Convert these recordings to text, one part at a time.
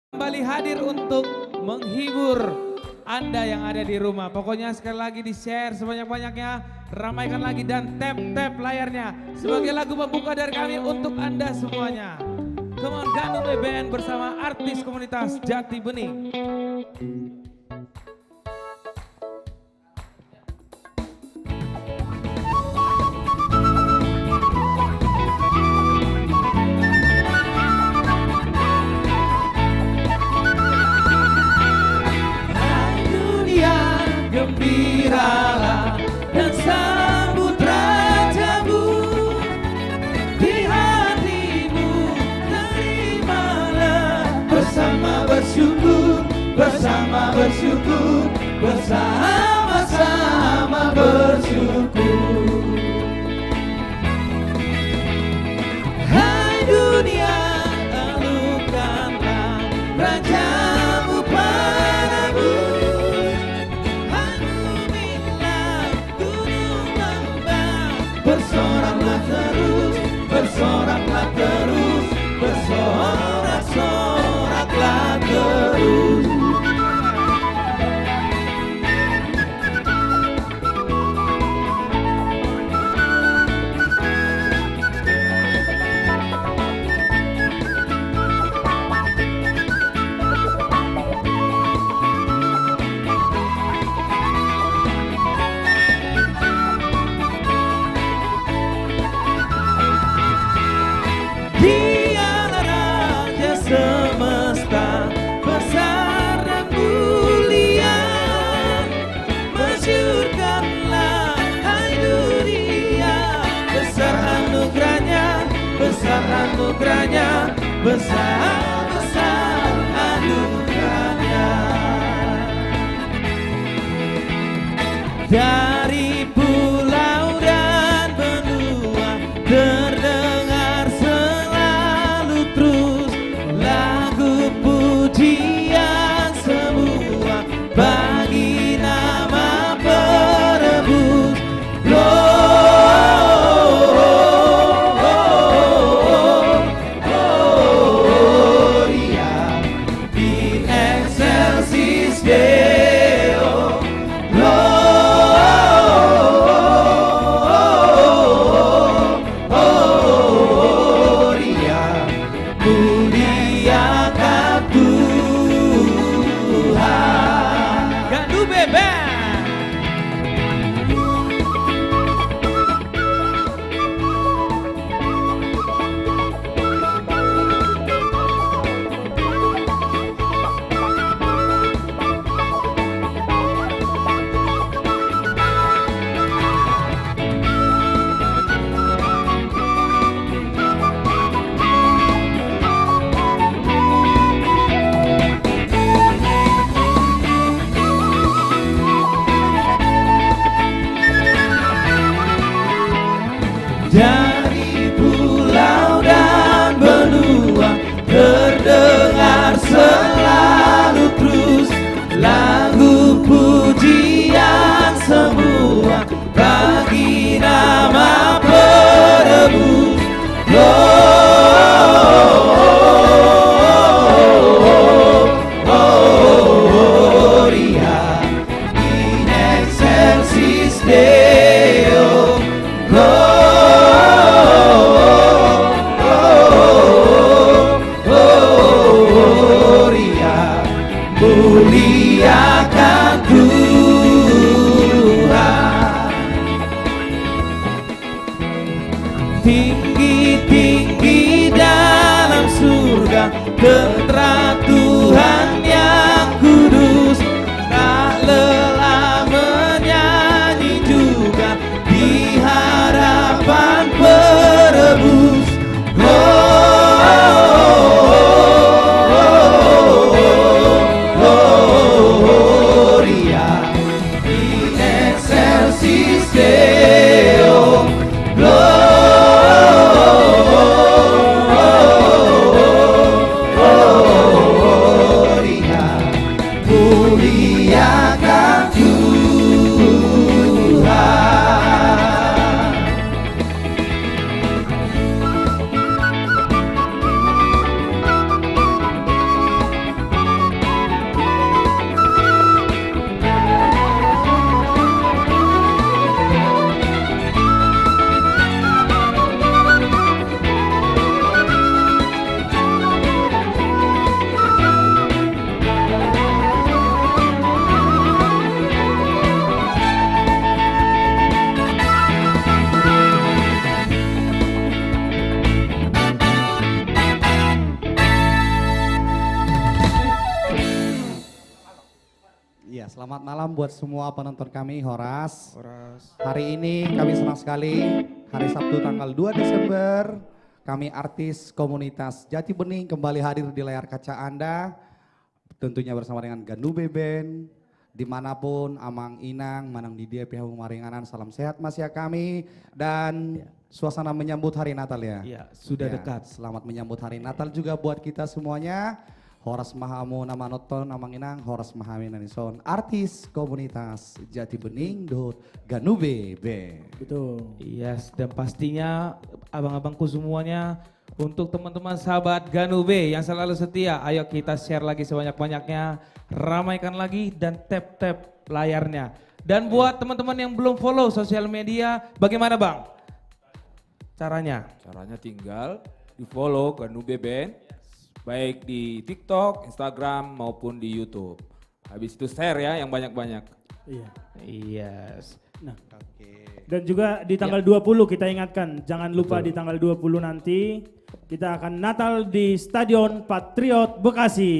kembali hadir untuk menghibur Anda yang ada di rumah. Pokoknya sekali lagi di share sebanyak-banyaknya, ramaikan lagi dan tap layarnya sebagai lagu pembuka dari kami untuk Anda semuanya. Come on, Gandum Band bersama artis komunitas Jati Bening. Gembiralah dan sambut rajamu di hatimu, terimalah bersama bersyukur, bersama-sama bersyukur. Hai dunia, alungkanlah rajamu padamu. Bersoraklah terus, bersorak-soraklah terus. Dialah Raja semesta, besar dan mulia. Masyurkanlah hai dunia, besar anugerahnya, besar anugerahnya. Dari pulau dan benua terdengar selalu terus lagu pujian semua bagi nama penebus. Gloria in excelsis Deo. Muliakan Tuhan. Gandum Band. Dari pulau dan benua terdengar selalu terus lagu pujian semua bagi nama penebus. Gloria in excelsis Deo. Muliakan Tuhan. Tinggi-tinggi dalam surga tentara Tuhan yang kudus, tak lelah menyanyi juga di hadapan penebus. Gloria in excelsis Deo. Gloria Selamat malam buat semua penonton kami, Horas. Hari ini kami senang sekali, hari Sabtu tanggal 2 Desember, kami artis komunitas Jati Bening kembali hadir di layar kaca Anda. Tentunya bersama dengan Ganube Band, dimanapun, Amang Inang, Manang Didia, pihak Maringanan, salam sehat Mas ya kami. Dan suasana menyambut hari Natal ya. Iya, sudah dekat. Selamat menyambut hari Natal juga buat kita semuanya. Horas Mahamu nama noton Amang Inang, Horas Mahamin Nanison, artis komunitas Jati Bening Ganube Band. Betul. Yes, dan pastinya abang-abangku semuanya, untuk teman-teman sahabat Ganube yang selalu setia, ayo kita share lagi sebanyak-banyaknya, ramaikan lagi dan tap-tap layarnya. Dan buat teman-teman yang belum follow sosial media, bagaimana Bang caranya? Caranya tinggal di follow Ganube Band, baik di TikTok, Instagram maupun di YouTube. Habis itu share ya yang banyak-banyak. Iya. Yes. Nah, dan juga di tanggal 20 kita ingatkan, jangan lupa di tanggal 20 nanti kita akan Natal di Stadion Patriot Bekasi.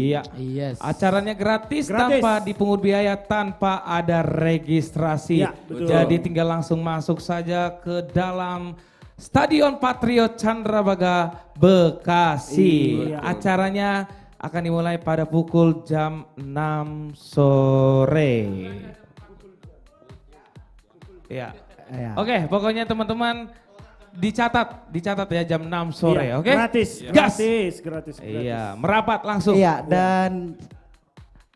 Iya. Yes. Acaranya gratis, Gratis. tanpa dipungut biaya, tanpa ada registrasi. Ya, betul. Jadi tinggal langsung masuk saja ke dalam Stadion Patriot Candrabaga Bekasi. Iya. Acaranya akan dimulai pada pukul jam 6 sore. Ya. Ya. Oke, pokoknya teman-teman dicatat ya jam 6 sore, Iya, oke? Gratis, Gas. gratis. Iya, merapat langsung. Iya,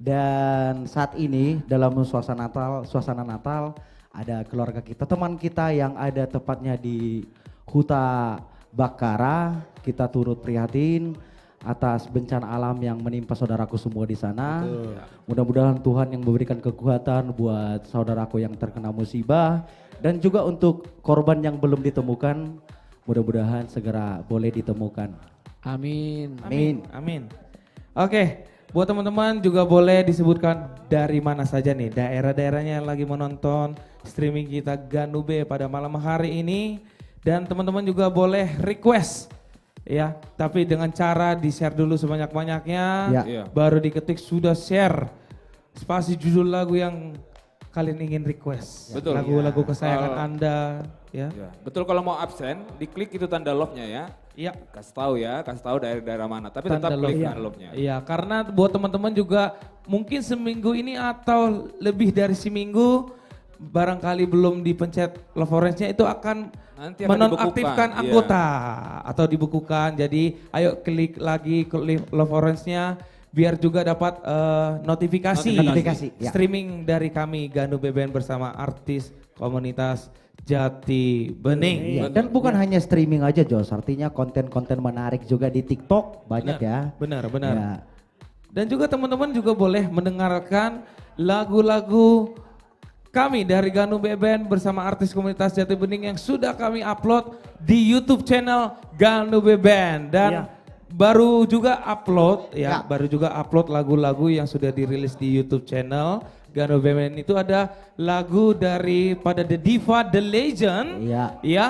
dan saat ini dalam suasana Natal ada keluarga kita, teman kita yang ada tepatnya di Huta Bakara. Kita turut prihatin atas bencana alam yang menimpa saudaraku semua di sana. Mudah-mudahan Tuhan yang memberikan kekuatan buat saudaraku yang terkena musibah, dan juga untuk korban yang belum ditemukan, mudah-mudahan segera boleh ditemukan. Amin. Amin. Amin. Oke, buat teman-teman juga boleh disebutkan dari mana saja nih daerah-daerahnya yang lagi menonton streaming kita Ganube pada malam hari ini. Dan teman-teman juga boleh request ya, tapi dengan cara di-share dulu sebanyak-banyaknya, Ya. Iya. baru diketik sudah share spasi judul lagu yang kalian ingin request. Betul. Lagu-lagu kesayangan Kalau- Anda ya. Ya. Betul, kalau mau absen, diklik itu tanda love-nya ya. Iya. Kasih tahu daerah-daerah mana, tapi tetap Tanda klik love. tanda love-nya. Iya, karena buat teman-teman juga mungkin seminggu ini atau lebih dari seminggu barangkali belum dipencet love orange-nya, itu akan Nanti akan menonaktifkan dibekukan, anggota atau dibukukan. Jadi ayo klik lagi love orange-nya biar juga dapat notifikasi ya. streaming dari kami Ganube Band bersama artis komunitas Jati Bening. Iya, dan bukan hanya streaming aja Jos, artinya konten-konten menarik juga di TikTok banyak ya. Benar. Ya. Dan juga teman-teman juga boleh mendengarkan lagu-lagu kami dari Ganube Band bersama artis komunitas Jati Bening yang sudah kami upload di YouTube channel Ganube Band. Dan Iya. baru juga upload lagu-lagu yang sudah dirilis di YouTube channel Ganube Band. Itu ada lagu daripada The Diva, The Legend. Iya. Ya,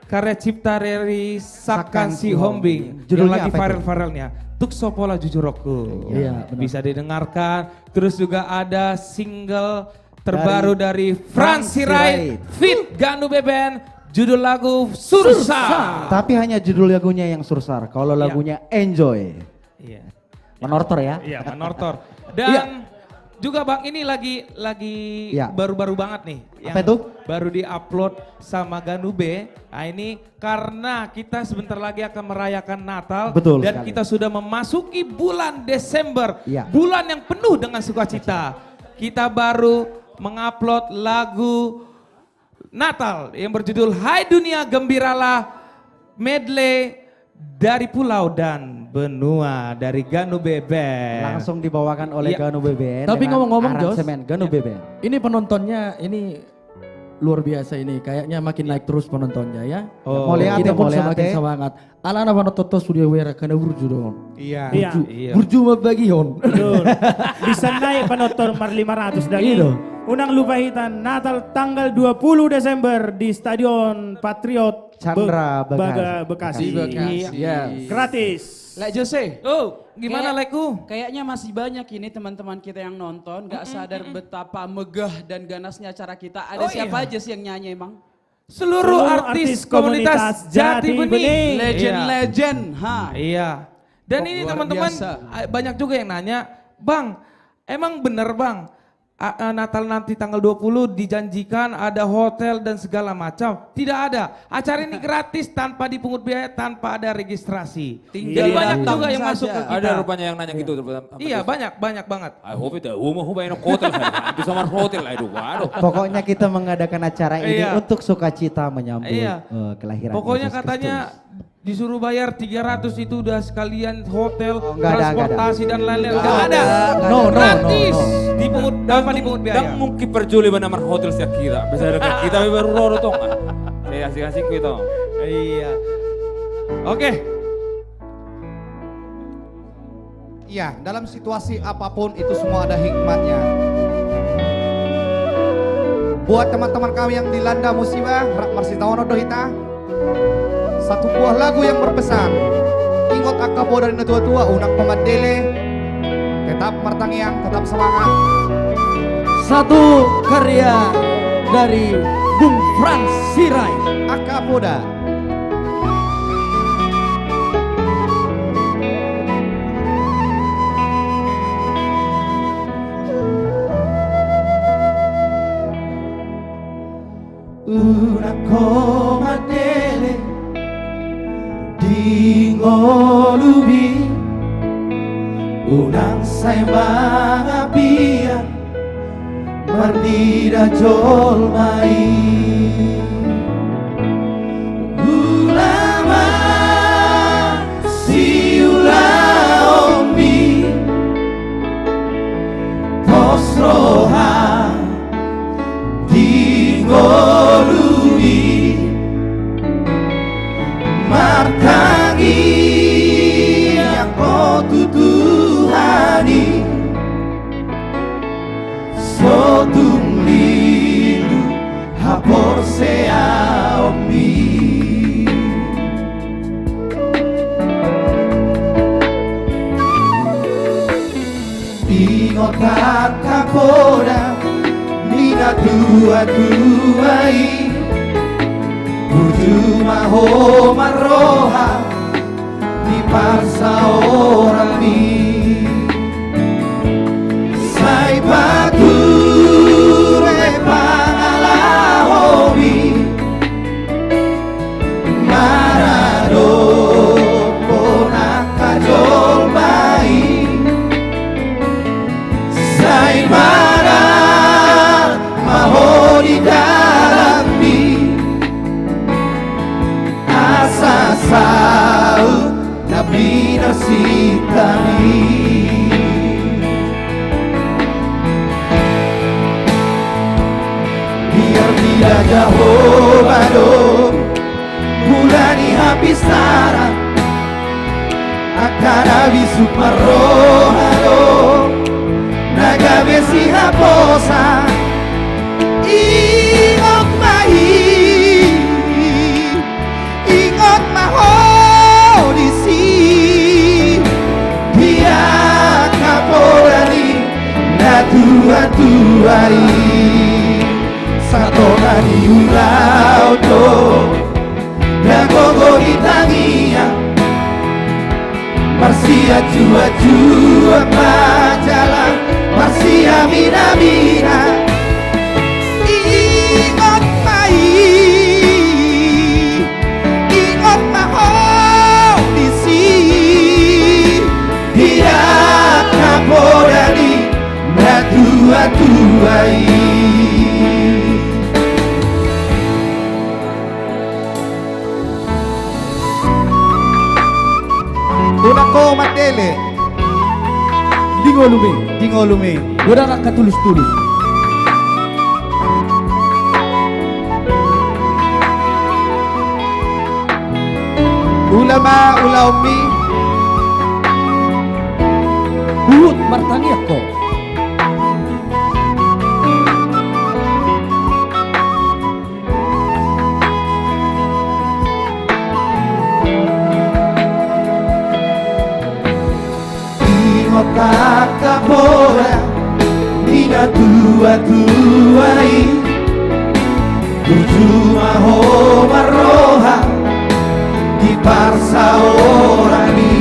karya cipta dari Sakan Si Hombing. Yang Judulnya lagi apa itu? viral-viralnya. Tuk Sopola Jujur Roku. Iya, benar. Bisa didengarkan. Terus juga ada single terbaru dari Franz Sirait feat Ganube Band, judul lagu Sursa. Tapi hanya judul lagunya yang sursar, kalau lagunya Enjoy. Iya. Menortor ya. Iya, Manortor. Dan juga Bang, ini lagi Iya. baru-baru banget nih. Apa itu? Baru di-upload sama Ganube. Nah ini karena kita sebentar lagi akan merayakan Natal. Betul Dan sekali. kita sudah memasuki bulan Desember. Iya. Bulan yang penuh dengan sukacita. Kita baru mengupload lagu Natal yang berjudul Hai Dunia Gembiralah, medley dari pulau dan benua dari Ganube Band. Langsung dibawakan oleh Iya. Ganube Band. Tapi dengan ngomong-ngomong, Jos. aransemen Ganube Band. Ini penontonnya ini luar biasa ini. Kayaknya makin naik terus penontonnya ya. Oh. Moliate, Kita pun moliate. semakin semangat. Ala-ala panototo sudah wera karena burju dong. Iya. Iya. Iya. Burju mabagi hon. Betul. Bisa naik penonton 500 dan Iya dong. Unang lupahitan Natal tanggal 20 Desember di Stadion Patriot Chandra Bekasi. Bekasi. Iya. Yes. Gratis. Lek Jose. Oh, gimana Kayak- Leku? Kayaknya masih banyak ini teman-teman kita yang nonton gak sadar betapa megah dan ganasnya acara kita. Ada Oh, siapa iya. aja sih yang nyanyi emang? Seluruh artis komunitas Jati Bening. Legend-legend, ha. Iya. Dan Kok ini luar teman-teman biasa. banyak juga yang nanya, Bang, emang bener Bang, Natal nanti tanggal 20 dijanjikan ada hotel dan segala macam. Tidak ada. Acara ini gratis tanpa dipungut biaya, tanpa ada registrasi. Tinggal Jadi banyak datang juga yang saja. masuk ke kita. Ada rupanya yang nanya gitu. Iya, banyak banget. I hope itu umum bayar hotel bisa mar hotel aduh waduh. Pokoknya kita mengadakan acara ini Iya. untuk sukacita menyambut Iya. kelahiran Pokoknya Yesus katanya disuruh bayar 300 itu udah sekalian hotel, nggak ada, transportasi dan lain-lain. Nggak Nggak ada. ada. No, no, Gratis. no, no. Dipungut tanpa dipungut biaya. Dan mungkin perjuli benar hotel siap kira. Bisa ada kita baru loro tong. Saya asik-asik gitu. Iya. Oke. Iya, dalam situasi apapun itu semua ada hikmatnya. Buat teman-teman kami yang dilanda musibah, rak marsitawono dohita, satu buah lagu yang berpesan. Ingot akapo dari tua-tua, unak pemadele, tetap martangiang, tetap semangat. Satu karya dari Bung Frans Sirait. Akapoda. Una comatele di ngolubi unang say mga biyan mardida jolmai ulama si ulaomi posroha di ngolubi martangi yang kau tutuhani sotung lindu hapor seaomi ingotan kapoda nina tua-tuai Buju maho maroha di parsa orang mi sai pature pangalahomi marado ponaka jolmai sai mara maho di dalam mi asa sau nabi nasitani biar tidak jauh bado mulani habis sarang akan habis sumarohado naga besi haposa ingot mahi ingot maho disi dia kapolani na tua-tuai satona di ulau to na gogo hitangia Marsia jua-jua pajalan Marsia mina-mina ingot mai ingot maho disi dia kapolani na tua-tuai Una comatele Di ngolume. di ngolume. Udah gak ketulus-tulus. Ulama ulaumi Buhut martangi ako. Ingota kapora Nina tua-tuai Tujuma homa roha Di parsa orani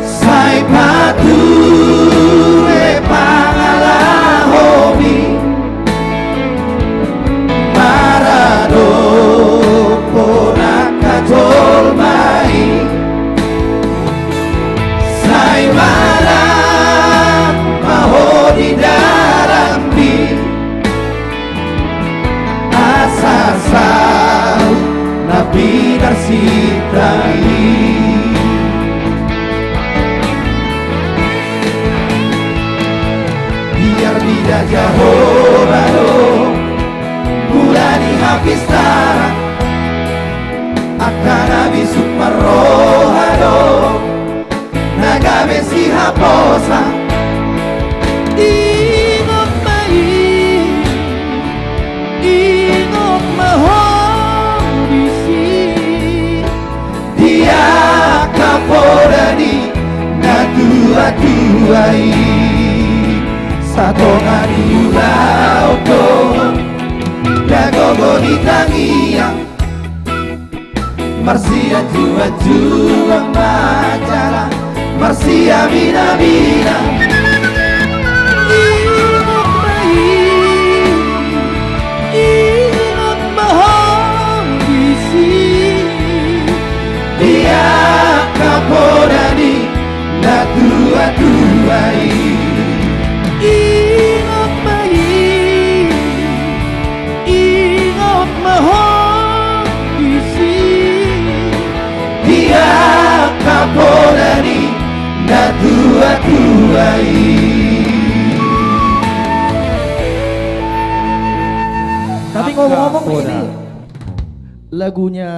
Sai patu e pangalahomi Marado ponaka tolmai Sai malam mahoni darambi Asasau nabi darsitai Biar tidak jauh baru Mulani habis tara Akan habis sumarohado Naga besi haposa Ingot mai Ingot mahondisi Dia kapolani Na dua-duai Satongani ulauko Dagogo di tangiang Marsia jua-jua majalah Marsia mina-mina Ingat baik Ingat mahondisi Dia kapolani Na dua-duai Ingat baik Ingat mahondisi Dia kapolani Na dua-duai Tapi ngomong-ngomong ini lagunya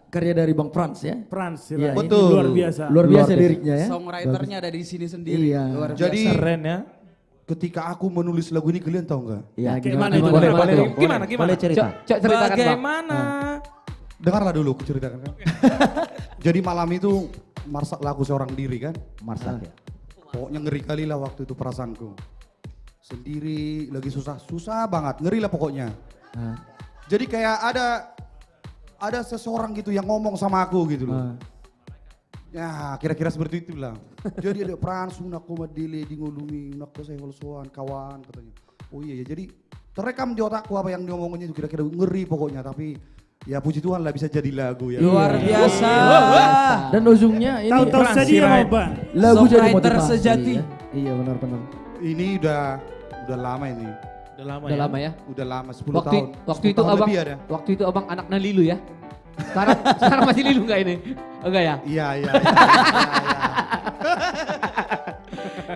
karya dari Bang Frans ya. Frans, Iya, ini betul. luar biasa. Luar biasa liriknya ya. Songwriternya ada di sini sendiri. Iya. Luar biasa. Jadi Keren ya. ketika aku menulis lagu ini kalian tahu nggak? Iya, Gimana itu? Boleh, Gimana boleh, itu? boleh. Gimana? Boleh cerita. Cok ceritakan Bang. Bagaimana? Dengarlah dulu aku ceritakan kan. Jadi malam itu masak lagu seorang diri kan. Marsak ya. Pokoknya ngeri kali lah waktu itu perasaanku. Sendiri lagi susah banget, ngeri lah pokoknya. Jadi kayak ada seseorang gitu yang ngomong sama aku gitu loh. Ya kira-kira seperti itu lah. Jadi ada peran sunak komadile di ngulumi nak saya walsoan kawan katanya. Oh iya ya jadi terekam di otakku apa yang diomongnya itu kira-kira ngeri pokoknya tapi ya puji Tuhan lah bisa jadi lagu ya. Luar biasa. Dan ujungnya ini Tahu-tahu Frans saja Sirait. mau Bang. lagu jadi Songwriter motivasi. sejati. Ya. Iya benar-benar. Ini udah lama ini. Udah lama Udah lama ya. Udah lama 10 Waktu tahun. waktu 10 itu tahun abang lebih ada. waktu itu abang anaknya Lilu ya. Sekarang masih Lilu enggak ini? Oh, enggak ya? Iya.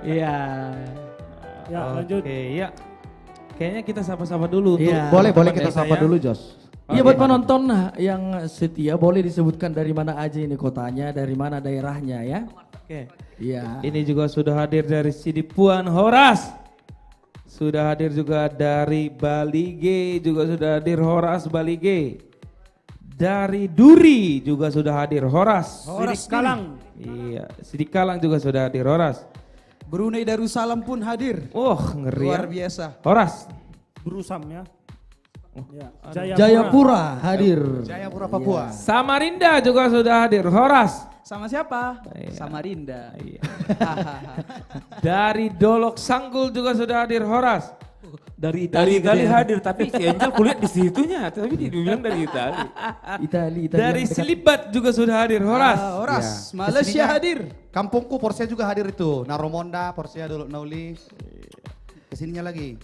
Iya. Ya, lanjut. Oke, ya. Kayaknya kita sapa-sapa dulu untuk Iya. Boleh teman kita sapa ya. dulu Jos. Iya buat penonton yang setia boleh disebutkan dari mana aja ini kotanya, dari mana daerahnya ya. Oke. Iya. Ini juga sudah hadir dari Sidi Puan Horas. Sudah hadir juga dari Balige, juga sudah hadir Horas Balige. Dari Duri juga sudah hadir Horas. Horas Kalang. Iya, Sidi Kalang juga sudah hadir Horas. Brunei Darussalam pun hadir. Ngeri Luar ya. biasa. Horas. Berusam ya. Ya, Jayapura hadir. Jayapura Papua. Samarinda juga sudah hadir Horas. Sama siapa? Iya. Samarinda. Iya. Dari Dolok Sanggul juga sudah hadir Horas. Dari Itali hadir tapi si Angel kuliah di situnya tapi dibilang dari Itali. Itali. Dari yang dekat. Silibat juga sudah hadir Horas. Horas. Iya. Malaysia Kesininya- hadir. Kampungku Porsia juga hadir itu. Naromonda, Porsia, Dolok Nauli. Kesininya lagi.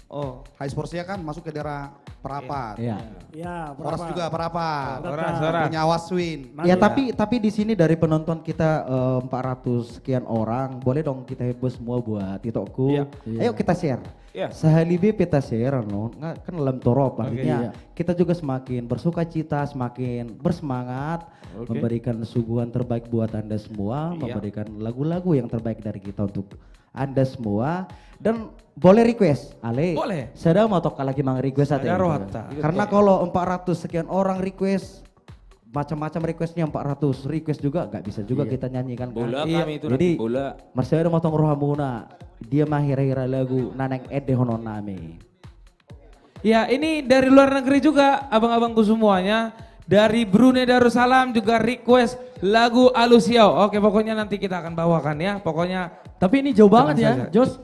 Oh, High Porsia kan masuk ke daerah Perapat. Iya. Ya, Horas berapa? juga Perapat. Horas, Horas. Punya Waswin. Ya tapi di sini dari penonton kita 400 sekian orang, boleh dong kita heboh semua buat TikTokku. Iya. Ayo kita share. Iya. Sehalibi kita share no, kan dalam torop artinya Iya. kita juga semakin bersuka cita, semakin bersemangat memberikan suguhan terbaik buat Anda semua, memberikan lagu-lagu yang terbaik dari kita untuk Anda semua dan boleh request, Ale. Boleh. Saya mau tok lagi mang request Ada ate. rohata. Karena kalau 400 sekian orang request macam-macam requestnya 400 request juga nggak bisa juga kita nyanyikan kan. Bola kami itu Jadi nanti bola. Marcelo motong rohamuna dia mahir-hira lagu naneng ede honon nami. Ya ini dari luar negeri juga abang-abangku semuanya. Dari Brunei Darussalam juga request lagu Alusiau. Oke pokoknya nanti kita akan bawakan ya. Pokoknya Tapi ini jauh banget ya, saja. Jos.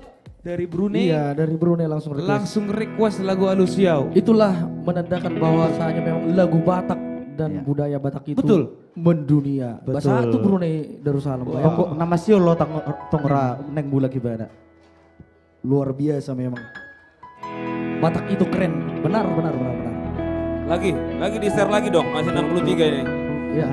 dari Brunei Iya, dari Brunei langsung request. langsung request lagu Alusiau. Itulah menandakan bahwasanya memang lagu Batak dan budaya Batak itu Betul. mendunia. Betul. Bahasa itu Brunei Darussalam. Pokok nama sio lo tongra neng bula gimana? Luar biasa memang. Batak itu keren. Benar. Lagi di share lagi dong, masih 63 ini. Ya.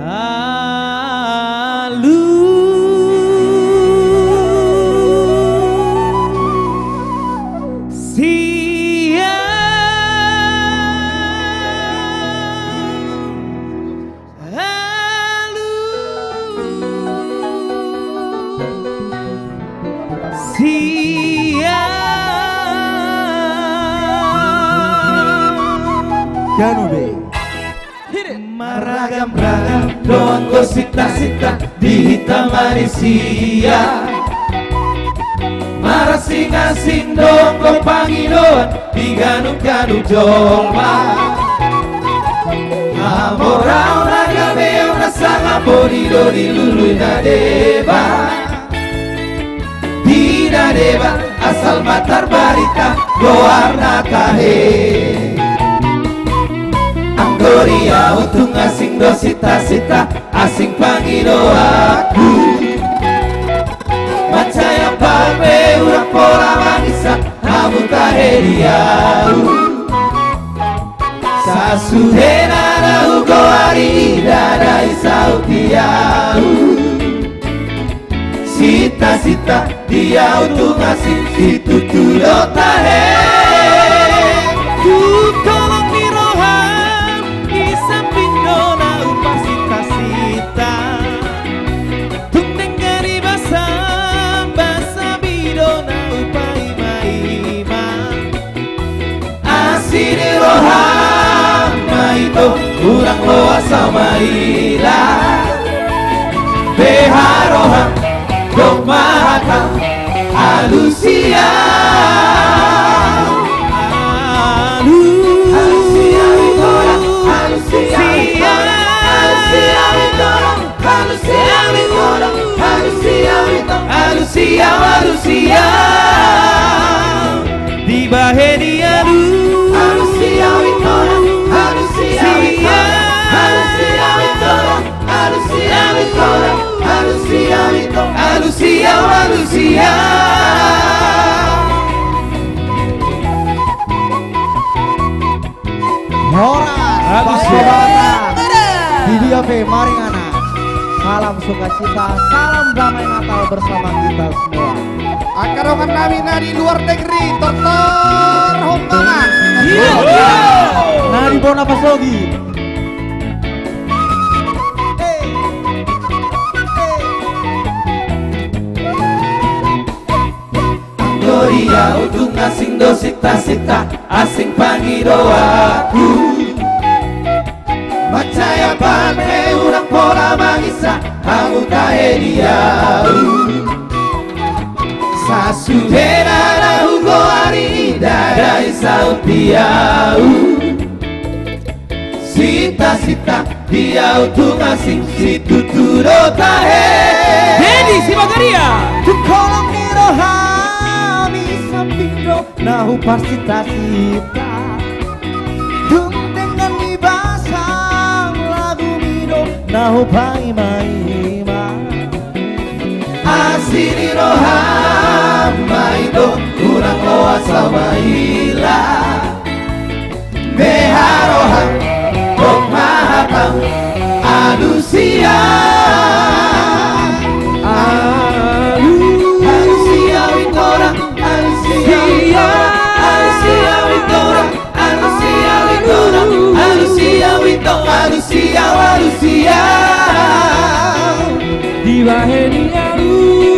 Maragam-ragam doang gosita-sita di hitam manusia. Marasing-asing doang ko Panginoon di ganong-ganong jolma. Amorao na gabeo na sanga bodido di luluy na deba. Di na deba asal matar barita goar na kahe. Anggoria untuk asing dosita-sita asing pangido aku. Macaya palme urang pola manisa namun kahediau. Sasudena na ugo ari dada isau tiau. Sita-sita dia untuk asing situ tuyo tahe. Tolong diroham di samping dona upah sita-sita. Tung denggari basa bidona upah ima-ima. Asini roham maito kurang loa sama ila. Beharoham dok mahakam alusia. Alusia di baheria lu. Alusia witora, alusia witora, alusia witora, alusia witora, alusia witora, alusia. Horas Batak Video V Maringana. Salam sukacita, salam damai Natal bersama kita semua. Akarongan kami dari luar negeri, Tortor Hongkongan. Nari Bona Pasogi. Gloria untuk asing dosita-sita asing pangido aku. Macaya pame urang pola mangisa hamu kahediau. Sasudena na hugo ari dada isau tiau. Sita-sita dia untuk asing situ tudo tahe. Dedi Sibagaria Tukolong nirohami sampingdo nahu pasita-sita. Dung dengan dibasang lagu mido nahu paima-ima. Asini roham maito kurang loa sama ila. Beharoham kok mahakam alusia. Alusia witora, alusia witora, alusia witora, alusia witora, alusia. Di baheria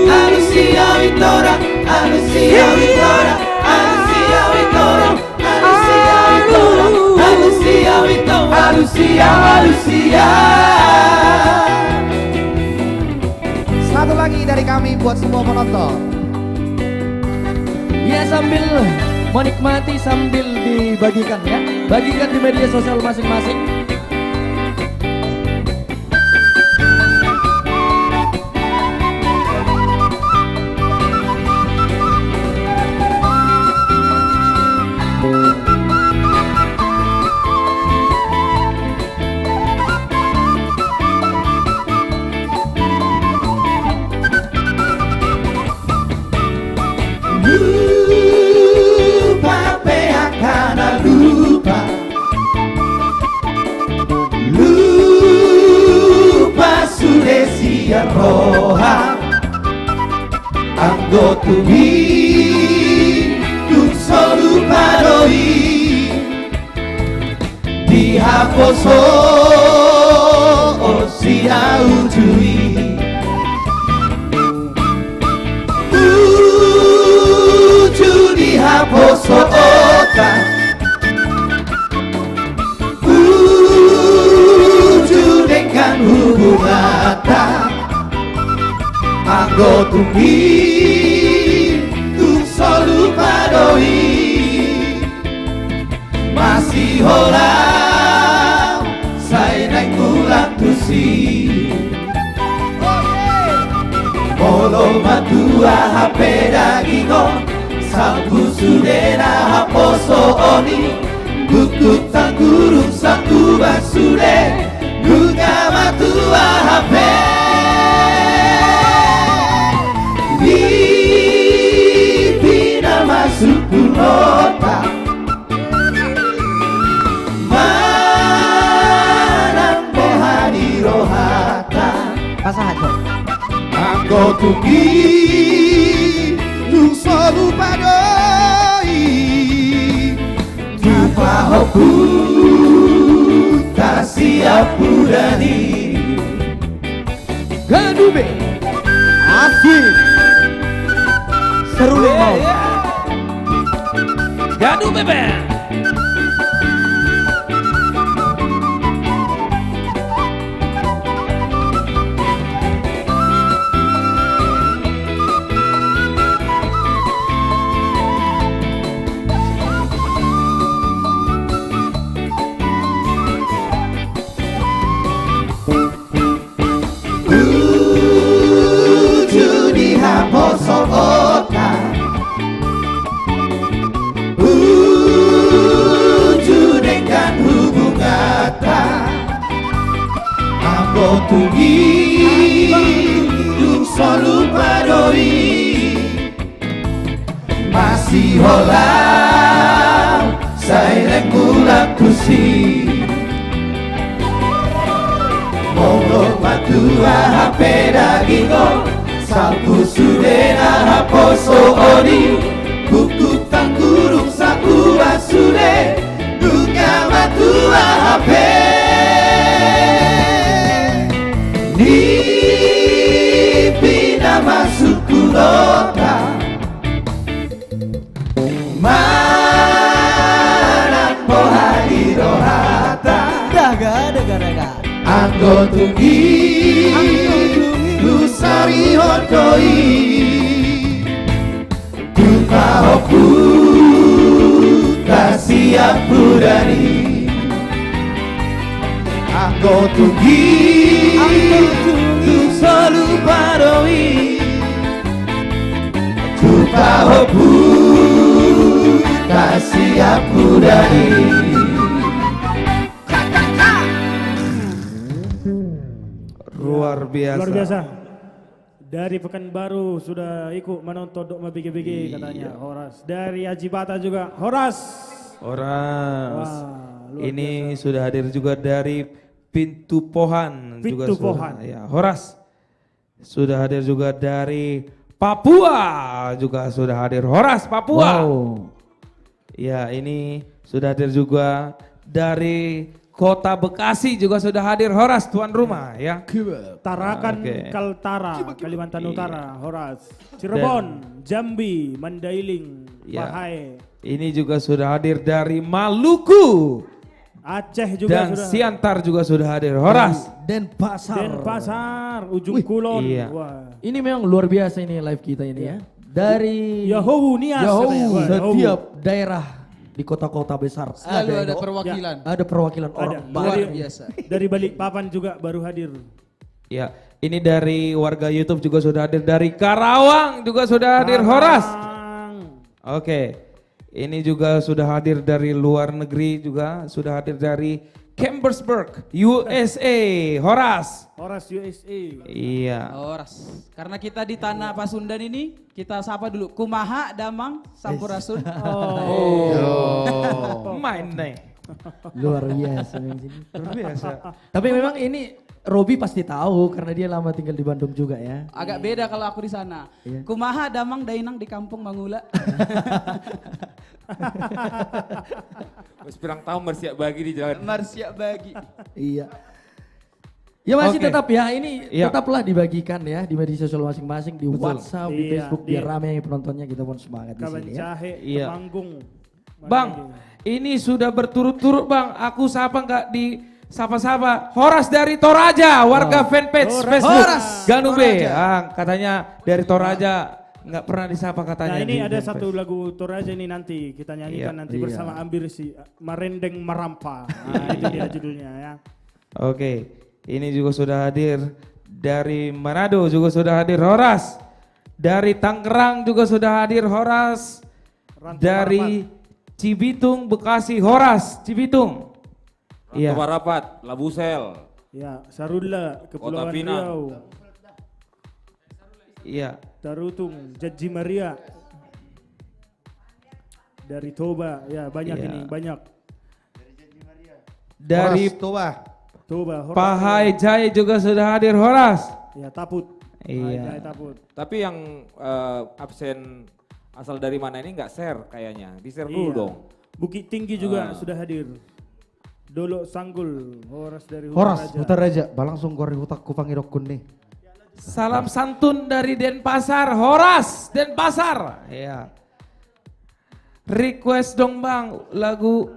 alusia witora, alusia witora, alusia witora, alusia witora, alusia witora, Manusia, manusia. Satu lagi dari kami buat semua penonton. Ya sambil menikmati sambil dibagikan ya. Bagikan di media sosial masing-masing. Lupa pea karena lupa. Lupa sudah sia roha. Anggo tuhi Dukso lupa doi. Dihaposo sia ujui. Dihaposo ota. Dengan hubungan Anggo tunggi Tung solu padoi. Masih holang Saya naik pulang tusi. Molo matua HP dagingo. Sapu sudena haposo oni. Bukuk tanggurung saku basude. Bunga matua HP. Dipina masuk punota. Manang bohani rohata. Pasahan. Anggo tunggi Tung solu padoi. Tupa hoku Tak siap pudani. Gadube. Asik. Seru nih mau. Jadu bebek. Haposo ota. Dengan hubungan Anggo tunggi Dung solu padoi. Masih holang Saya pulang kusi. Molo matua HP dagingo. Sapu sudena haposo oni. Buku tanggurung saku basude. Dunia matua HP. Dipina masuk kulota. Manang bohani rohata. Daga. Anggo tunggi Lusari hotoi. Tupa hoku Tak siap pudani. Anggo tunggi Tung solu padoi. Tupa hoku Tak siap pudani. Luar biasa. Luar biasa. Dari Pekanbaru sudah ikut menonton Dogma BG-BG katanya Horas. Dari Haji Bata juga Horas. Horas. Wah, luar Ini sudah hadir juga dari Pintu Pohan. juga Pintu sudah. Pohan. Ya, Horas. Sudah hadir juga dari Papua. Juga sudah hadir Horas Papua. Wow. Ya, ini sudah hadir juga dari Kota Bekasi juga sudah hadir Horas tuan rumah ya. Tarakan Oke. Kaltara, Kalimantan Utara, Horas. Cirebon, Jambi, Mandailing, Ya. Bahai. Ini juga sudah hadir dari Maluku. Aceh juga Dan sudah. Siantar juga sudah hadir. Horas. Denpasar. Denpasar, ujung kulon. iya. Wah. Ini memang luar biasa ini live kita ini ya. Dari Yahoo Nias Yahoo, katanya. Wah, setiap daerah di kota-kota besar Selalu ada Yahoo. perwakilan. Ada perwakilan Ada. orang Luar Bali. biasa. Dari Balikpapan juga baru hadir. Ya, ini dari warga YouTube juga sudah hadir. Dari Karawang juga sudah hadir. Horas. Karawang. Oke, ini juga sudah hadir dari luar negeri juga. Sudah hadir dari Chambersburg, USA. Horas. Horas USA. Iya. Horas. Karena kita di tanah Pasundan ini, kita sapa dulu. Kumaha, Damang, Sampurasun. Main nih. Luar biasa memang sini. Luar biasa. Tapi memang ini Robi pasti tahu karena dia lama tinggal di Bandung juga ya. Agak beda kalau aku di sana. Iya. Kumaha, Damang, Dainang di kampung Mangula. Mas pirang tahun bersiap bagi di jalan. Marsiak bagi. Iya. Ya masih Oke. tetap ya, ini Iya. tetaplah dibagikan ya di media sosial masing-masing, di WhatsApp, di Iya, Facebook, biar iya. ramai penontonnya, kita pun semangat di Kawan sini ya. Cahe, Iya. Temanggung. Bang, ini sudah berturut-turut bang. Aku sapa nggak di sapa-sapa. Horas dari Toraja, warga fanpage Facebook. Horas. Ganube. Toraja. Katanya dari Toraja nggak pernah disapa katanya. Nah ini di ada fanpage. satu lagu Toraja ini nanti kita nyanyikan Iya. nanti Iya. bersama Ambirsi Marendeng Merampa. Nah, itu dia judulnya ya. Oke, ini juga sudah hadir dari Manado juga sudah hadir Horas. Dari Tangerang juga sudah hadir Horas. Rantau Dari Cibitung, Bekasi, Horas, Cibitung. Iya. Iya. Rapat, Labusel. Ya, Sarula, Kepulauan Kota Pinang. Riau, Iya. Tarutung, Jaji Maria. Dari Toba, ya banyak Iya. ini, banyak. Dari Horas, Toba. Toba, Horas. Pahai Jaya juga sudah hadir Horas. Ya, Taput. Iya. Pahai Taput. Tapi yang absen asal dari mana ini nggak share kayaknya. Di share dulu Iya. dong. Bukit Tinggi juga sudah hadir. Dolo Sanggul, Horas dari Horas, Raja. Huta Raja, balangsung gori hutak kupang irokun nih. Salam santun dari Denpasar, Horas, Denpasar. Iya. Request dong bang, lagu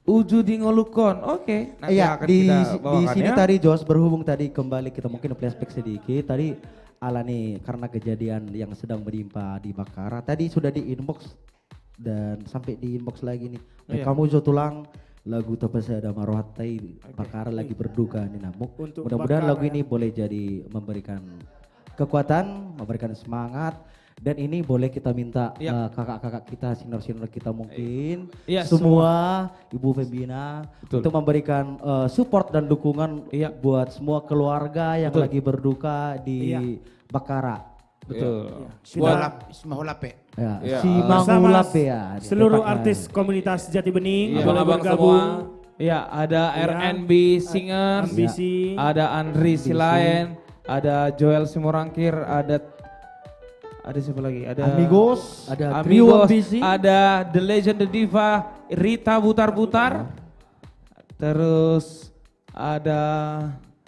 Uju di Ngolukon. Oke, nanti Iya, akan di kita di bawakan sini ya. tadi Jos berhubung tadi kembali kita mungkin flashback sedikit tadi ala nih karena kejadian yang sedang menimpa di Bakara tadi sudah di inbox dan sampai di inbox lagi nih. Iya. Kamu Jo tulang lagu Tapasa ada Marwatai Bakara lagi berduka nih Namuk. Untuk Mudah-mudahan Bakara, lagu ini boleh jadi memberikan kekuatan, memberikan semangat. Dan ini boleh kita minta Iya. kakak-kakak kita, senior-senior kita mungkin, Iya, semua Ibu Febina Betul. untuk memberikan support dan dukungan Iya. buat semua keluarga yang Betul. lagi berduka di Iya. Bakara. Betul. Ismaholape. Ya, Iya. si Bersama Mangulap ya. seluruh Tepatnya. artis komunitas Jati Bening Iya. boleh Abang-abang bergabung. Iya, ada Iya. RNB Singers, Ambisi. ada Andri Silaen, ada Joel Simorangkir, ada siapa lagi? Ada Amigos, Ada Trio Amigos, Ambisi. ada The Legend The Diva, Rita Butar-Butar. Terus ada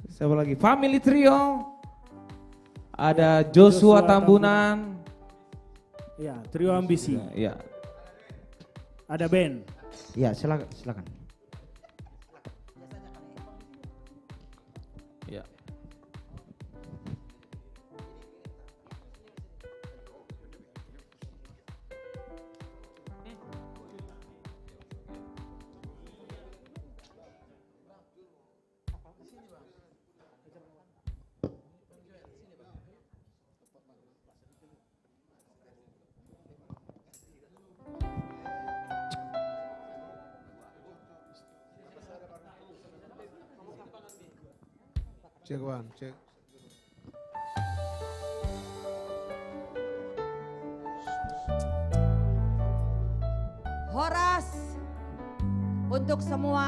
siapa lagi? Family Trio. Ada Joshua Joshua Tambunan. Ya, Trio Ambisi. Ya. Ada band. Ya, silakan. Ya. Cek bang, cek. Horas untuk semua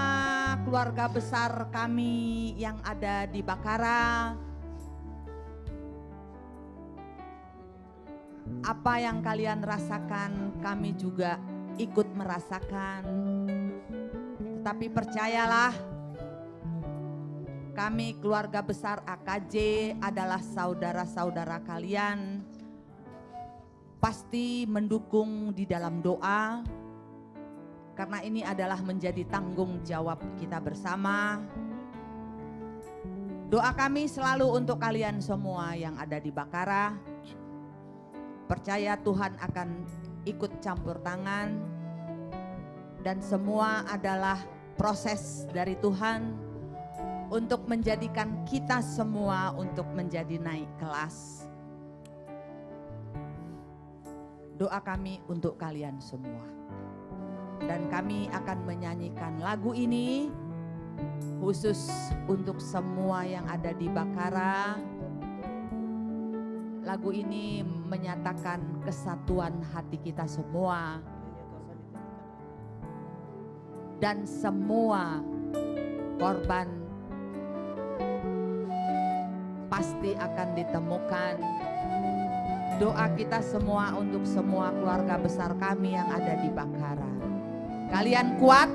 keluarga besar kami yang ada di Bakara. Apa yang kalian rasakan kami juga ikut merasakan. Tetapi percayalah, kami keluarga besar AKJ adalah saudara-saudara kalian. Pasti mendukung di dalam doa. karena ini adalah menjadi tanggung jawab kita bersama. Doa kami selalu untuk kalian semua yang ada di Bakara. Percaya Tuhan akan ikut campur tangan dan semua adalah proses dari Tuhan untuk menjadikan kita semua untuk menjadi naik kelas. Doa kami untuk kalian semua. Dan kami akan menyanyikan lagu ini khusus untuk semua yang ada di Bakara. Lagu ini menyatakan kesatuan hati kita semua. Dan semua korban pasti akan ditemukan. Doa kita semua untuk semua keluarga besar kami yang ada di Bakara. Kalian kuat,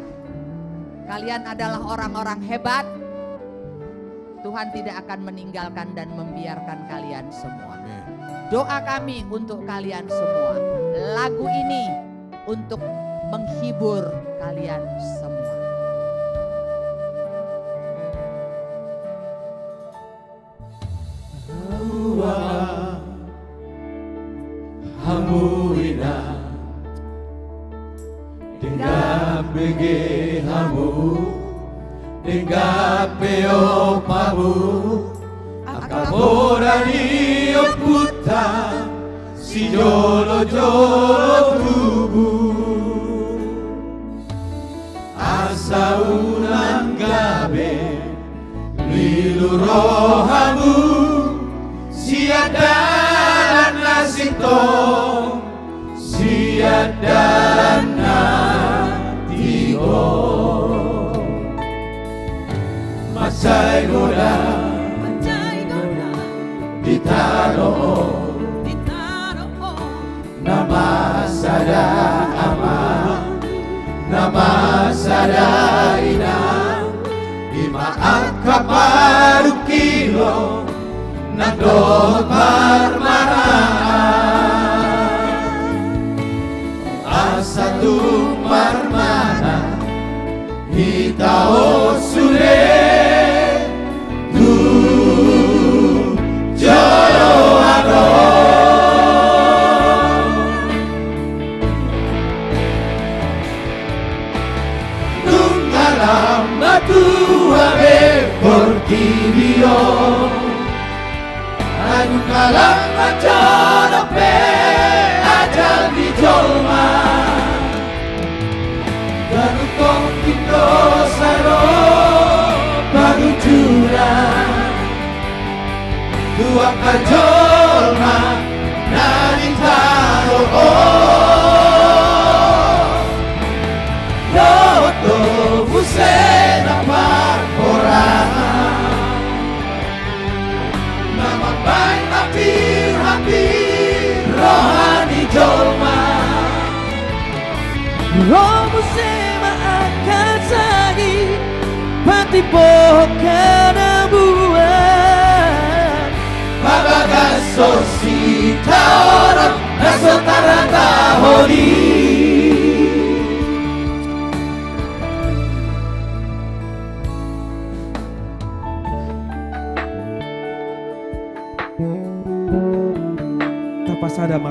kalian adalah orang-orang hebat. Tuhan tidak akan meninggalkan dan membiarkan kalian semua. Doa kami untuk kalian semua. Lagu ini untuk menghibur kalian semua. Hamuina dengan bege hamu dengan peo pamu akaborani oputa si jolo jolo tubuh asa unanggabe lilu rohamu siada nasito siada natigo Masai goda ditaro nama sada ama nama sada ina ima akaparu kilo nandot marmaraan asatu marmana hitao sure tu joro ado nungalam batu abe portibio anu kalang acara pe ajal di jolma baru kong kita saro baru curang dua kajolma nari taro loto busena par orang nama baik hampir rohani jolma romu sema akan sagi pati pokana buat babaga sosita orang nasotara taholi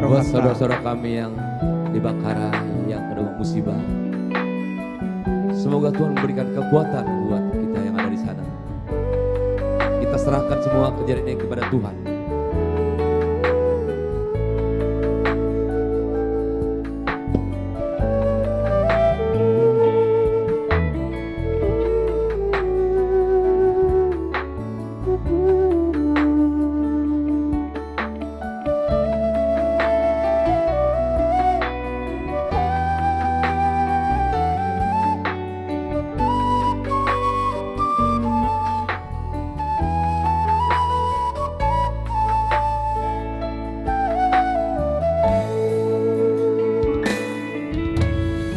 buat saudara-saudara kami yang di Bakara yang kena musibah. Semoga Tuhan memberikan kekuatan buat kita yang ada di sana. Kita serahkan semua kejadian ini kepada Tuhan.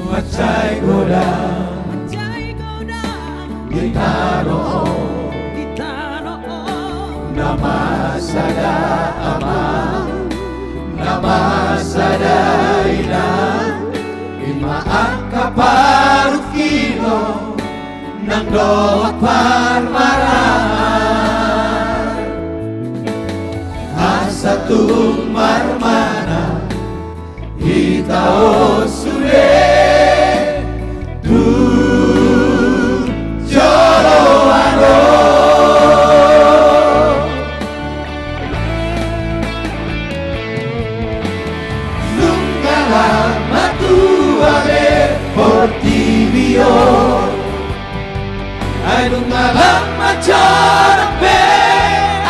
Macai goda ditaro nama sada ama nama sada ina ima akapan nang doa parmarahan satu marmana hitao sure tu joloano nungala matuare portivio ai nungala macarape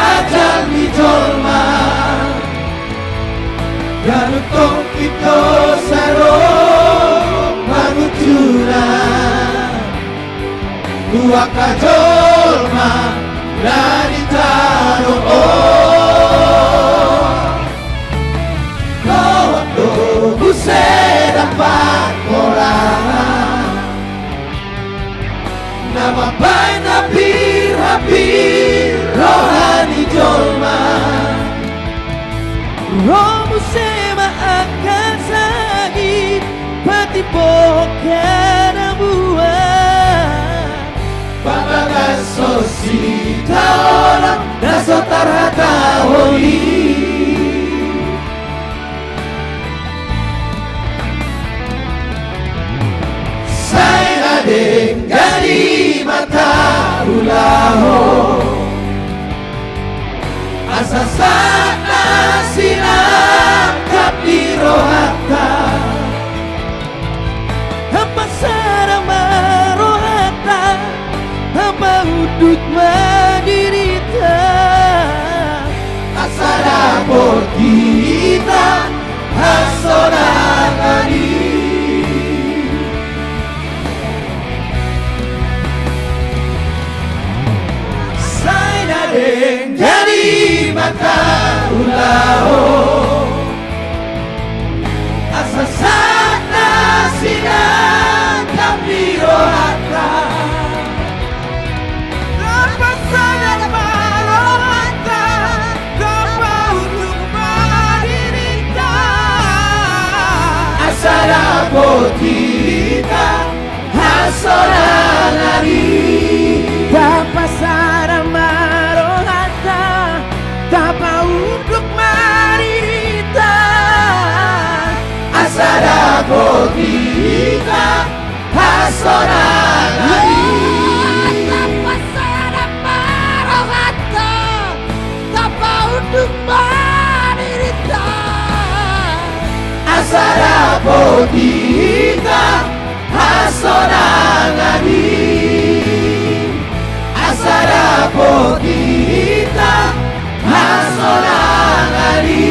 ajal mi jolma Ganutong ito sarong mangutuna Dua kajolma dari taroon Kawat do busay dapat orang Nama bay na bir-hapir rohani jolma Romo sema akan sagi pati pokan buah Pagagas sosita orang nasotar hataholi Saya denggari mata ulaho Asa sana silang kapiro hatta Hampa sarama rohata Hampa udut madirita Asara kita hasorangani Saya denggari mata ulaho Asa sana silang kapiro hatta Hampa sarama rohata Hampa udut madirita Asara kita hasorangani Tapa sarama rohata Tapa udut madirita Asara kita hasorangani Tapa sarama rohata Tapa udut madirita Asara kita hasorangani Asara kita hasorangani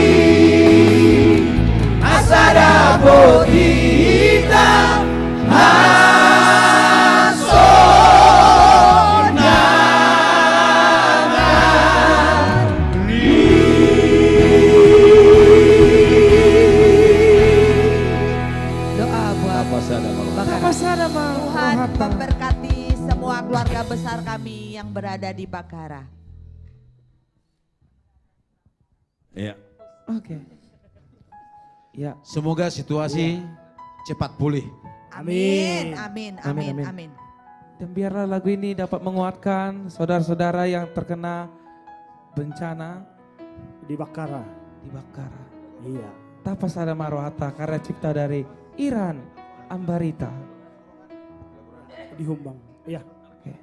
Asara kita Doa buat Tuhan memberkati semua keluarga besar kami yang berada di Bakara. Ya. Oke. Ya. Semoga situasi cepat pulih. Amin, amin, amin, amin. Dan biarlah lagu ini dapat menguatkan saudara-saudara yang terkena bencana di Bakara. Di Bakara. Iya. Tapa Sadama Rohata karya cipta dari Iran Ambarita. Di Humbang. Iya. Oke.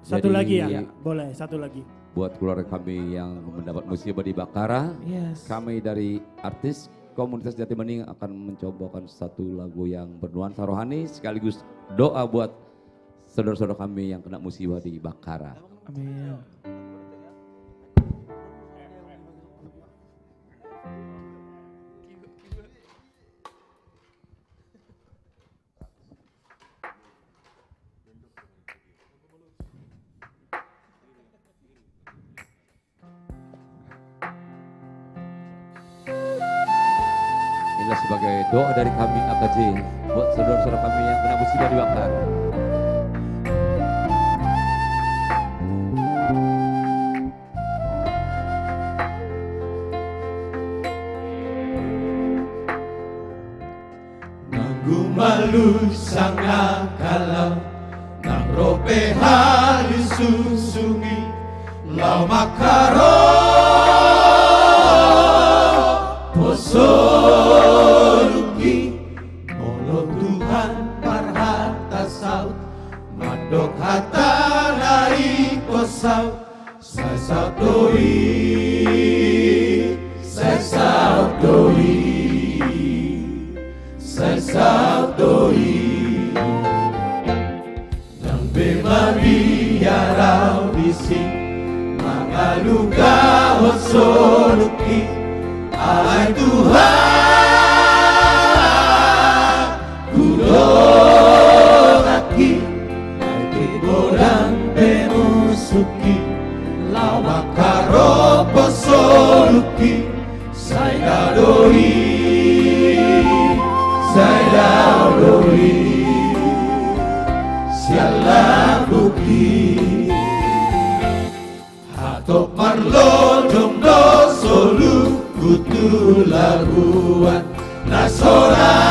Satu Jadi, lagi ya? Boleh, satu lagi. Buat keluarga kami yang mendapat musibah di Bakara, Yes. kami dari artis komunitas Jati Bening akan mencobakan satu lagu yang bernuansa rohani sekaligus doa buat saudara-saudara kami yang kena musibah di Bakara. Amin. Inilah sebagai doa dari kami AKJ buat saudara-saudara kami yang kena musibah di Bakara. Nanggu malu sangat kalam behali susungi lau makaro posoluki molo Tuhan marhata saut madok hata nai kosau sesau doi yang bemariarau bising magaluga hosoluki ai Tuhan kudolaki ai godang pemusuki lau makaro posoluki sai dadoi sialang buki hatok marlo jomdo solu kutu laguan nasora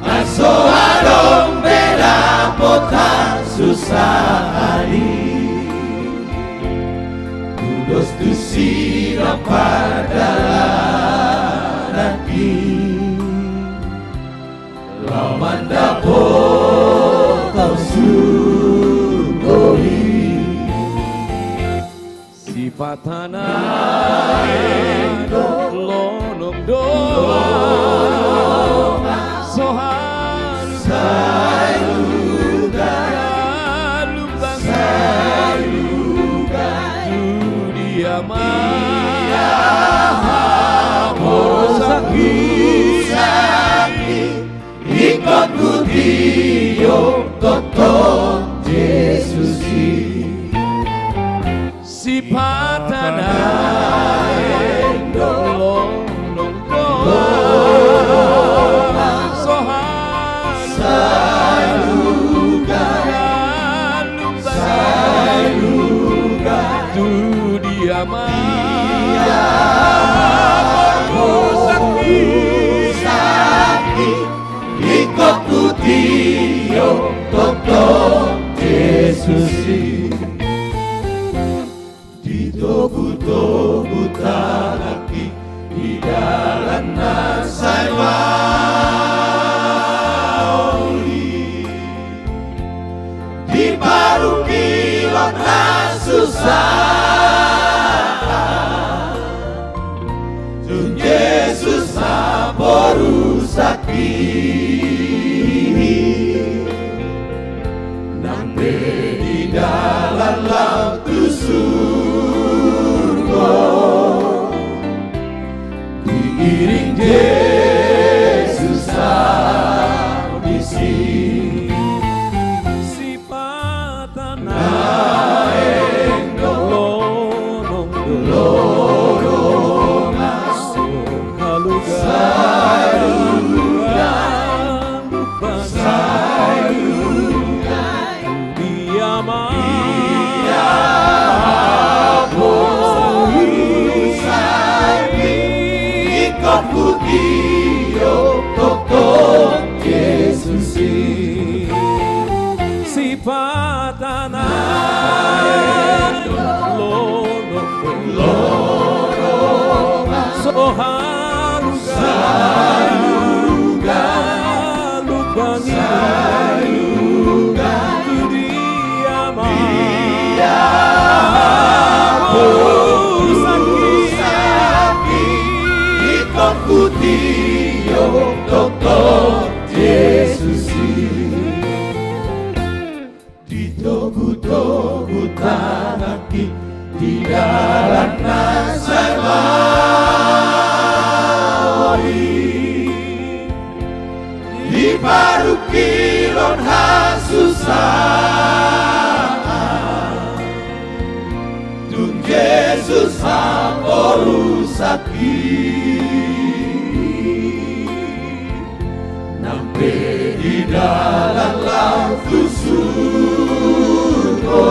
aso adong beda potan susah hari kudos tu sirap pada nanti Lamanda potau sugoi sifat tanah lonong doa sohan sayuga lumbang sayuga dunia ikut kudio toto Yesus sifat tanah lonong doa sohan sayuga dunia ikut kudio toto Yesus di togu tanaki di dalam nasai mauli di paru kilon susah Tuhan Yesus saboru sakit nampe di dalam laut surga diiring Yesus audisi sifat tanah lonong sifat tanah lonong soharuga lubangnya dunia sakit ikut kudio toto Yesus di togu tanaki di dalam nasai mauli di paru kilon susah Tuhan Yesus saboru sakit nampe di dalam laut surga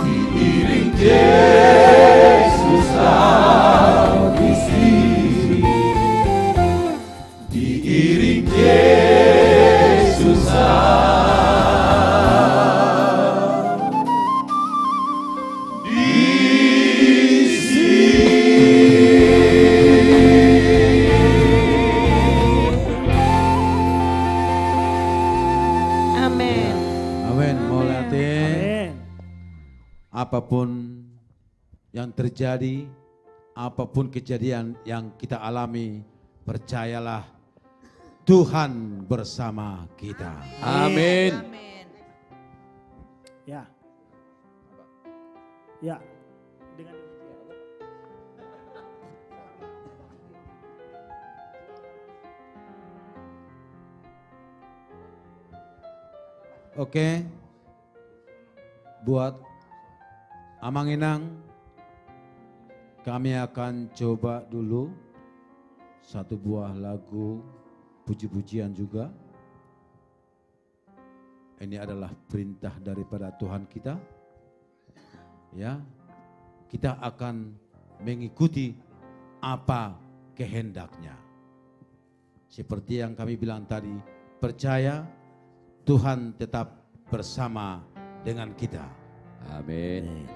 diiring Yesus audisi Prihatin. Apapun yang terjadi, apapun kejadian yang kita alami, percayalah Tuhan bersama kita. Amin. Ya. Ya. Dengan Oke. Buat Amanginang, kami akan coba dulu satu buah lagu puji-pujian juga. Ini adalah perintah daripada Tuhan kita. Ya, kita akan mengikuti apa kehendaknya. Seperti yang kami bilang tadi, percaya Tuhan tetap bersama dengan kita. Amin.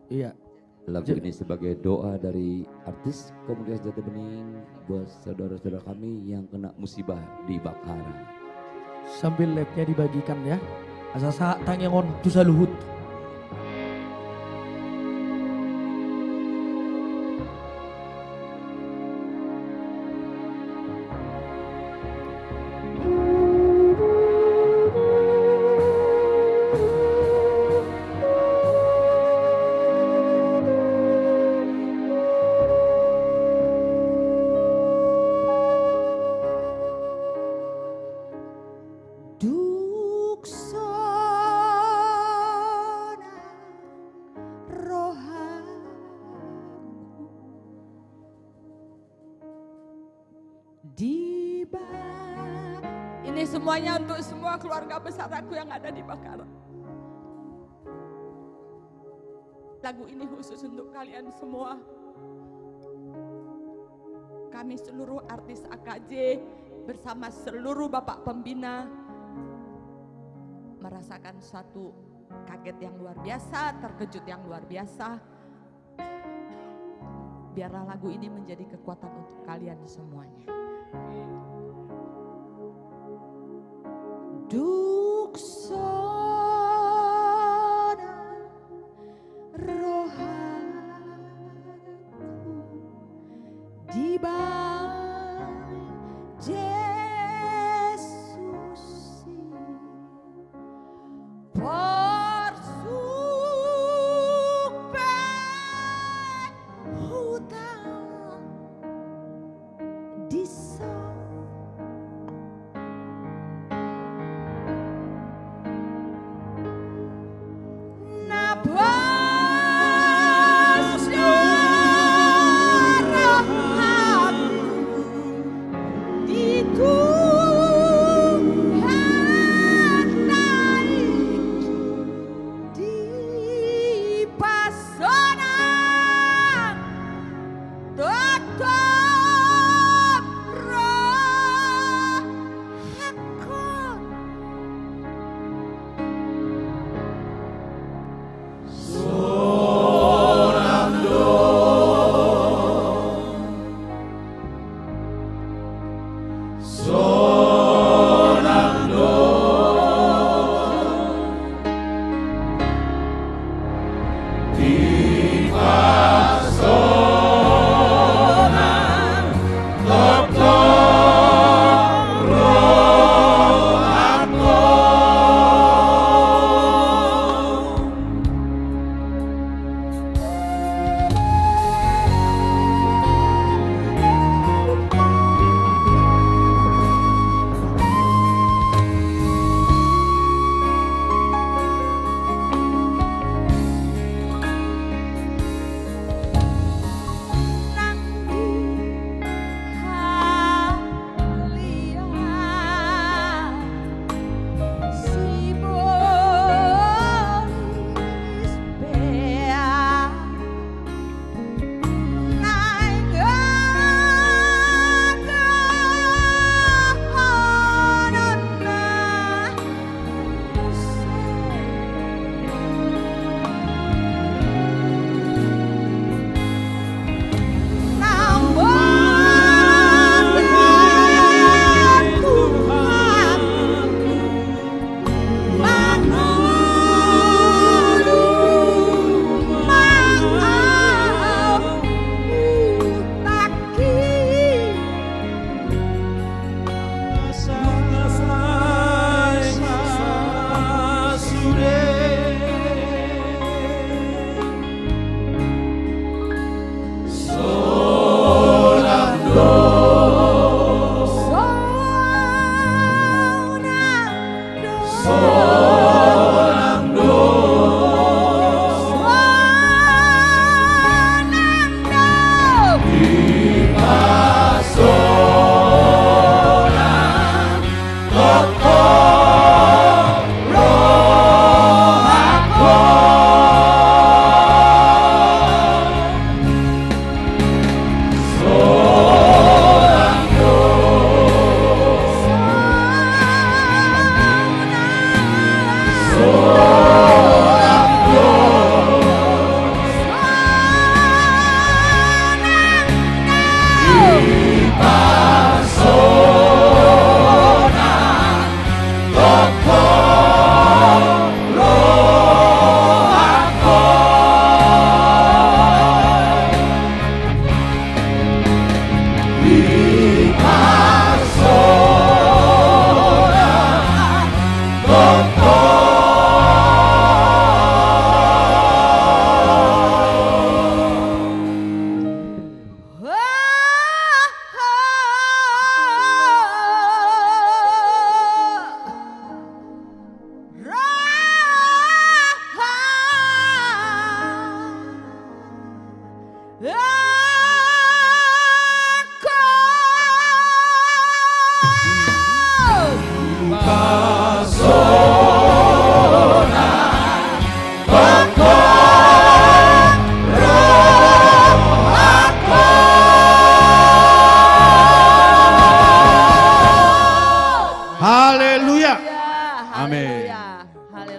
Iya. Lagu ini sebagai doa dari artis komunitas Jati Bening buat saudara-saudara kami yang kena musibah di Bakhara. Sambil labnya dibagikan ya. Asa tangengon tusa luhut. Ini semuanya untuk semua keluarga besar aku yang ada di Bakhara. Lagu ini khusus untuk kalian semua. Kami seluruh artis AKJ bersama seluruh Bapak Pembina merasakan suatu kaget yang luar biasa, terkejut yang luar biasa. Biarlah lagu ini menjadi kekuatan untuk kalian semuanya. Duksona rohaku di bawah Yesus porsupe hutang di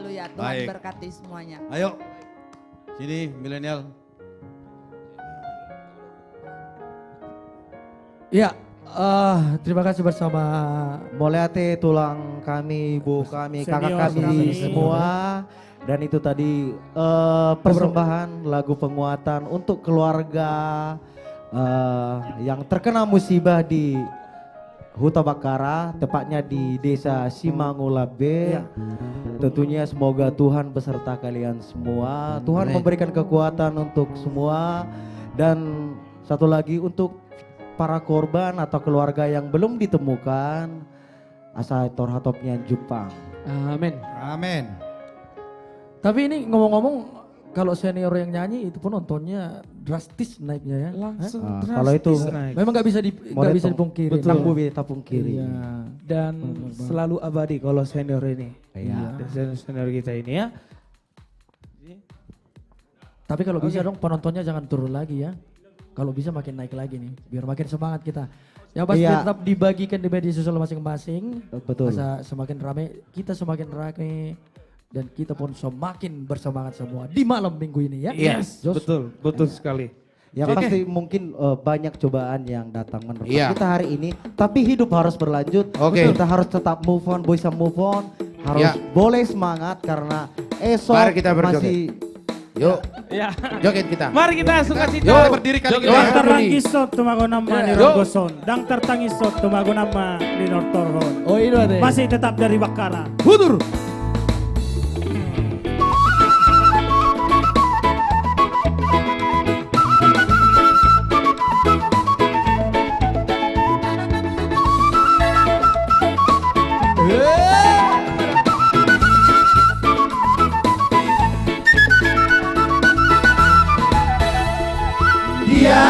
Haleluya. Tuhan Baik. berkati semuanya. Ayo, sini milenial. Ya, terima kasih bersama Moleate tulang kami, ibu kami, kakak Senior kami kami. semua. Dan itu tadi persembahan lagu penguatan untuk keluarga yang terkena musibah di Huta Bakara, tepatnya di desa Simangulabe. Tentunya semoga Tuhan beserta kalian semua. Tuhan Amin. memberikan kekuatan untuk semua. Dan satu lagi untuk para korban atau keluarga yang belum ditemukan, asa torhatopnya Jepang. Amin. Amin. Tapi ini ngomong-ngomong, kalau senior yang nyanyi itu pun nontonnya drastis naiknya ya. Langsung Hah? Kalau itu naik. Memang nggak bisa dipungkiri. Betul. Tangguh beta pungkiri. Iya. Dan selalu abadi kalau senior ini. Iya. Senior kita ini ya. Tapi kalau bisa dong penontonnya jangan turun lagi ya. Kalau bisa makin naik lagi nih, biar makin semangat kita. Yang pasti Iya. tetap dibagikan di media sosial masing-masing. Betul. Semakin ramai, kita semakin ramai. Dan kita pun semakin bersemangat semua di malam minggu ini ya. Yes, Jos? betul sekali. Yang Oke. pasti mungkin banyak cobaan yang datang menerpa Iya. kita hari ini, tapi hidup harus berlanjut. Oke. Kita harus tetap move on, bisa move on, harus Iya. boleh semangat karena esok Mari kita berjoget. masih Yuk, Ya. joget kita. Mari kita suka cita. Yuk, berdiri kali Joget. ini. Dang tertangisot tumago nama Ya. ni Rogoson. Dang tertangisot tumago nama ni Nortorhon. Oh ini ada. Masih tetap dari Bakara. Hudur. Dia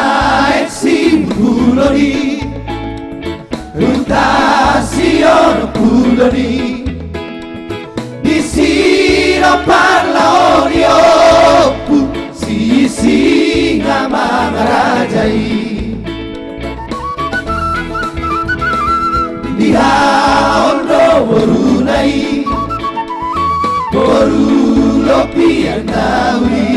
esimuloni Rutasiono puloni Disino parla oriopu Si singa mangarajai Dia ondo borunai Borulo piandawi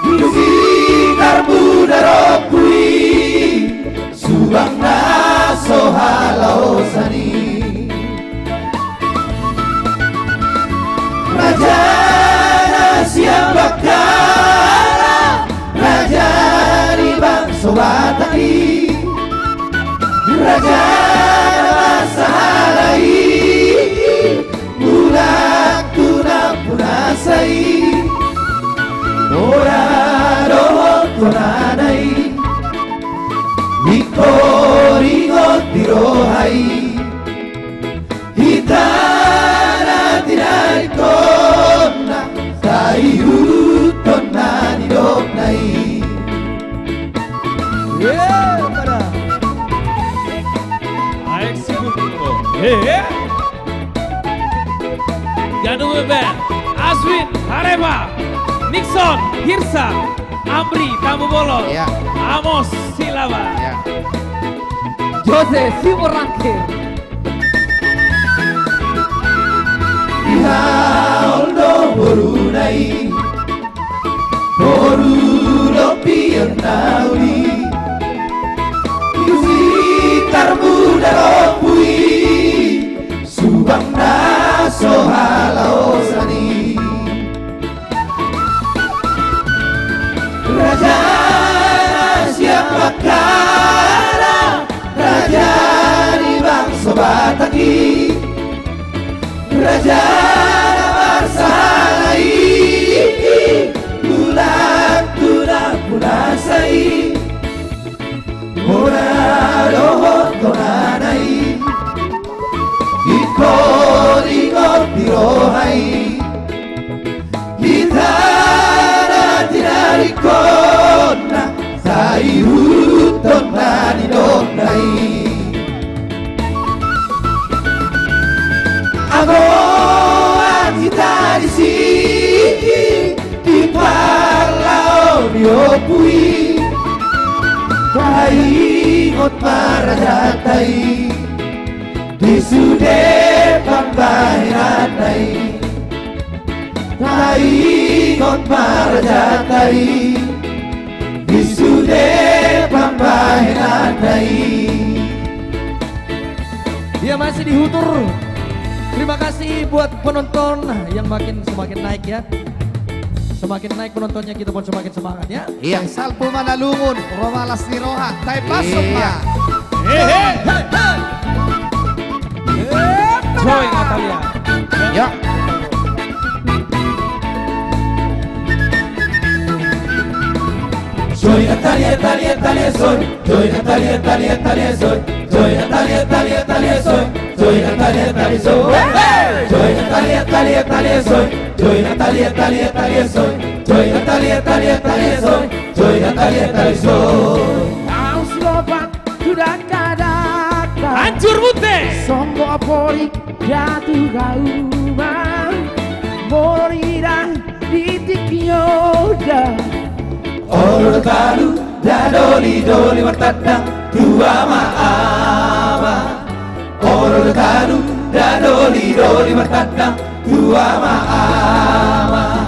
Lugitar budaropui Subang naso halaosani Raja siang bakara Raja di bangsa wataki Raja masalai Mulak tunang punasai Ora rohon konanai Niko ringot dirohai Hitana tinari kona Kayu tona nidoknai Yeah, pada Aik Sibukulo. Jangan Beben, Aswin, Hareba, Nixon, Hirsa, Amri, Tamu Bolon, Ya. Amos, Silava. Ya. Jose Simorangkir. Iha oldo borunai Borulo piandawi Yusitar budaropui Subang naso halaosani Raja siang bakara Raja di bangsa bataki Raja marsalai Bulan tunang punasai Ora rohon konanai Iko ringot dirohai Hitana tinari kona Sayuton nani doknai Ako ang kita di sini Di parlao ni opui Kaingot maradatay Di sudepan bahiranay Matai Ngot Marajatai Visude Pambai Adai. Dia masih dihutur. Terima kasih buat penonton yang semakin naik ya. Semakin naik penontonnya kita pun semakin semangat ya. Iya, Salpo Manalungun, Romalas Niroha, Tai Pasok Iya. Joy Natalia. Ya. Joy Natalia, Natalia, Natalia soy. Joy Natalia, Natalia, Natalia soy. Joy Natalia, Natalia, Natalia soy. Joy Natalia, Natalia soy. Joy Natalia, Natalia, Natalia soy. Joy Natalia, Natalia, Natalia soy. Joy Natalia, Natalia, Natalia soy. Joy Natalia, Natalia soy. Kau slopan sudah kadang. Hancur Bute. Sombo apori jatuh kauman. Morida ditikioda. Olo kalu dadoli doli martadang dua maama. Olo kalu dadoli doli martadang dua maama.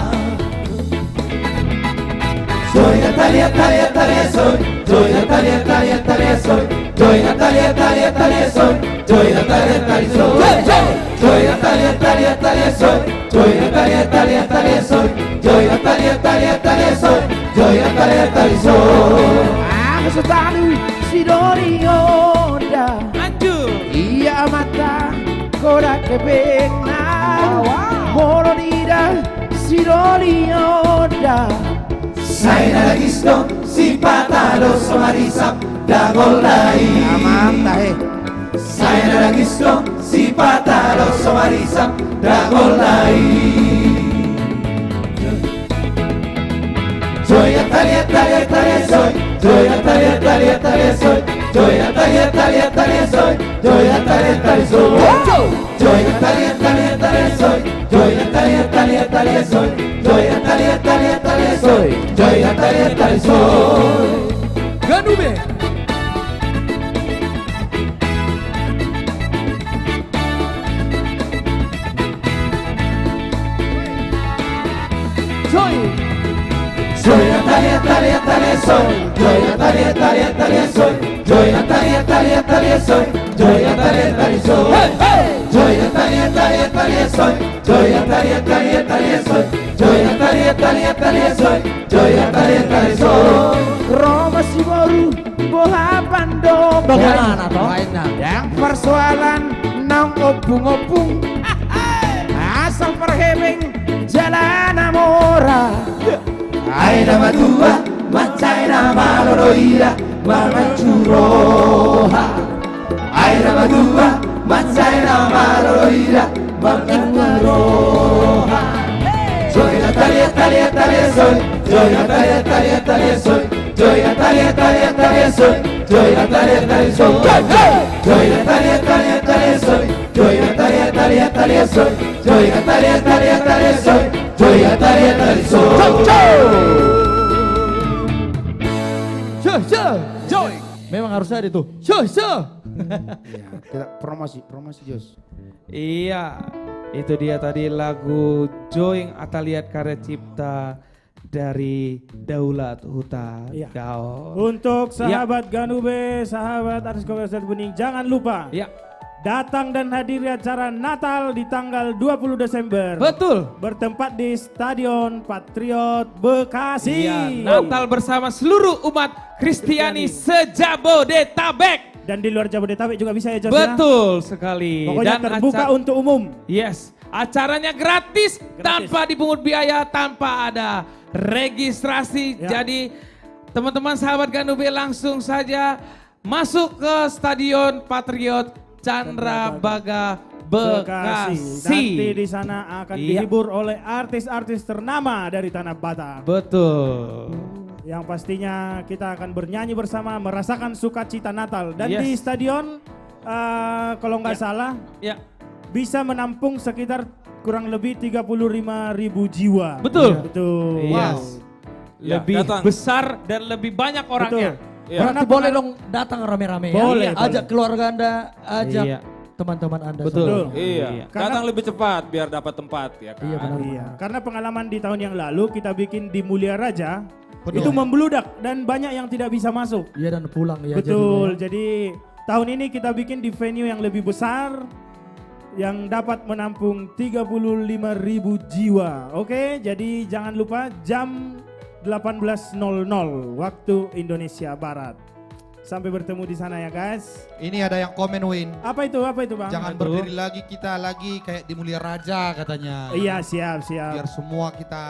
Soy Natalia, Natalia, Natalia soy. Soy Natalia, Natalia, Natalia soy. Soy Natalia, Natalia, Natalia soy. Soy Natalia, Natalia soy. Soy Natalia, Natalia, Natalia soy. Soy Natalia, Natalia, Natalia soy. Soy Natalia, Natalia, Natalia soy. Soy Natalia, Natalia soy. Aku selalu sidori onda. Hancur. Iya mata kodak kepena. Moro dida sidori onda. Saya lagi stop si patado somarisap dagol dai. Saya lagi stop si patado somarisap dagol dai. Soy Natalia, Natalia, Natalia soy. Soy Natalia, Natalia, Natalia soy. Soy Natalia, Natalia, Natalia soy. Soy Natalia, Natalia soy. Soy Natalia, Natalia, Natalia soy. Soy Natalia, Natalia, Natalia soy. Soy Natalia, Natalia, Natalia soy. Soy Natalia, Natalia soy. Ganube. Soy Natalia, Natalia, Natalia soy. Soy Natalia, Natalia, Natalia soy. Soy Natalia, Natalia, Natalia soy. Soy Natalia, Natalia soy. Soy Natalia, Natalia, Natalia soy. Soy Natalia, Natalia, Natalia soy. Soy Natalia, Natalia, Natalia soy. Soy Natalia, Natalia soy. Roma si baru bohapan dong. Bagaimana toh? Yang persoalan nang opung-opung. Asal perhebeng jalan amora. Ay nama tua, macay nama loroira, mamachuroha. Ay nama tua, macay nama loroira, mamachuroha. Soy Natalia, Natalia, Natalia soy. Soy Natalia, Natalia, Natalia soy. Soy Natalia, Natalia, Natalia soy. Soy Natalia, Natalia soy. Soy Natalia, Natalia, Natalia soy. Soy Natalia, Natalia, Natalia soy. Soy Natalia, Natalia, Natalia soy. Soy Natalia, Natalia soy. Joy. Memang harus ada itu. Ya, kita promosi Jos. Iya, itu dia tadi lagu Joy Ataliat karya cipta dari Daulat Huta Iya. Gaul. Untuk sahabat Ganube, sahabat artis Komunitas Jati Bening, jangan lupa datang dan hadiri acara Natal di tanggal 20 Desember. Betul. Bertempat di Stadion Patriot Bekasi. Iya, Natal bersama seluruh umat Kristiani se-Jabodetabek. Dan di luar Jabodetabek juga bisa ya Jos? Betul sekali. Pokoknya Dan terbuka untuk umum. Yes, acaranya gratis, tanpa dipungut biaya, tanpa ada registrasi. Jadi teman-teman sahabat Ganube langsung saja masuk ke Stadion Patriot Candrabaga Bekasi. Nanti di sana akan dihibur oleh artis-artis ternama dari Tanah Batak. Betul. Yang pastinya kita akan bernyanyi bersama, merasakan sukacita Natal. Dan di stadion kalau nggak salah bisa menampung sekitar kurang lebih 35.000 jiwa. Betul. Betul. Yes. Lebih besar dan lebih banyak orangnya. Berarti boleh dong datang rame-rame ya. Boleh. Ajak keluarga Anda, ajak teman-teman Anda Betul. semua. Iya. Datang lebih cepat biar dapat tempat ya kan. Iya, benar. Iya, karena pengalaman di tahun yang lalu kita bikin di Mulia Raja Penuh. itu membludak dan banyak yang tidak bisa masuk. Iya, dan pulang ya. Betul. jadinya. Jadi tahun ini kita bikin di venue yang lebih besar yang dapat menampung 35.000 jiwa. Oke, jadi jangan lupa jam 18.00 waktu Indonesia Barat. Sampai bertemu di sana ya guys. Ini ada yang komen Win. Apa itu Bang? Jangan berdiri lagi, kita lagi kayak di Mulia Raja katanya. Iya, siap. Biar semua kita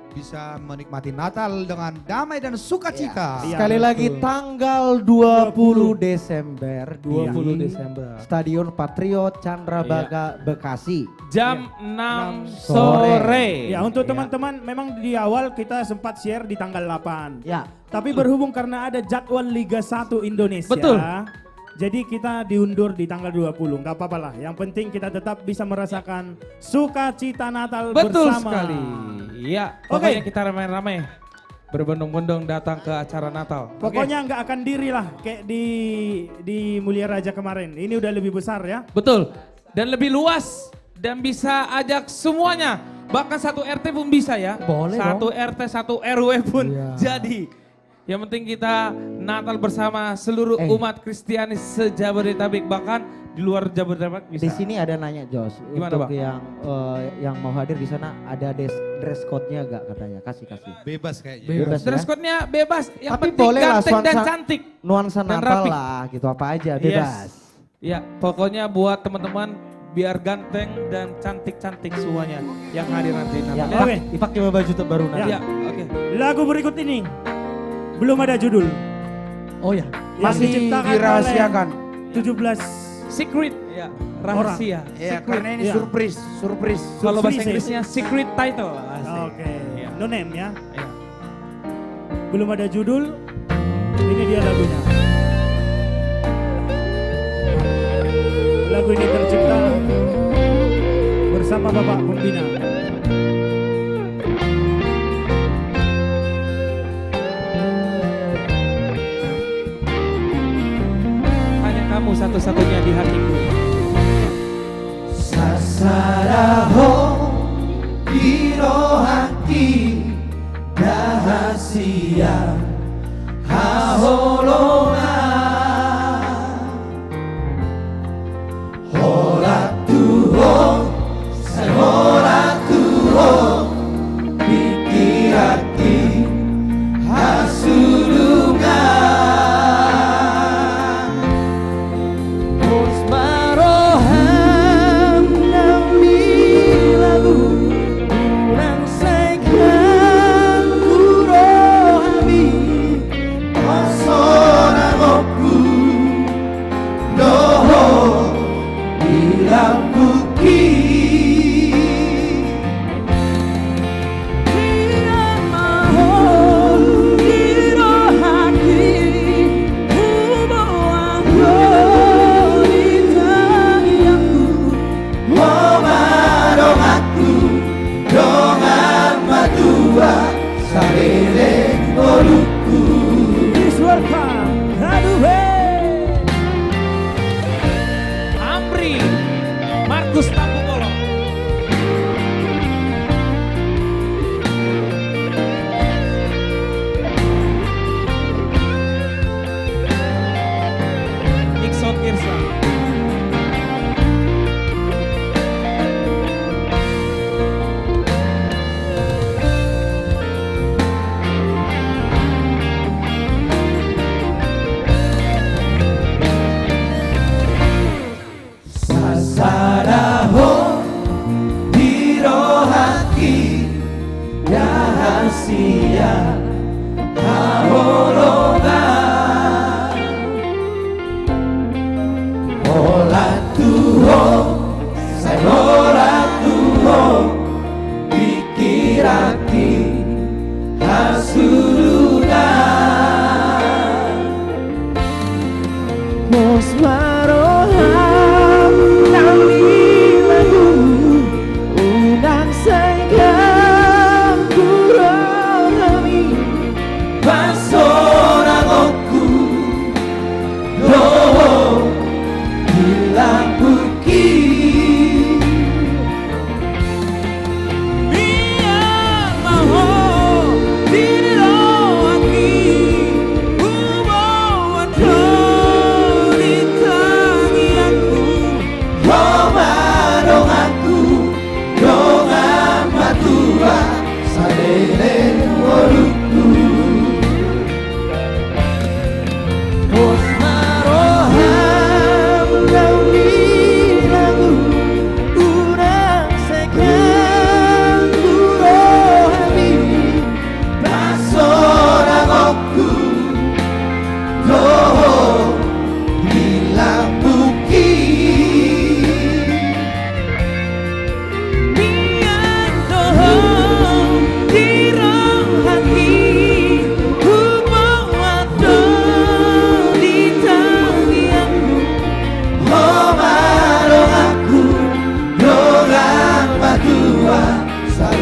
bisa menikmati Natal dengan damai dan sukacita. Iya, Sekali lagi tanggal 20 Desember 20 di Desember. Stadion Patriot Candrabaga Bekasi. Jam 6 sore. Ya, untuk teman-teman memang di awal kita sempat share di tanggal 8. Ya. Tapi berhubung karena ada jadwal Liga 1 Indonesia. Betul. Jadi kita diundur di tanggal 20, nggak apa-apa lah. Yang penting kita tetap bisa merasakan sukacita Natal Betul bersama. sekali. Iya, pokoknya kita ramai-ramai berbondong-bondong datang ke acara Natal. Pokoknya nggak akan diri lah kayak di Mulia Raja kemarin. Ini udah lebih besar ya. Betul. Dan lebih luas dan bisa ajak semuanya. Bahkan satu RT pun bisa ya. Boleh Satu dong. RT, satu RW pun Iya. jadi. Yang penting kita Natal bersama seluruh umat Kristiani se-Jabodetabek, bahkan di luar Jabodetabek bisa. Di sini ada nanya Jos, Gimana, untuk Bang? yang mau hadir di sana ada dress code-nya gak katanya? Kasih. Bebas kayaknya. Bebas ya? Dress code-nya bebas, yang Tapi penting boleh lah ganteng dan cantik. Nuansa dan Natal rapi. lah gitu, apa aja bebas. Ya, pokoknya buat teman-teman biar ganteng dan cantik-cantik semuanya yang hadir nanti. Ya, Natal. Oke. Pakai baju terbaru nanti. Ya, oke. Lagu berikut ini belum ada judul. Oh ya. Yang diciptakan dirahasiakan. oleh 17 Secret, ya, rahasia. Ya, Secret. karena ini Iya. surprise. Kalau bahasa Surprise. Inggrisnya secret title. Asik. Oke, Iya. no name ya. Iya. Belum ada judul, ini dia lagunya. Lagu ini tercipta bersama Bapak Pembina. Hanya kamu satu-satunya di hatiku. Sasaraho Hirohaki Rahasia Haholonga Horatuho Sehoratuho Pikirati Hasulunga Musmaroham Nami lagu Urang sekan Kurohami Osona goku Doho Bilang buki Biar mahon Hirohaki Ubawa Yoritangiaku Momadong aku Dongan madua Sarere oluku Please welcome Haduhe Amri Markus Tambukolo. Ikson Irsa. Sasaraho Hirohaki Rahasia Haholonga Olatuho Sayolatuho Pikirati Hasuluna Musmaroham Nami lagu Undang sengkang Kurohami Basora goku Doho Bilang buki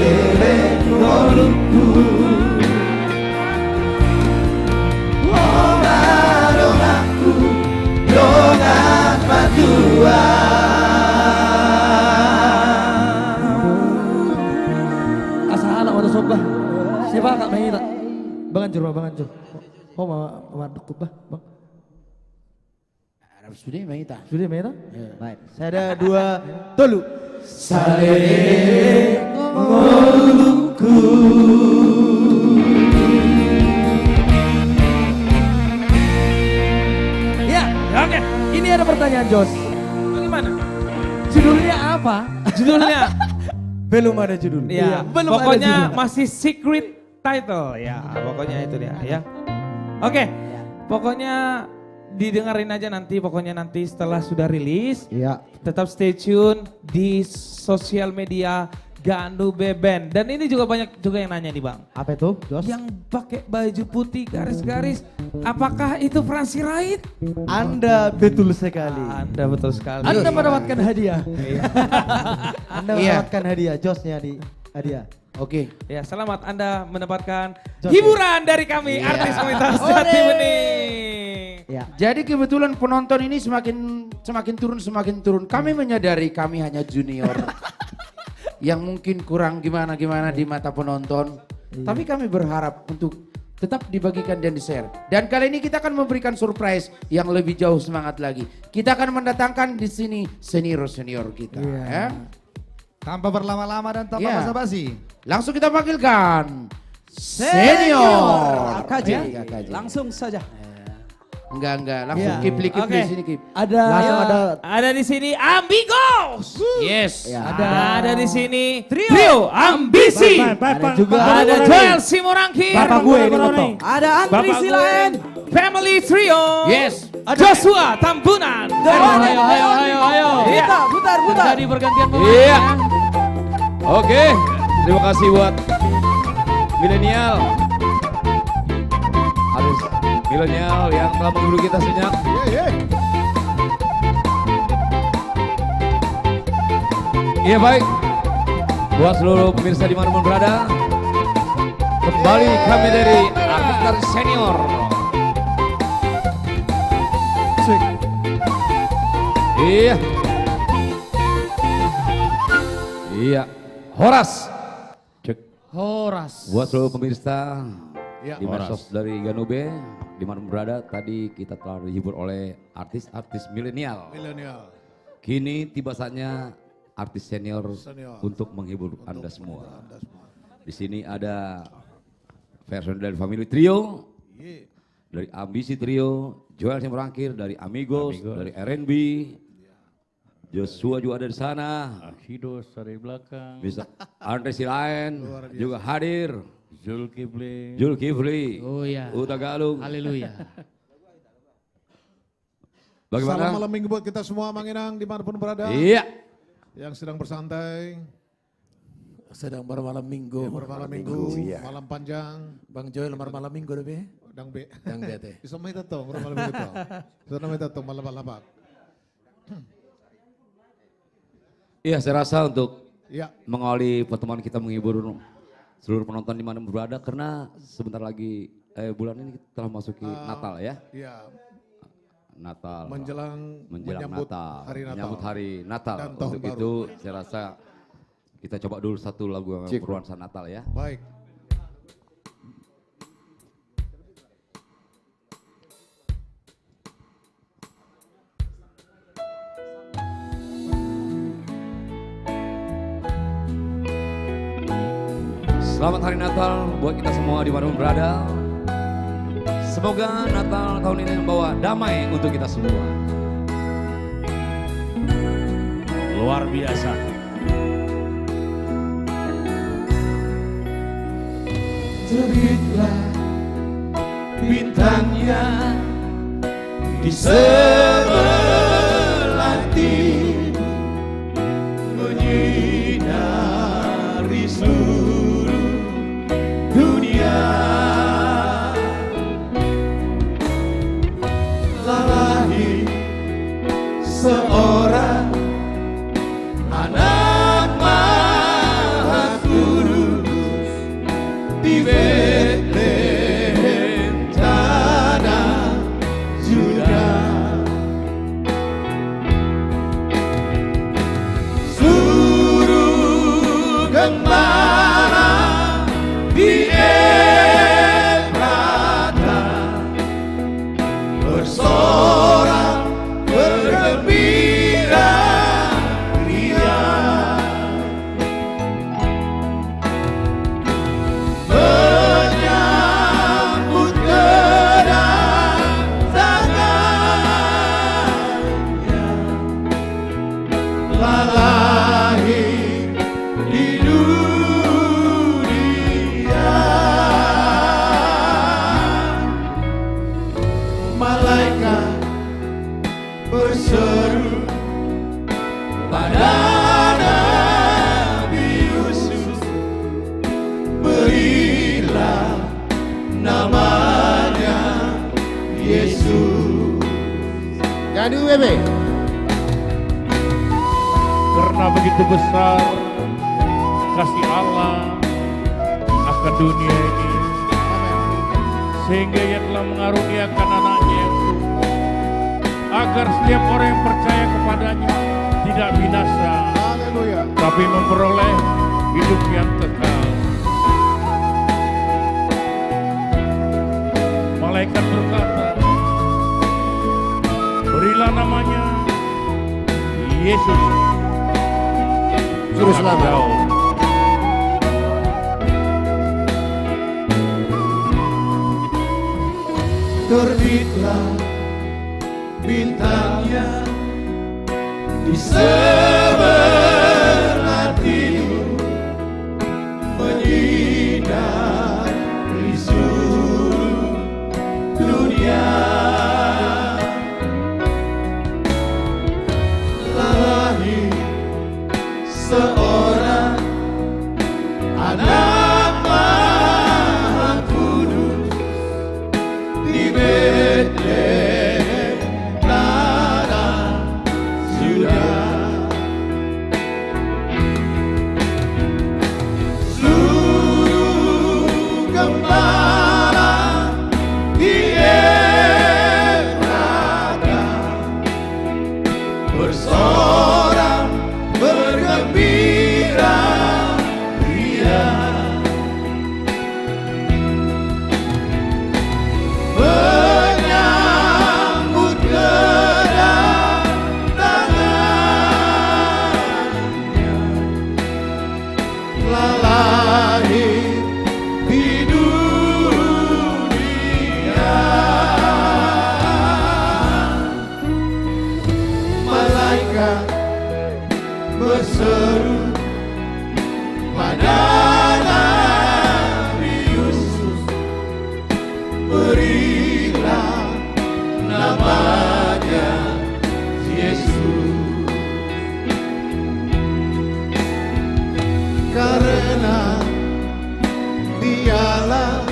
salele golungku Dongaku dongan patua Asa anak waduh sob bah. Siapa kak main tak? Bang Anjur. Oh mau dukut bah bang. Sudah main tak? Sudah main tak? Baik. Saya ada 2 tolu. Salele golungku Ya, oke. Ini ada pertanyaan Jos. Bagaimana? Judulnya apa? Judulnya? Belum ada judul. Ya, belum pokoknya ada judul. masih secret title ya. Pokoknya itu dia ya. Oke. Pokoknya didengarin aja nanti. Pokoknya nanti setelah sudah rilis. Iya. Tetap stay tune di sosial media Ganube Band. Dan ini juga banyak juga yang nanya nih Bang. Apa itu, Jos? Yang pakai baju putih garis-garis, apakah itu Fransi Rait? Anda betul sekali. Anda betul sekali. Anda mendapatkan hadiah. Anda Iya. mendapatkan hadiah, Josnya di hadiah. Oke. Ya, selamat Anda mendapatkan Jos. hiburan dari kami artis komunitas Jati Bening. Ya. Jadi kebetulan penonton ini semakin turun. Kami menyadari kami hanya junior. Yang mungkin kurang gimana di mata penonton. Tapi kami berharap untuk tetap dibagikan dan di-share. Dan kali ini kita akan memberikan surprise yang lebih jauh semangat lagi. Kita akan mendatangkan di sini senior-senior kita. Ya. Tanpa berlama-lama dan tanpa Ya. basa-basi. Langsung kita panggilkan senior AKJ. Ya, AKJ. Langsung saja. Enggak, langsung Iya. keep di Oke. sini keep. Ada di sini Ambigos. Yes. Ada di sini Trio Ambisi. Ada juga Ada Joel Simorangkir. Bapak gue ini motor. Ada Andri Bapak Silaen. Family Trio. Yes. Joshua Tambunan. Ayo. Iya. Putar. Jadi pergantian Iya. Oke, terima kasih buat milenial. Harus milenial yang telah menghibur kita sejenak. Iya baik, buat seluruh pemirsa di mana pun berada, kembali kami dari artis senior. Iya, Horas. Horas. Buat seluruh pemirsa Ya, di medsos dari Ganube, di mana berada, tadi kita telah dihibur oleh artis-artis milenial. Kini tiba saatnya artis senior untuk menghibur Anda semua. Di sini ada versi dari Family Trio, dari Ambisi Trio, Joel Simorangkir, dari Amigos, dari R&B, Joshua juga ada di sana. Hidos dari belakang. Bisa Andre Silaen juga hadir. Zulkifli. Oh iya. Uta Galung. Haleluya. Bagaimana? Salam malam minggu buat kita semua, Manginang dimanapun berada. Iya. Yang sedang bersantai. Sedang bermalam minggu. Ya, bermalam minggu, malam panjang. Bang Joel malam minggu deh be. Dang be. Dang be teh. Bisa main tato, bermalam minggu tato. Bisa main tato malam-malam. Iya, saya rasa untuk Ya. mengawali pertemuan kita menghibur seluruh penonton di mana berada, karena sebentar lagi bulan ini kita telah masuki Natal ya. Iya. Natal. Menjelang Menyambut Natal. Menyambut hari Natal. Dan tahun Untuk baru. itu saya rasa kita coba dulu satu lagu yang bernuansa Natal ya. Baik. Selamat hari Natal buat kita semua di mana pun berada. Semoga Natal tahun ini membawa damai untuk kita semua. Luar biasa. Terbitlah bintangnya di sebelah timur, menyinari seluruh dunia. Telah lahir seorang anak Maha Kudus, Ganu Bebe. Karena begitu besar kasih Allah akan dunia ini, sehingga Ia telah mengaruniakan anaknya yang tunggal, agar setiap orang yang percaya kepadanya tidak binasa, tapi memperoleh hidup yang kekal. Malaikat berkata, berilah namanya Yesus, Juru Selamat. Terbitlah bintangnya di sebelah timur, menyinari seluruh dunia. Lahir seorang anak Maha Kudus di Betlehem tanah Yuda. Seluruh gembala di Efrata bersorak bergembira ria. Menyambut kedatangannya, telah lahir di dunia. Malaikat berseru pada Nabi Yusuf, berilah namanya Yesus, karena Dialah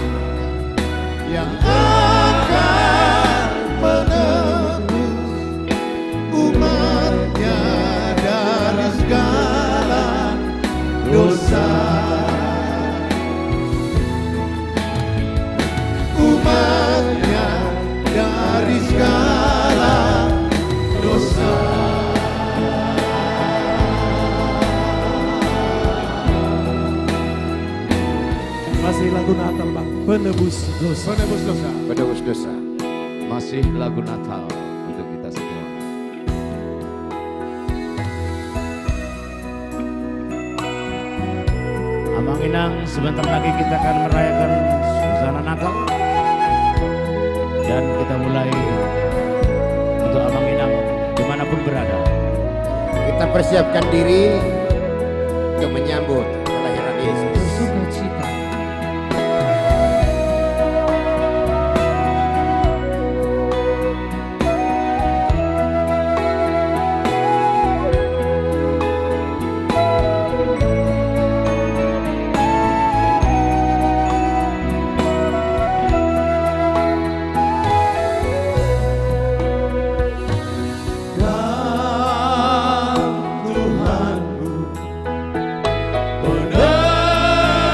yang akan menebus umatnya dari segala dosa. Umatnya dari segala dosa. Masih lagu Natal Bang, penebus dosa. Penebus dosa. Penebus dosa. Masih lagu Natal untuk kita semua. Amang Inang, sebentar lagi kita akan merayakan suasana Natal. Dan kita mulai untuk Amang Inang dimanapun berada. Kita persiapkan diri untuk menyambut kelahiran Yesus. Sukacita. Tuhanku benar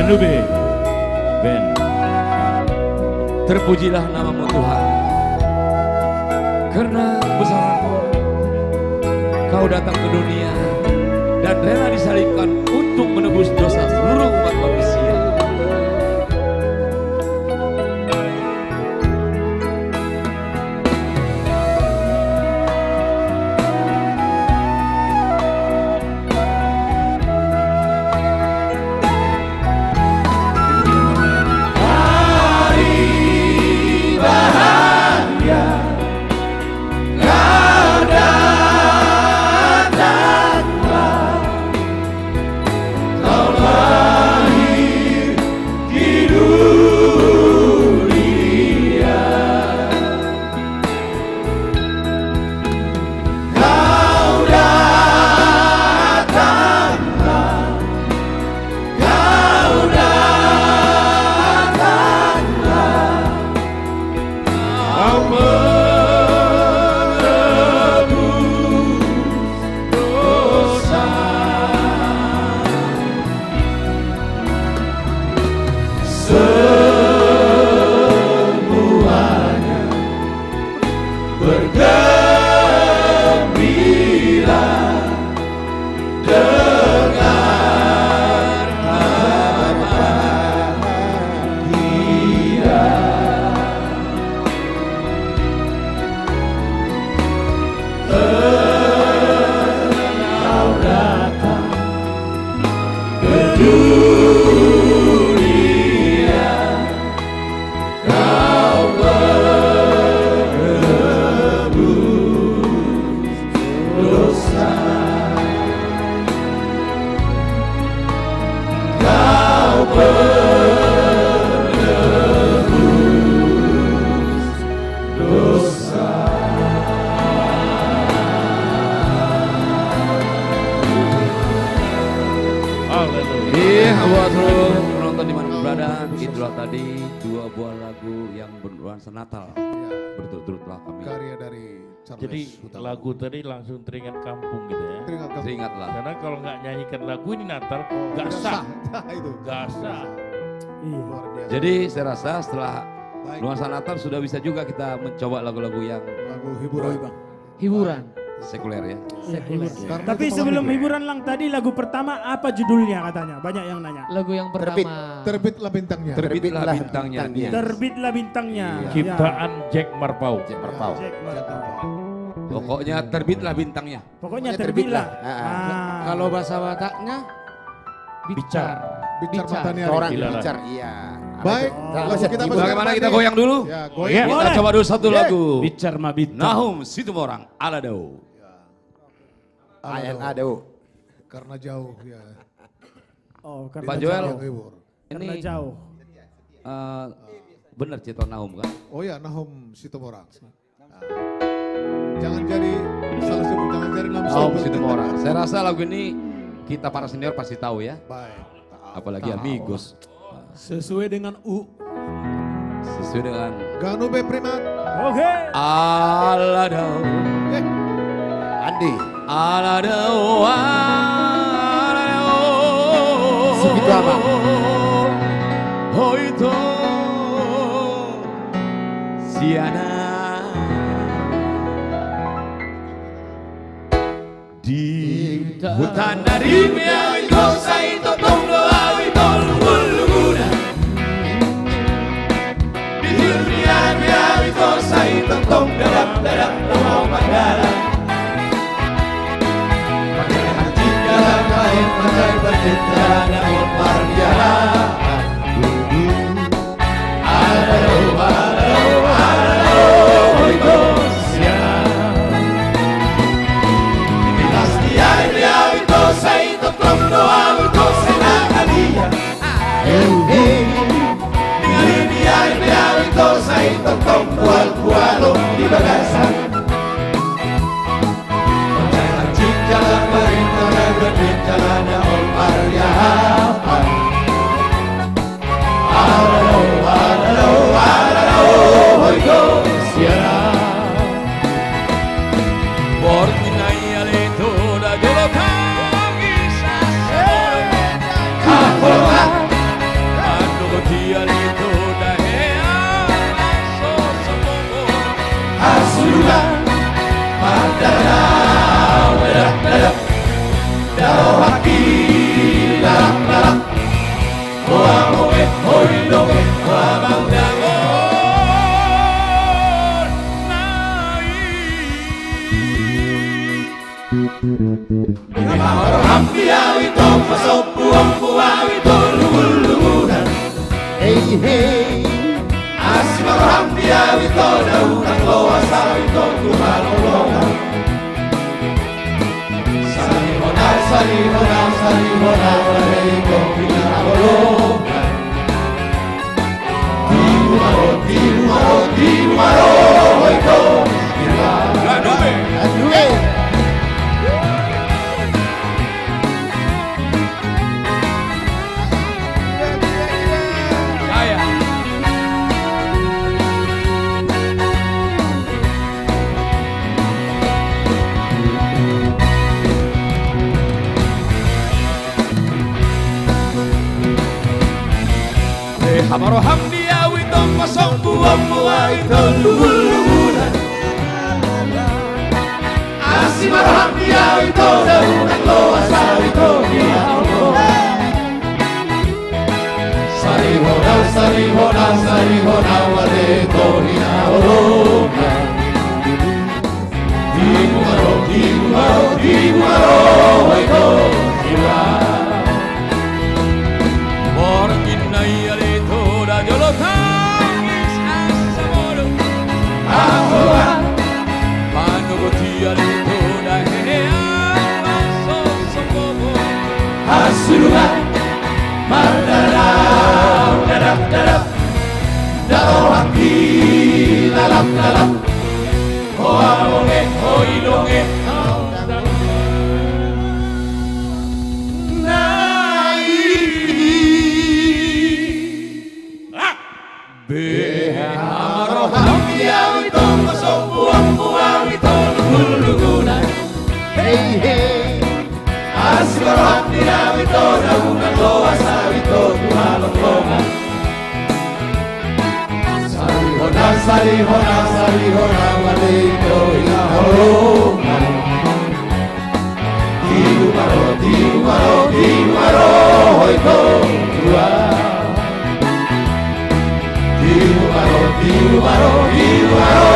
Ganube Ben. Terpujilah namamu Tuhan, karena besar-Mu Kau datang ke dunia dan rela disalibkan untuk menebus dosa seluruh umat manusia. Buat seluruh penonton dimanapun berada, itulah tadi dua buah lagu yang bernuansa Natal. Berturut-turutlah kami. Karya dari Charles Jadi Hutagalung. lagu tadi langsung teringat kampung gitu ya. Teringat kampung. Teringatlah. Karena kalau nggak nyanyikan lagu ini Natal, nggak sah. Itu. Nggak sah. Luar biasa. Jadi saya rasa setelah nuansa Natal sudah bisa juga kita mencoba lagu-lagu yang Lagu hiburan. Hiburan. sekuler ya. Karena Tapi itu sebelum malam hiburan lang tadi lagu pertama apa judulnya katanya? Banyak yang nanya. Lagu yang pertama. Terbitlah bintangnya. Terbitlah bintangnya. Terbitlah bintangnya. Ciptaan Jack Marpau. Jack Marpau. Pokoknya terbitlah bintangnya. Pokoknya terbitlah. Kalau bahasa Bataknya Bicar. Bicar matanya. orang Dilarang. bicar, iya. Baik, langsung kita Bagaimana kita goyang dulu? Ya, Kita goyang. coba dulu satu lagu. Bicar mabita. Nahum Situmorang Aladau. Ayan adau. Karena jauh ya. Oh, karena Pak Joel, Hibur. Karena ini jauh. benar cerita Nahum kan? Oh ya, Nahum Situmorang. Jangan jadi salah sebut, jangan jadi Nahum Nahum Situmorang. Situmorang. Saya rasa lagu ini kita para senior pasti tahu ya. Baik. Apalagi Amigos. Sesuai dengan Sesuai dengan Ganube Primat. Oke. Aladau. Andi. Aladau. Aladau. Segitu apa? Oh itu Siana di hutan dari miawi kosa itu tondo awi tolong luguna di dunia miawi kosa itu tong dalam lama mandala pakai hati dalam kain pakai bercinta namun perjalanan di bagasan jalan perintah berjalan hey Asimaroham dia wito daunang loa sawito Tuhan Allah Salihonal, salihonal, salihonal Aleko pinarolongan Dimaro, dimaro, dimaro Oiko Ganube Ganube Amaroham dia witong kosong buang mua itu lulu-lulunan Asimaroham dia itu daunan loa sawito dia Allah Sarihonal, sarihonal, sarihonal waleko dia Allah Dimumaro, dimumaro, dimumaro Oiko sila Jolo tangis asamoro Ahoa Manogotia lito da hea Maso sokobo Hasurunga Mardarau Darap darap Dao haki Lalap lalap Hoa longe Hoi longe Amaroham dia wito kosong buang-buang wito lulu-lulunan Hey hey Asimaroham dia wito daunan loa sawito tuhalong-longan Salihonal, salihonal, salihonal waleko ina holongan Dimumaro, dimumaro, dimumaro Oiko tuah Dimumaro, dimumaro, dimumaro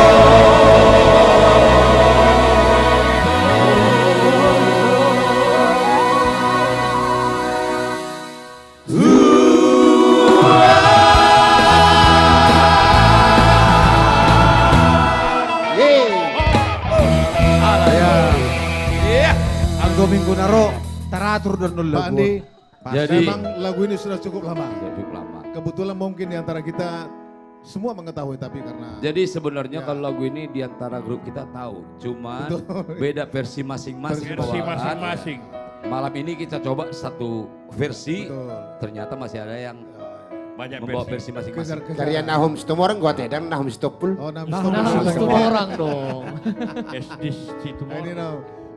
Anggo Minggu Naro teratur dan nol Pak Andi, Jadi memang lagu ini sudah cukup lama. Cukup lama. Kebetulan mungkin di antara kita semua mengetahui, tapi karena Jadi sebenarnya kalau lagu ini di antara grup kita tahu, cuman beda versi masing-masing. Versi masing-masing. Malam ini kita coba satu versi, ternyata masih ada yang banyak membawa versi masing-masing. Karya Nahum Situmorang gua tedang Nahum Situpul. Oh, Nahum Situmorang dong. Esdis Situmorang. Ini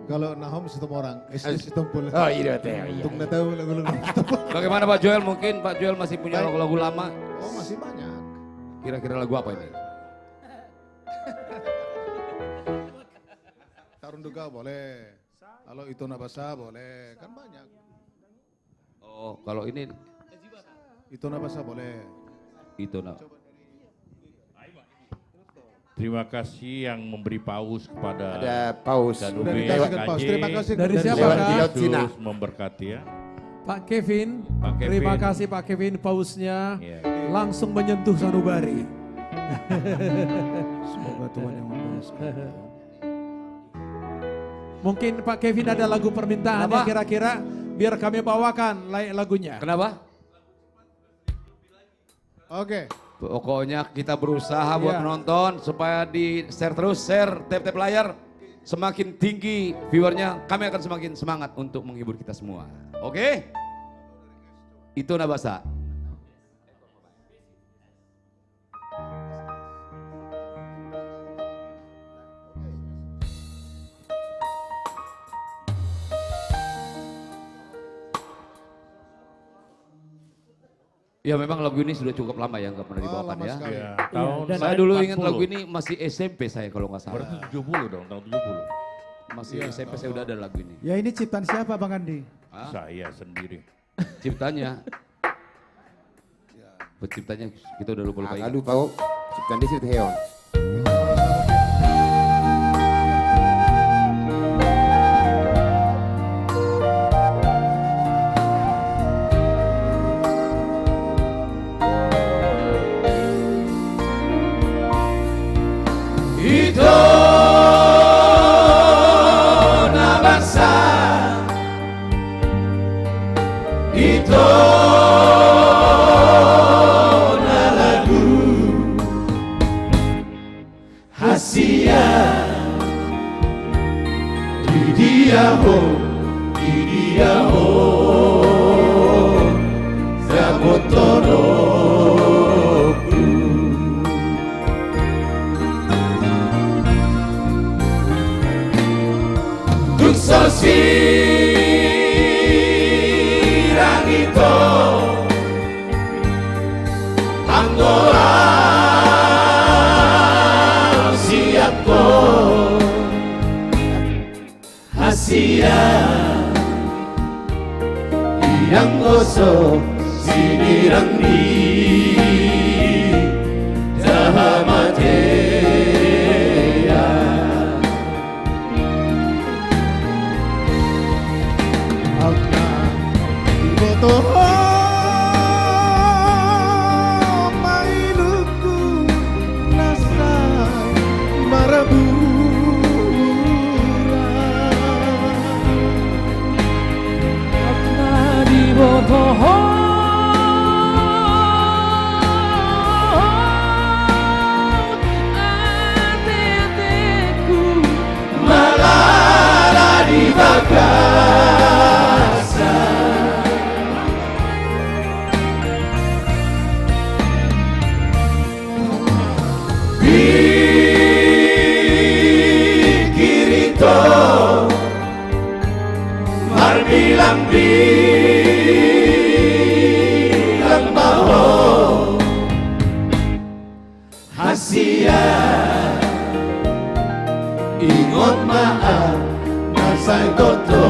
kalau Nahum Situmorang, Esdis Situpul. Oh iya teh. Untuk nggak tahu lagu-lagu Situpul. Bagaimana Pak Joel? Mungkin Pak Joel masih punya lagu-lagu lama. Oh masih banyak. Kira-kira lagu apa ini? Tarun Duga boleh. Kalau itu Nabasa boleh. Kan banyak. Oh kalau ini Itu Nabasa boleh. itu nah. Terima kasih yang memberi paus kepada Ada paus. Danube, Sudah dikasihkan paus. KJ. Terima kasih. Dari siapa, Kak? Yesus memberkati ya. Pak Kevin, Pak Kevin. terima kasih Pak Kevin, pausnya langsung menyentuh sanubari. Semoga Tuhan yang membalaskan. Mungkin Pak Kevin ada lagu permintaan yang kira-kira biar kami bawakan lagunya. Kenapa? Oke. Pokoknya kita berusaha buat menonton supaya di share terus, share tap-tap layar. Semakin tinggi viewernya, kami akan semakin semangat untuk menghibur kita semua. Oke? Itu Nabasa. Ya memang lagu ini sudah cukup lama ya nggak pernah dibawakan ya. Saya dulu ingat lagu ini masih SMP saya kalau nggak salah. Berarti 70 dong, tahun 70. Masih SMP saya udah ada lagu ini. Ya ini ciptaan siapa Bang Andi? Saya sendiri. Ciptanya. Penciptanya kita udah lupa-lupa. Agak lupa kok. Ciptaan dia Siti Heon. Itona lagu Hasia Dia ho Zabotoroku Tuk sosirang ito Anggola siap ko Hasia yang gosok sinirang ni Dahamatea Alta Iboto Mainuku Nasai Marabura Akna di botoho ate-ateku Malala di bagasa Pikirito Mar bilang mau Hasia Ingot maaf Nasay toto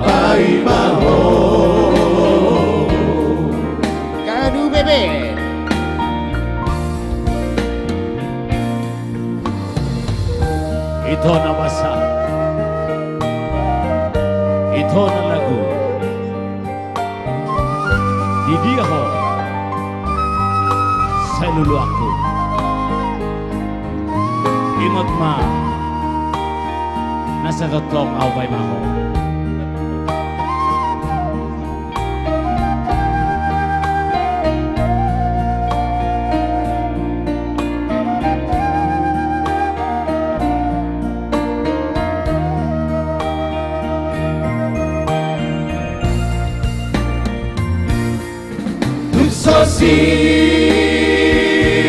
Pai maho Kanu bebe Ito na masa, ito na lagu. Di dia ho, sa lulu ako. Ingat ma, nasa totlong away maho.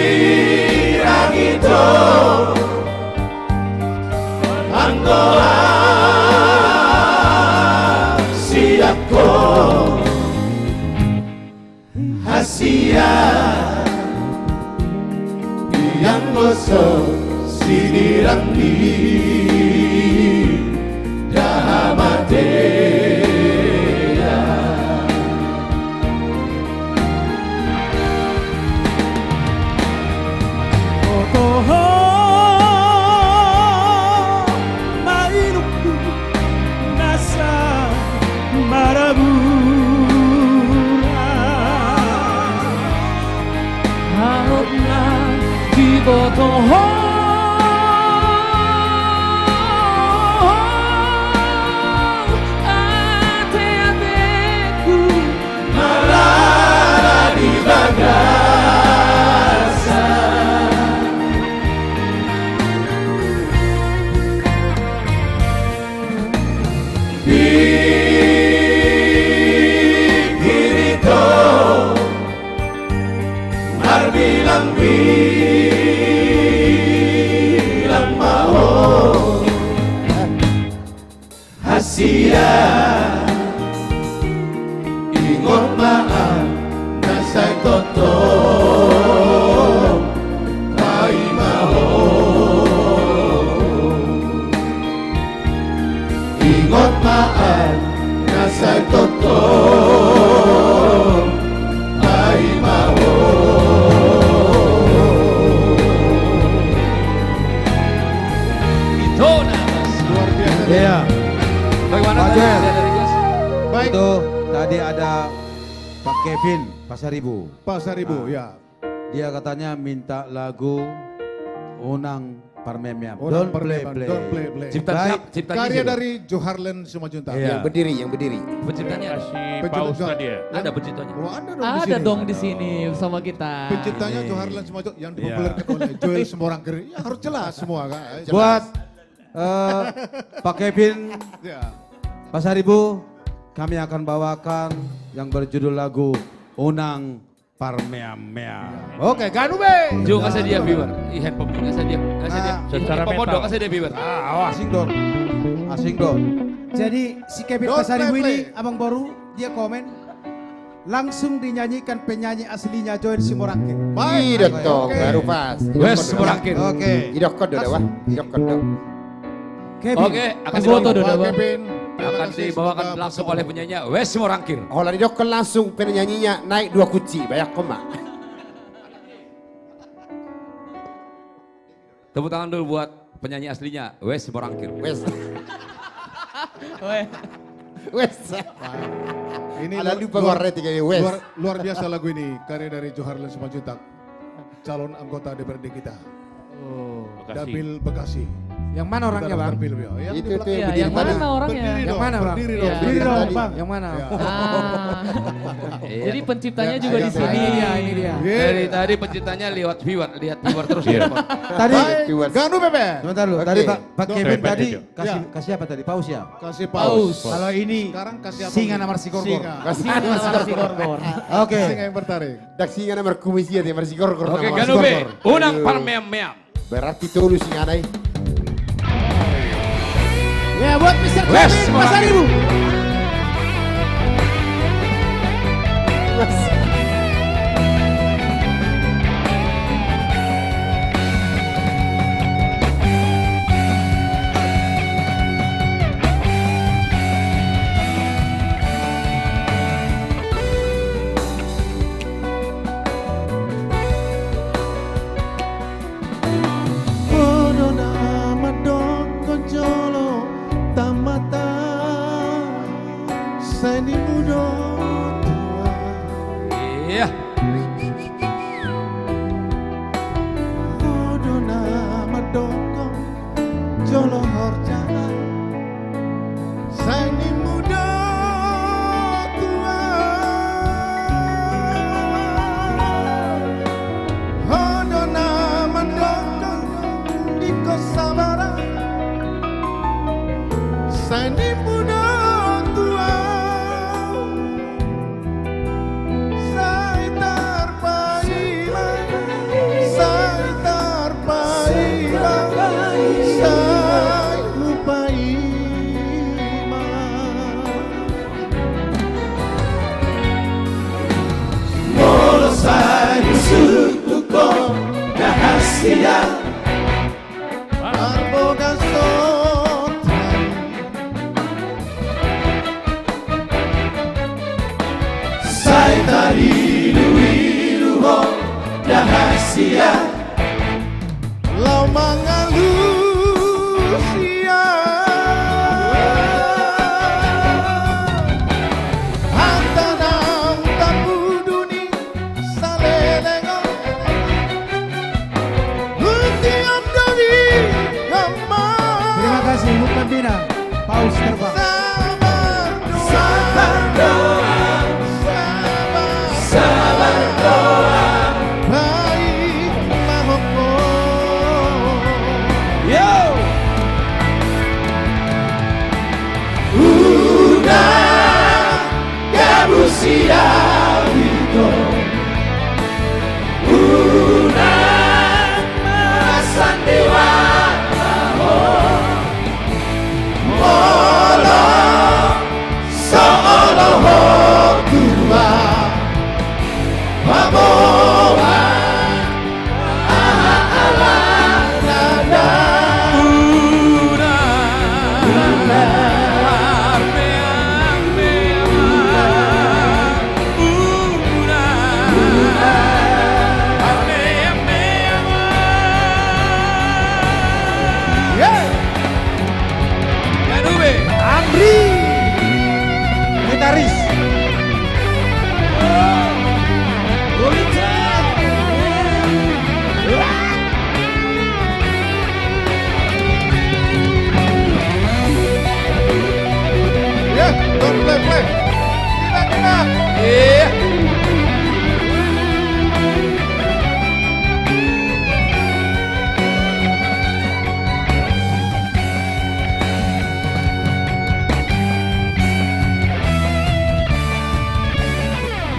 Sosirang ito Anggola siap ko Hasia yang gosok sinirang di Dahamatea Mainuku nasa marabura Harap na di botoho ate-ateku Malala di bagasa Pikirito Mar bilang mau Hasia Ingot maaf Nasay toto Kai maho Ingot maaf Nasay toto Kai maho Ito na masa. Luar biasa. Iya. Bagaimana Pak tadi Joel. ada request? Baik. Itu tadi ada Pak Kevin Pasaribu. Pasaribu Nah. ya. Dia katanya minta lagu Unang Parmemiam. Orang Don't play Parmemiam, play. don't play play. Karya dari Joharlen Simajuntak. Yang berdiri. Penciptanya Paus tadi ya? Ada penciptanya. Oh, Ada dong di sini bersama kita. Penciptanya Joharlen Simajuntak yang dipopulerkan oleh Joel Semorangkir. Ya harus jelas semua kan. Buat Pak Kevin, Pak Saribu, kami akan bawakan yang berjudul lagu Unang Parmeam. Oke, Ganube. Jo kasih dia viewer. Handphone kasih dia. Secara Handphone kasih dia viewer. Asing dong. Asing dong. Jadi si Kevin Pasaribu ini abang baru dia komen langsung dinyanyikan penyanyi aslinya Joel Simorangkir. Baik dong, baru pas. Wes Simorangkir. Oke. Idok kode wah. Idok kode. Oke, akan dibawakan langsung oleh penyanyi Wes Simorangkir. Oh, lari dok langsung penyanyinya naik 2 kunci, banyak koma. Tepuk tangan dulu buat penyanyi aslinya, Wes Simorangkir. Wes. Wes. Ini ada lupa warna tiga Wes. Luar biasa lagu ini, karya dari Joharlen Simajuntak, calon anggota DPRD kita. Oh, Dapil Bekasi. Yang mana orangnya bang? Yang itu yang mana orangnya? Yang mana bang? Berdiri dong bang. Yang mana? Jadi penciptanya juga di sini. Ini dia. Dari tadi penciptanya lihat viewer terus. Tadi Ganu Pepe. Sebentar dulu. Tadi Pak Kevin tadi kasih apa tadi? Paus ya? Kasih paus. Kalau ini Sekarang kasih apa? singa nama Marsigorgor. Singa nama Marsigorgor. Oke. Singa yang bertaring. Dak singa nomor kumisi ya Marsigorgor. Oke, Ganube. Unang Parmeam. Berarti tulu singa nai. Ya buat Mr. Kevin Pasaribu. Seni muda tua. Iya. Odona madoko jolo horjaan. Seni muda tua. Odona madoko di Kosabara. Seni muda rahasia Arboga Sotan Sai tari luiluho rahasia Lau mangalusia Hantanang tapuduni salelengo Terima kasih Hut Pembina, Paus terbang. Sabar doa, sabar doa, baik mahoko.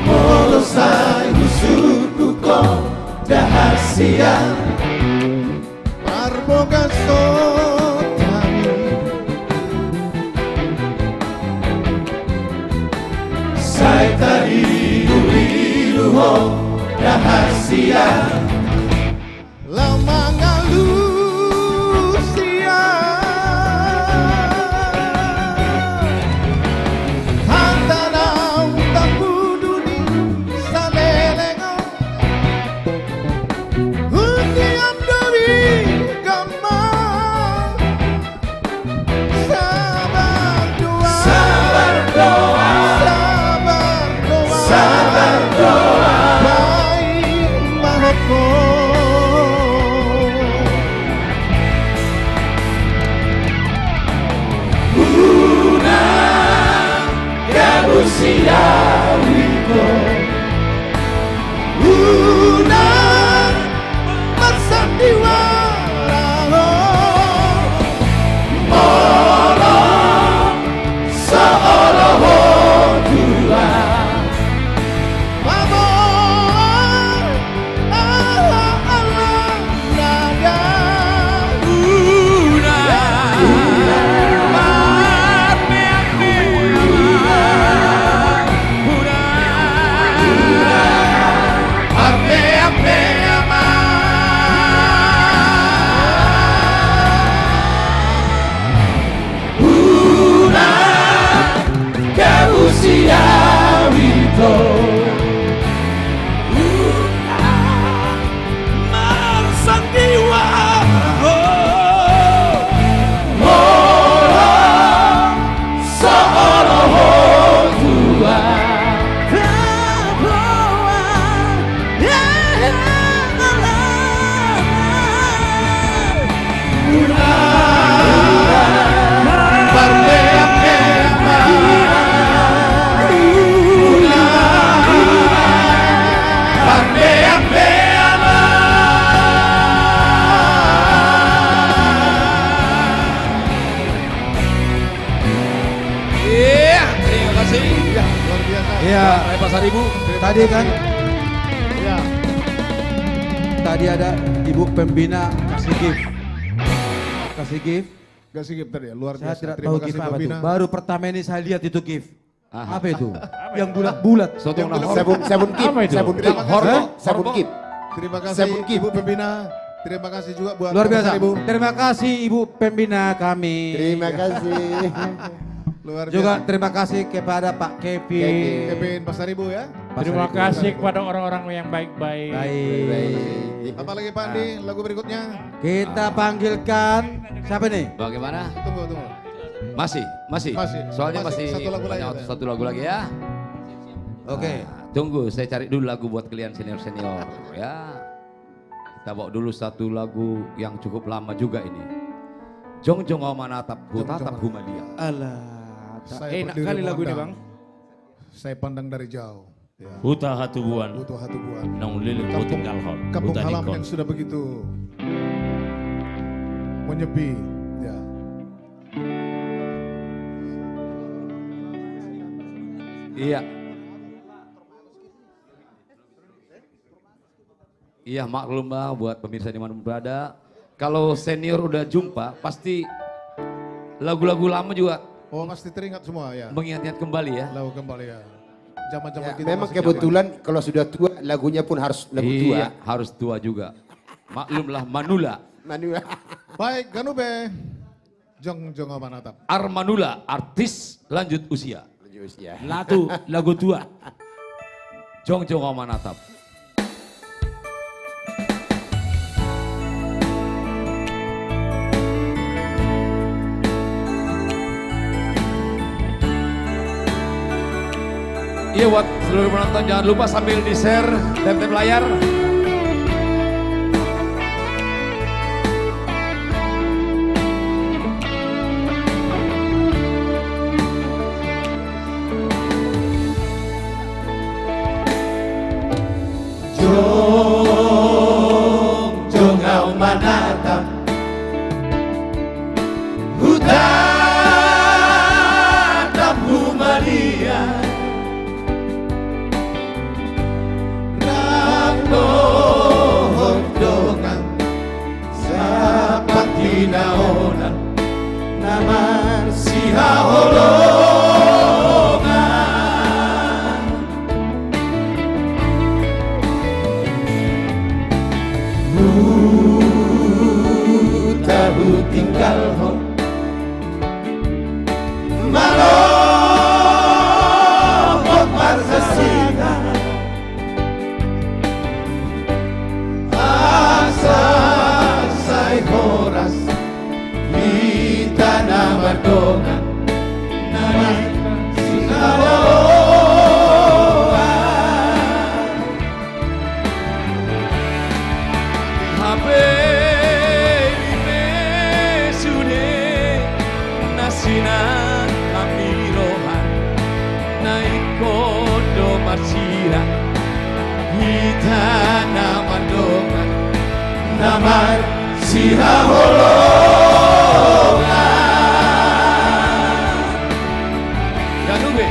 Molosai musuhku kau dahasia Marboga sotani Sai tadi uriluho dahasia Lama ngalusia Hantanau tapu duni salelengo Hundiam dewi gama Sabar doa Sabar doa Sabar doa Baik mahoko Una Gabusia Wiko Una Marsandiwara Molo Seoloho dua Mamo Allah Allah Nada Una Usia Wito Marsandiwa Molo Seoloho dua Iya, Pasar Ibu. Tadi kan, Ya, tadi ada Ibu Pembina kasih gift. gak sih gift tadi ya, luar Saya biasa. tidak Terima tahu kasih gift apa itu. Pembina. Baru pertama ini saya lihat itu gift. Apa itu? Yang bulat-bulat. Sabun kip, sabun kip, sabun kip. Terima kasih Sabun kip. Ibu Pembina. Terima kasih juga buat Luar biasa. Pasar Ibu. Terima kasih Ibu Pembina kami. Terima kasih. Luar biasa. Juga terima kasih kepada Pak Kevin. Kevin Pasar Ibu ya. Terima kasih kepada orang-orang yang baik-baik. Baik. Apalagi Pak Andi, lagu berikutnya. Kita panggilkan siapa nih? Bagaimana? Tunggu. Masih. Soalnya masih satu lagu lagi ya. Oke. Tunggu, saya cari dulu lagu buat kalian senior-senior ya. Kita bawa dulu satu lagu yang cukup lama juga ini. Jong Jong Manatap Hutatap Humalia. Alah. Enak kali lagu ini Bang. Saya pandang dari jauh. Ya. Huta hatubuan. Butuh hatubuan. Nang lilin puting kalhon. Kampung halaman yang sudah begitu menyepi. Ya. Iya. Iya maklum Bang buat pemirsa di mana berada. Kalau senior udah jumpa pasti lagu-lagu lama juga. Oh pasti teringat semua ya. Mengingat-ingat kembali ya. Lagu kembali ya. Zaman-zaman kita Memang masih kebetulan kalau sudah tua lagunya pun harus lagu tua. Iya harus tua juga. Maklumlah Manula. Manula. Baik Ganube. Jong Jong Manatap. Armanula artis lanjut usia. Latu lagu tua. Jong Jong Manatap. Iya buat seluruh penonton jangan lupa sambil di share tap-tap layar. Ganube.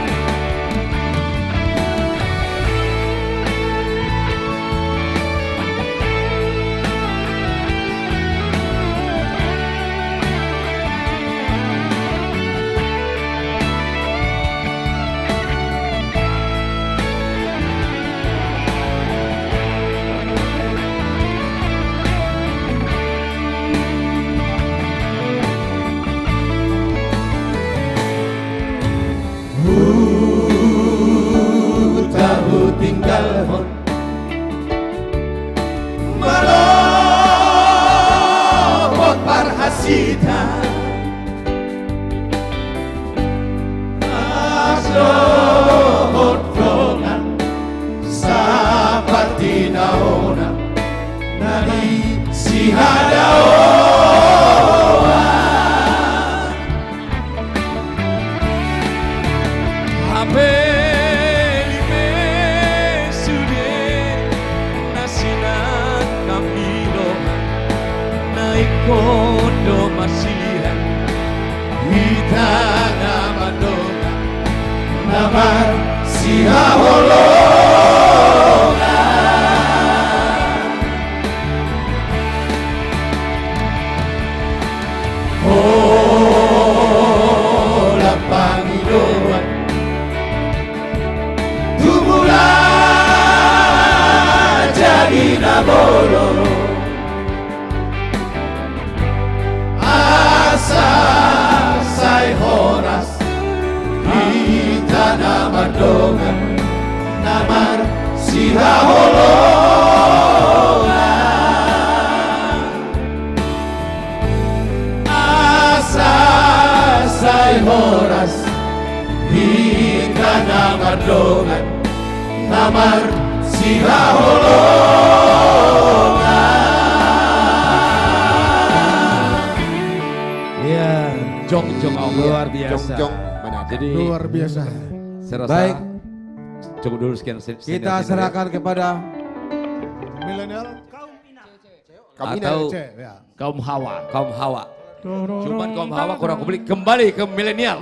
Tahu tinggal mon melobot parhasita aslohot dongan sapati naona nani si hadaoa Habeli sude nasinan kamilo naikondo masihan hitana madona namar sihaholonga Hola pangidoan jadi nabolo asa sai horas kita nama dongan namar sihaholonga asa sai horas kita nama dongan namar sihaholonga. Iya, Jong luar biasa. Jadi Luar biasa. saya rasa Baik. cukup dulu sekian. Kita serahkan kepada Milenial atau Kaum Hawa. kaum Hawa. Cuman kaum Hawa kurang kembali ke milenial.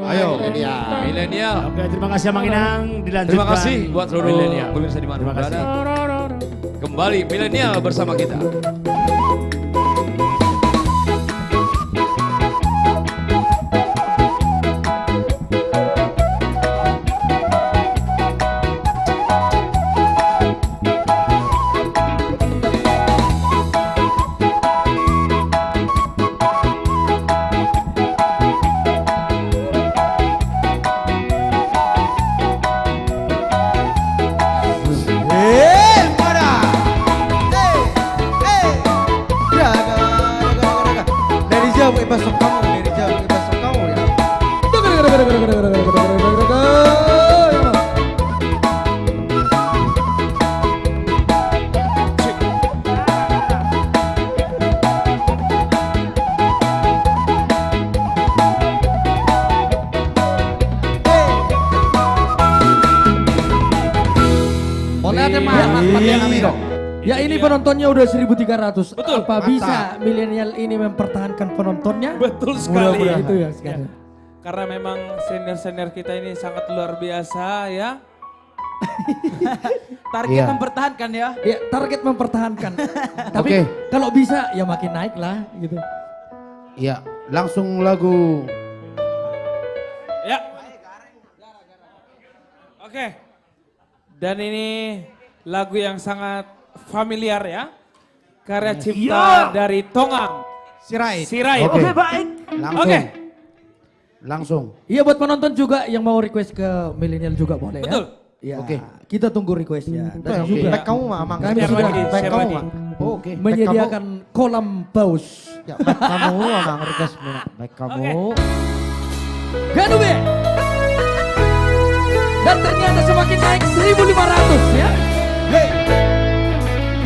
Ayo milenial. Oke, terima kasih Mang Inang. Dilanjutkan. Terima kasih buat seluruh milenial. pemirsa di mana Terima kasih. berada. Kembali milenial bersama kita. besok kamu dari jam besok kamu ya. Ya ini penontonnya udah 1.300. Betul. Apa bisa milenial ini mempertahankan penontonnya? Betul sekali. Mudah-mudahan itu ya sekarang. Karena memang senior-senior kita ini sangat luar biasa ya. Target mempertahankan ya. Ya target mempertahankan. Tapi kalau bisa ya makin naik lah gitu. Iya, langsung lagu. Ya. Oke. Dan ini lagu yang sangat familiar ya. Karya cipta dari Tongang. Sirait. Oke, baik. Langsung. Oke. Langsung. Iya buat penonton juga yang mau request ke milenial juga boleh Betul. ya. Oke. Kita tunggu requestnya. Dan Oke. juga Back kamu mah, Mang. kami Siapa sudah lagi? Back Siapa kamu lagi? mah. Oh, oke. Back menyediakan kolam paus. kamu. Ya, back kamu Mang request back kamu. Ganube. Dan ternyata semakin naik 1.500 ya. Hey.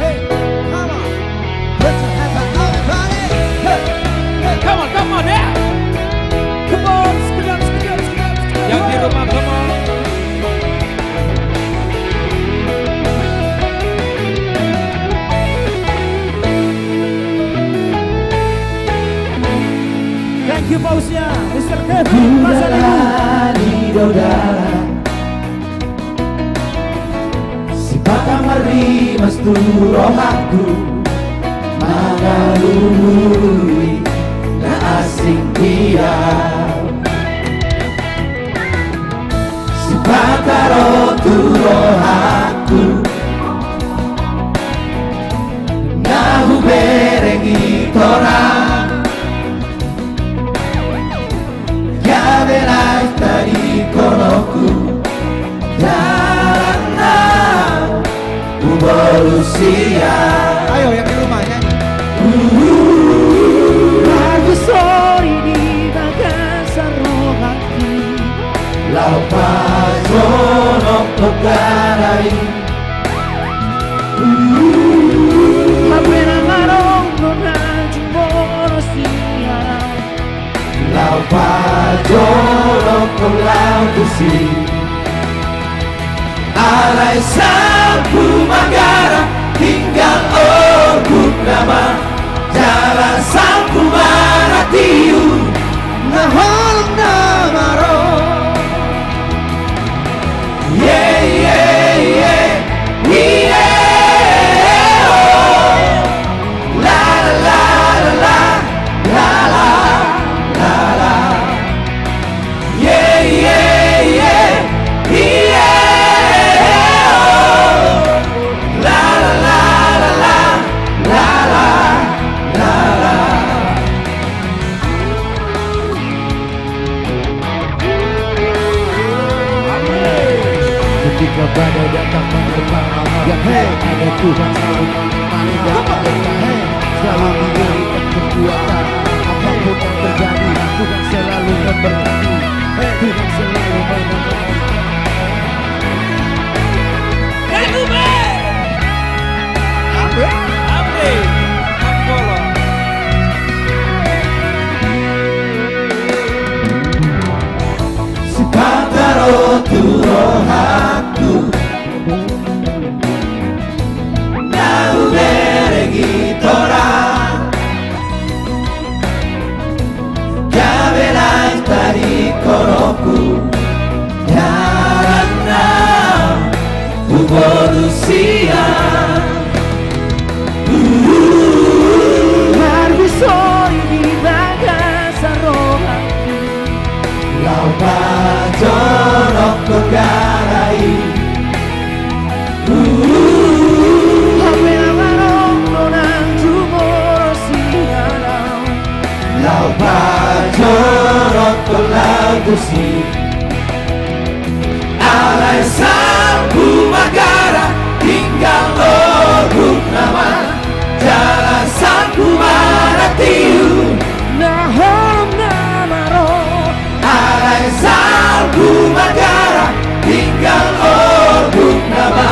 Hey, come on. Put your hands up, everybody. Hey. Hey. Come on ya. Come on, sekedar. Yang di rumah come on. aplausnya Mr. Kevin Pasar Ibu. Di dodara si pakamari mas tu rohaku mengalui na asing dia si pataro tu rohaku nahu berengi torang ya verai tadi konoku darana evolusia. Ayo yang di rumah nyanyi. Lagu sorry di bagasa rohati lau pajonok tokarai Mabena marong nona jumoro siara lau pajonok lau tusi alai sapu magara tinggal orbuk nama jalan sapu maratiu naholong namaro yeah yeah yeah yeah oh la la la la la la la la yeah yeah yeah yeah ketika badai datang menerpa yang ada Tuhan selalu menemani dan menyertai selalu memberikan kekuatan apapun yang terjadi Tuhan selalu memberkati Tuhan selalu menemani si pataro tu rohaku nau berengi torang javelai tadi koroku karena evolusia Margu soi di bagasa rohaku lau pajonok tokarai Hapena marong nonang jumoro siarau lau pajonok tolau tusi alai sapu magara tinggal oruk nama jalan sapu maratiu nahom namaro alai sapu magara tinggal oruk nama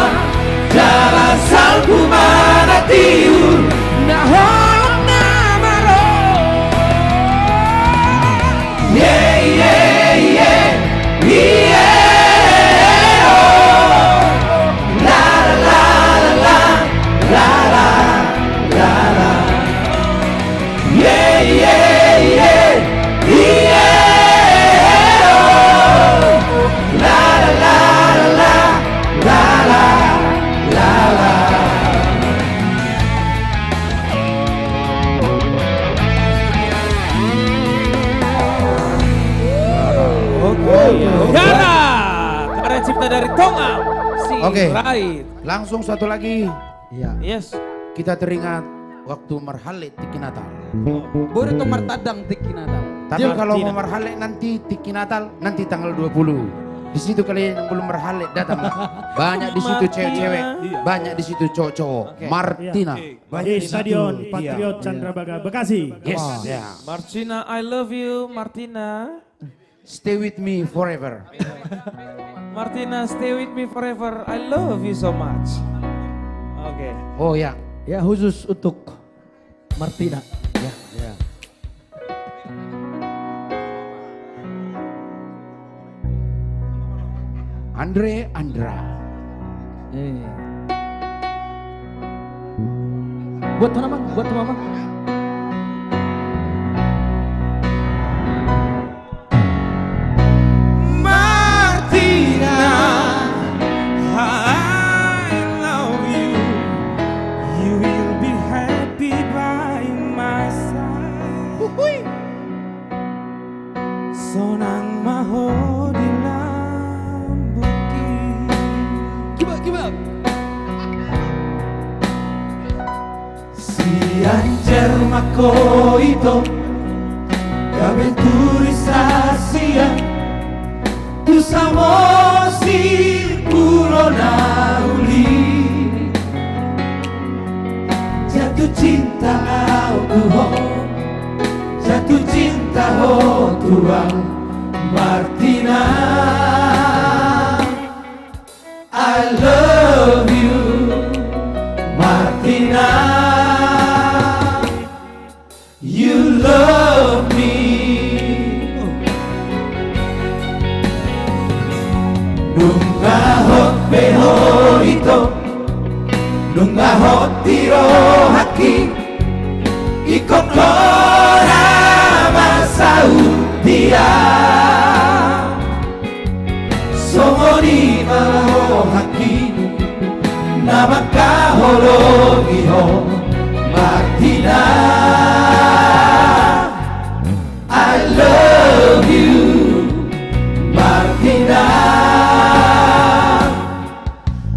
jalan sapu maratiu nahom namaro yeah yeah yeah yeah oh la la la la la la la yeah yeah yeah yeah oh la la la la la la la Gara, karya cipta dari Tonga, si Oke. Right. Langsung satu lagi. Iya. Yes. Kita teringat waktu merhale Tiki Natal. Baru itu martadang Tiki Natal. Tapi kalau mau merhale nanti Tiki Natal nanti tanggal 20. Di situ kalian yang belum merhale datang. Banyak di situ cewek-cewek, banyak di situ cowok-cowok. Martina. Di Stadion Patriot Candrabaga Bekasi. Yes. Martina, I love you, Martina. Stay with me forever. Martina, stay with me forever. I love you so much. Oke. Oh ya. Ya khusus untuk Martina. Ya. Andra. Buat mana, Mang? Buat mama. 箱糸kaventurisasiya tu samosir purona uli jatuh cinta Tuhan jatuh cinta Tuhan Martina I love you Martina you love me Nungahot beho ito Nungahot tiro haki Ikokora masau dia Somoni malo haki Namakahologiho Martina I love you Martina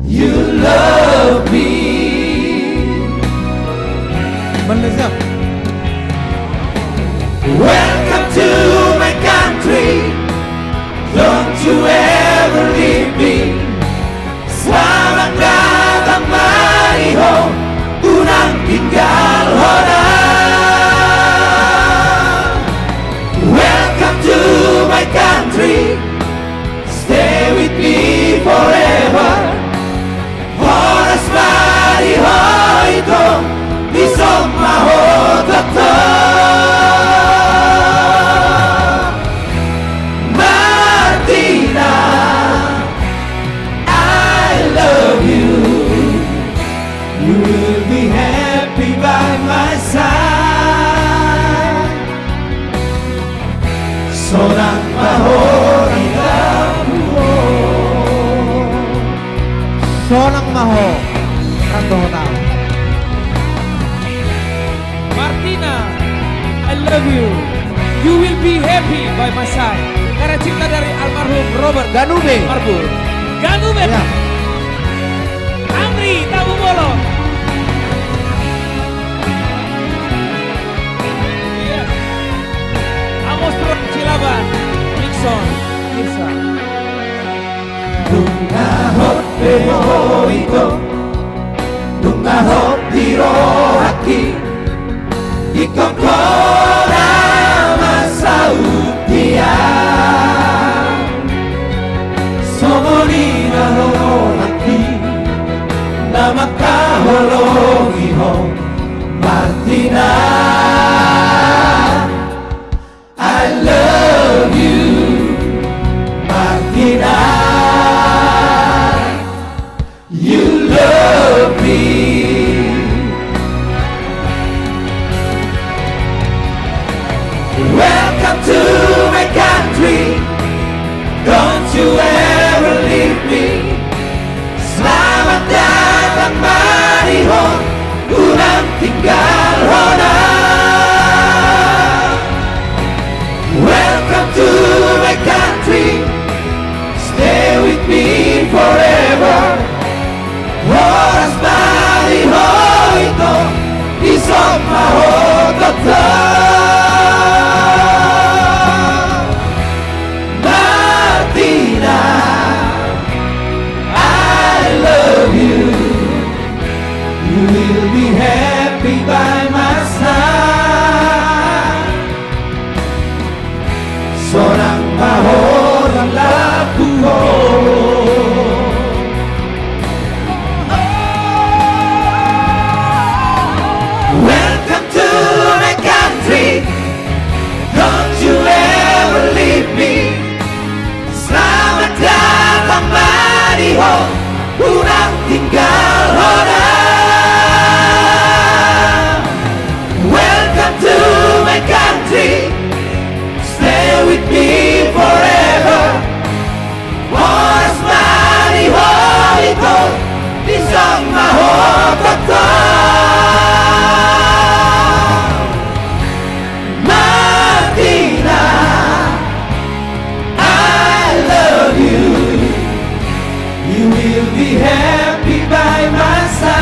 You love me Melezap Welcome to my country Don't you ever leave me Selamat datang mariho Unang tinggal hona Welcome to my country Stay with me forever Horas mariho ito Bisog mahotato Martina I love you You will be happy by my side Sonang mahorang Sonang maho Rando Hotel Martina, I love you. You will be happy by my side. Karena cinta dari almarhum Robert Ganube Marbul. Ganube. Ya. Amri Tamu Bolo. Yes. Amos Truk Cilaban. Nixon. Mirsa. Nungahot beho ito Nungahot tiro haki Ikokora masau dia Somoni naro haki Namakahologiho Martina I love you Martina You love me Welcome to my country Don't you ever leave me Selamat datang mariho Unang tinggal hona Welcome to my country Stay with me forever Horas mariho ito Isok mahotata Martina I love you You will be happy by my side Sonang mahorang lakuho Welcome to my country Don't you ever leave me Selamat datang mariho Unang tinggal hona Welcome to my country Stay with me forever Horas mariho ito Isang mahotata Martina I love you You will be happy by my side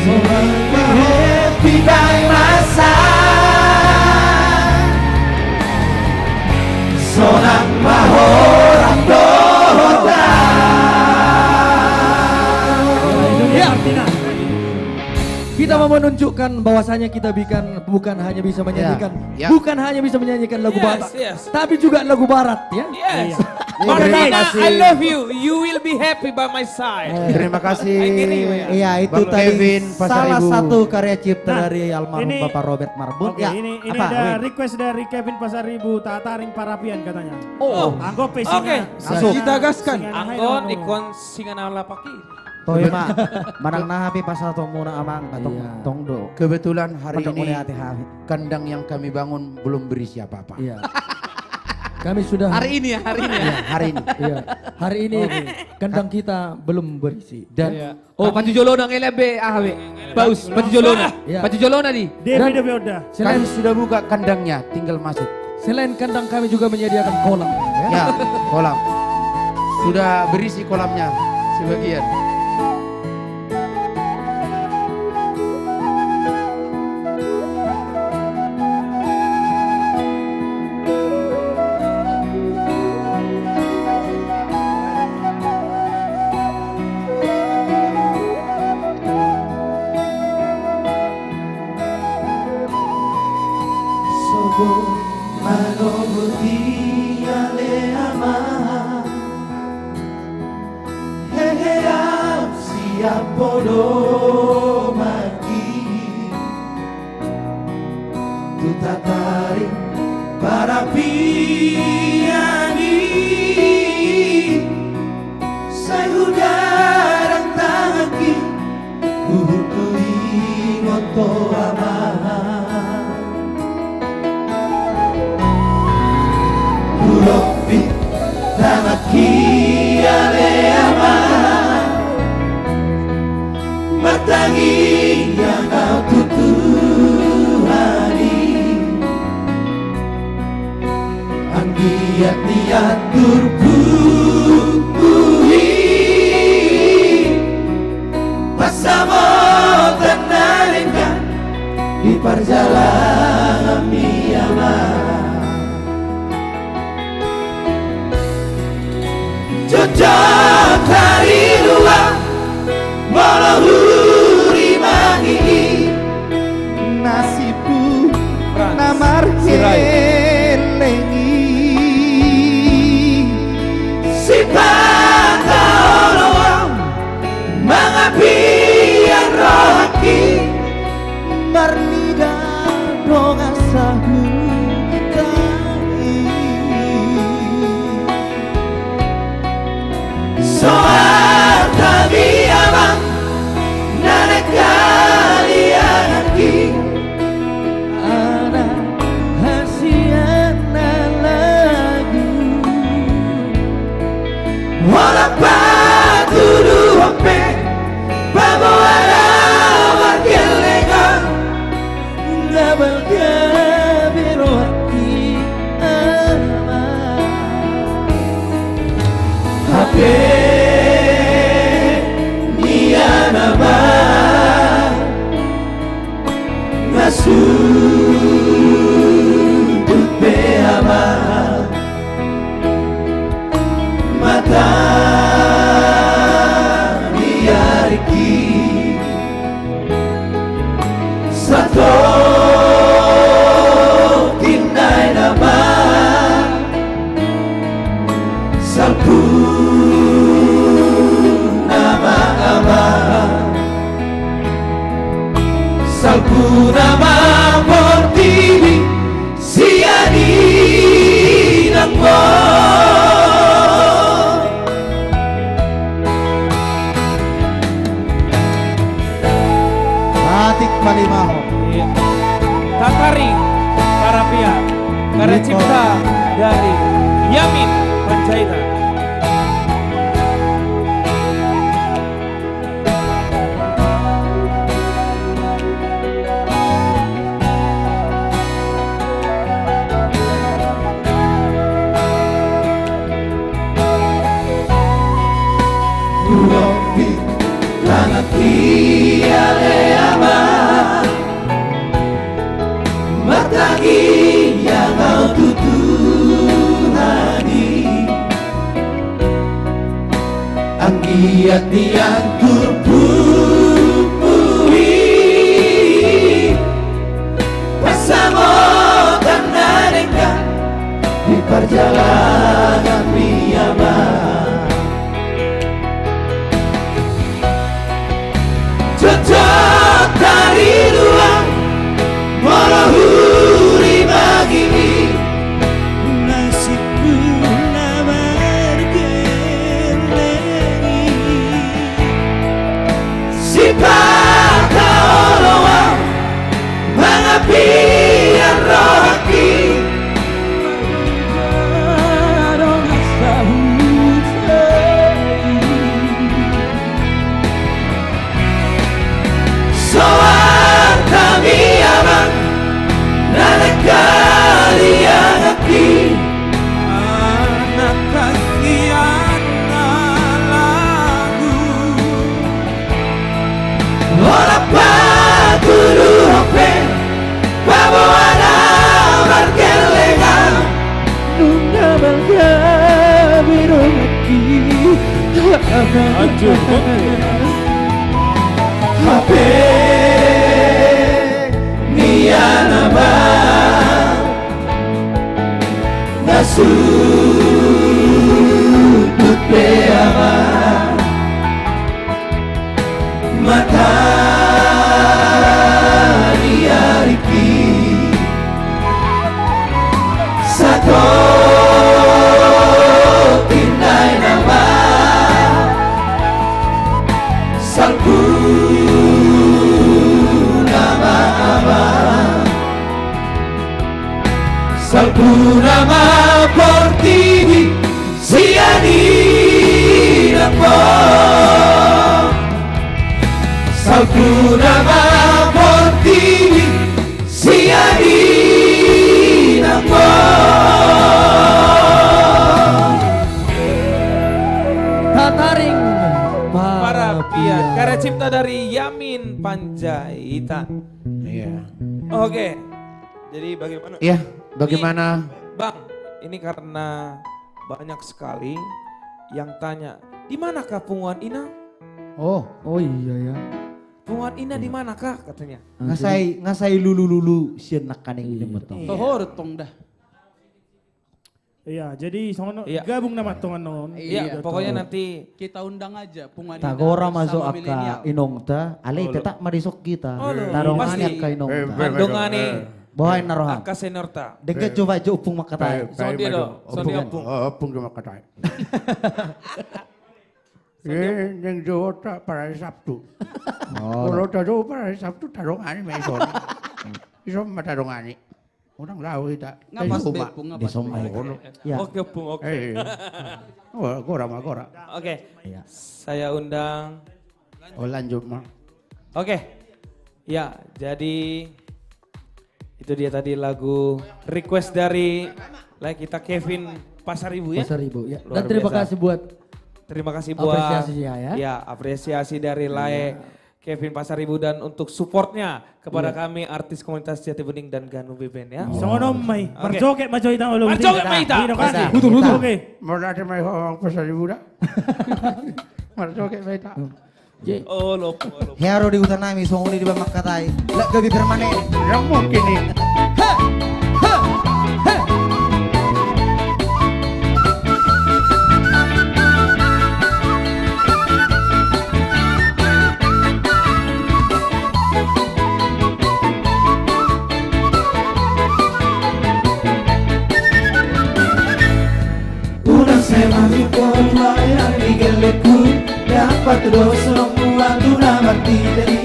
Seorang happy by my side. Seorang mahorang doa. Ya. Kita mau menunjukkan bahwasanya kita bukan hanya bisa menyanyikan, Ya. bukan hanya bisa menyanyikan lagu Batak, yes. tapi juga lagu Barat, ya. Yes. Terima Martina, kasih. I love you. You will be happy by my side. Terima kasih. Iya, itu Bang tadi Kevin salah Pasaribu. satu karya cipta Nah, dari almarhum ini- Bapak Robert Marbun. Oke, ini ada request dari Kevin Pasaribu, tak taring parapian katanya. Anggo pe Oke, kita gaskan. Anggon ikon singa na lapaki. Toy mak, manang nahapi pasal tomuna amang katong tongdo. Kebetulan hari Padang ini oleh hati-hati. kandang yang kami bangun belum berisi apa-apa. Iya. Kami sudah Hari ini ya, hari ini ya. Iya, hari ini. Iya, hari ini kandang kita belum berisi. Dan Oh, Paju Jolona LB ahwe. Baus, Paju Jolona. Iya. Paju Jolona di. Devi udah. kami sudah buka kandangnya, tinggal masuk. Selain kandang kami juga menyediakan kolam. Ya, kolam. Sudah berisi kolamnya sebagian. Bodoh mati tu tataring para piani saya udarang tangi kuhutui ngoto amah kuropi tamaki ale amah Matangi yang kau tutuhani Anggiat niat turpuhi Pasamo tenaringkan di perjalanan Myanmar Jojak hari luar Malahuri mangi nasibku namar helengi si pataoloang mangapian rohaki marnida donga sahu soal kami amang kalian lagi anak hasiana lagu wala patu duhampe pamoala wargelenga nabal kabiro hati ama hape nianama sudut beama mata biariki satu kinai nama salpu nama ama salpu nama portivi sia di namo Batik Malimaho Tatari Karapia karya cipta dari Yamin Panjaitan. Tanah tiada niat-niat turpui bersama karena dekat di perjalanan biaman. Cocok dari dua melahuri begini nasibku lamar geleng si pakauloa mengapian rohaki soal kami abang nada kalian aki anak kasihan lagu ora paturu hope baboana barkelenga nunga balga biru aki hancur hape nianaba nasutut peama mata diariki satu tindai nama salku nama abang salku nama portivi sia di napo salku nama portivi sia di napo. Tataring para pian karya cipta dari Yamin Panjaitan. Iya. Oke. Jadi bagaimana? Iya, bagaimana? Bang, ini karena banyak sekali yang tanya, di manakah Punguan Ina? Oh iya ya. Punguan Ina di manakah katanya? Ngasai lulu sienak kaneng demetong. Tohortong dah. Iya, jadi sono Iya. gabung nama tonganon. Iya, pokoknya nanti kita undang aja Punguan Ina Tagora masuk bersama aka milenial. inongta, ale tetak marisok kita. Oh, loh. Tarungan Pasti. ka inongta. Andongane Bawain narohan. Aka seniorta. Dengke coba jo upung makatai. Sondi do, sondi opung. Opung ke makatai. Yang Jawa tak pada hari Sabtu. Kalau taruh pada hari Sabtu tarungan ini meson. Isom tarungan ini. Orang tahu kita. Ngapas bepung, ngapas bepung. Ya. Oke Pung, oke. Gora. Oke, saya undang. Oh lanjut mah. Oke, ya jadi itu dia tadi lagu request dari kita Kevin Pasaribu ya. Pasaribu ya. Luar Dan terima biasa. kasih buat apresiasinya ya. Ya, apresiasi dari Lae Kevin Pasaribu dan untuk supportnya kepada kami artis komunitas Jati Bening dan Ganu Beben ya. Sono mai, marjoke majoita ulo. Marjoke maita. Betul. Oke. Mau ada mai orang Pasaribu dah. Marjoke maita. Oh lopo. Hero di hutan nami songuni di bamak katai. Lek gabi permanen. Yang mungkin nih. Una semana con layar migeleku dapat dosa semua tuna mati dari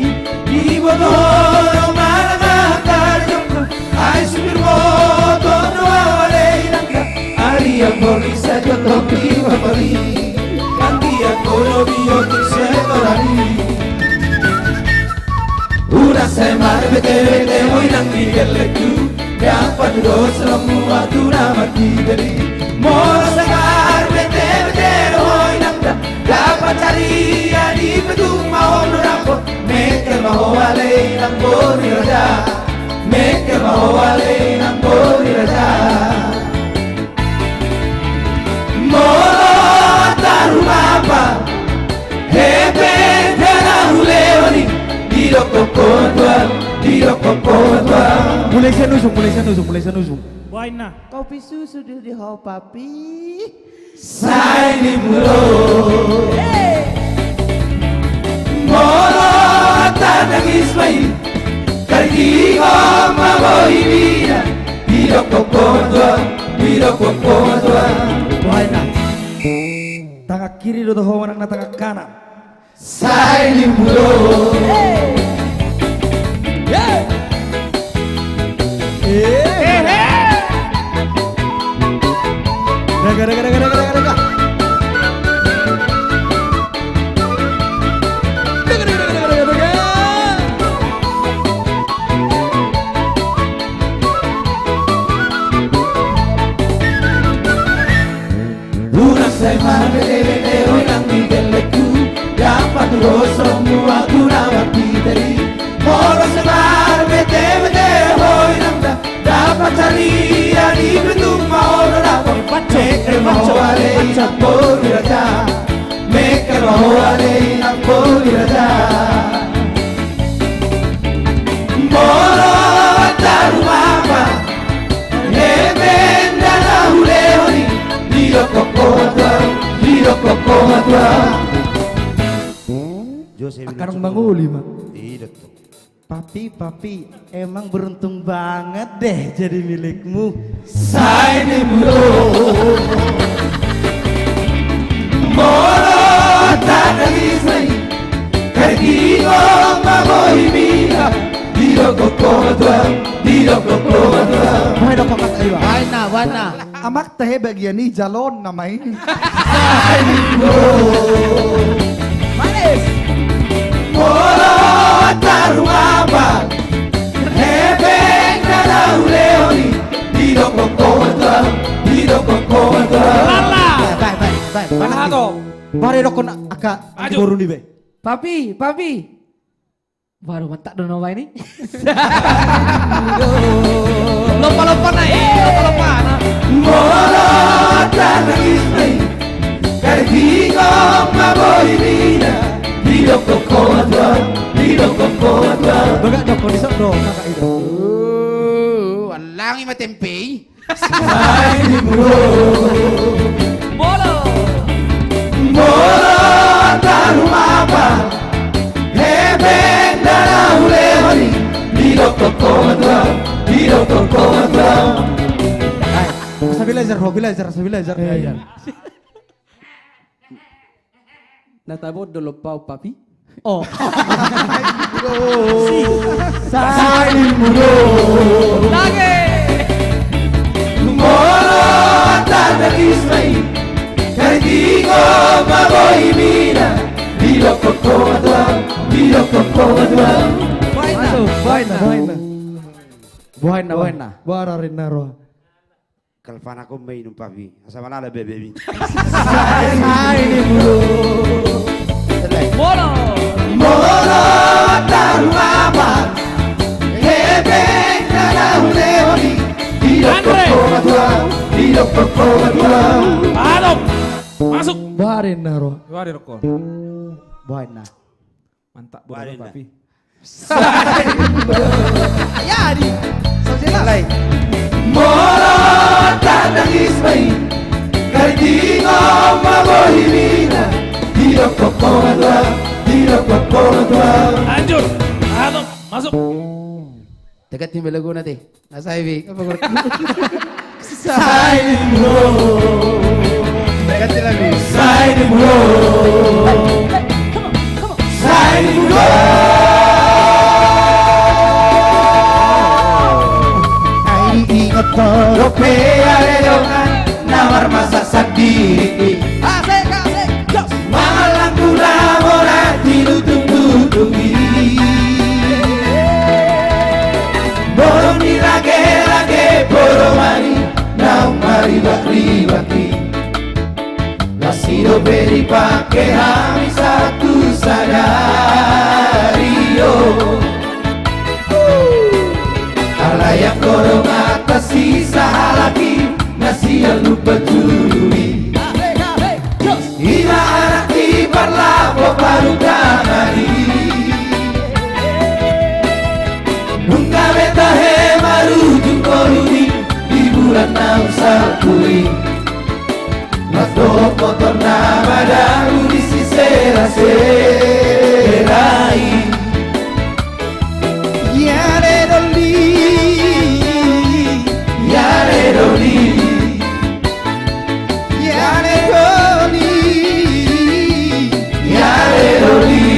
di botol mana karjong ai supir moto doa wale nangka ari yang bori saja topi bapari kanti aku bio setorani una semana bete hoy nang migeleku dapat dosa semua tuna mati dari mau segar bete hoy nangda dapat cari di pedung mau nurapot mekel mau wale nang bori raja mekel mau wale nang bori raja molo taru apa mulai senusung. Buaina. Kopi susu di ho papi. Sai di mulut. Molo tanagis mai. Kargi goma boy vida. Biro kokotua. Buaina. Tangan kiri do ho manang na tangan kanan. Sai di mulut. Daga. Una semana bede orang migeleku dapat rosong aku nawat diteri. Moro semar bede hoi nanda dapat cari di bentuk mau dapat meker mau ale nak boleh raja meker mau ale nak boleh raja moro taru apa nebenda na hulehoni Biro koko tua Akarang manguli mah. Tidak tuh. Papi, emang beruntung banget deh jadi milikmu. Sai di mulut Moro tanagis mai Kargi goma boy vida Biro koko tua May dapat ayo. Buaina. Amak teh bagian ini jalon nama ini. Sai di mulut Manis. Moro taru apa Hebeng kana uleoni Biro koko tua Baik. Mana to? Bare dokon aka baru nih be. Papi. Baru mantak dono ini. Lompa na. Moro tanagis mai Kargi goma boy vida Biro koko tua Baga dokon disok do kakak itu. Walang ima tempe. Sai di mulut Molo taru apa Hebeng dana hulehoni Biro koko tua Stabilizer. Iya. Natabo dolo pau papi. Oh. Sai di mulut Lagi. Moro tanagis mai Kargi goma boy vida Biro koko tua Buaina. Bararin naro. Kalfana ko may nung papi. Asa mana ada bebe. Sai di mulut Moro taru apa Hebeng kana hulehoni Biro koko tua Adop. Masuk. Barin naro. Wari rokon. Buaina. Mantap boleh papi. Ayadi. Selesai. Moro tanagis mai Kargi goma boy vida Biro koko tua Lanjut. Adop. Masuk. Dekat timbel lagu nanti. Nasa Ivy. Apa kau? Sai di mulut Ganti lagi. Sai di mulut Ai ingat rope alelongan nawar masa sadiri Malang kula mora dinutung-nutungi Borong ni lage-lage borong mari Naung mari bakri-bakri Lasido beri pake hami satu sadario Alayak korong atas sisa lagi Nasi yang lupa jului Ima anak tibar lapo baru kamari Nunca beta he maru motor nama dahu di sisera-serai. Yare doli, yare doli, yare doli, yare doli.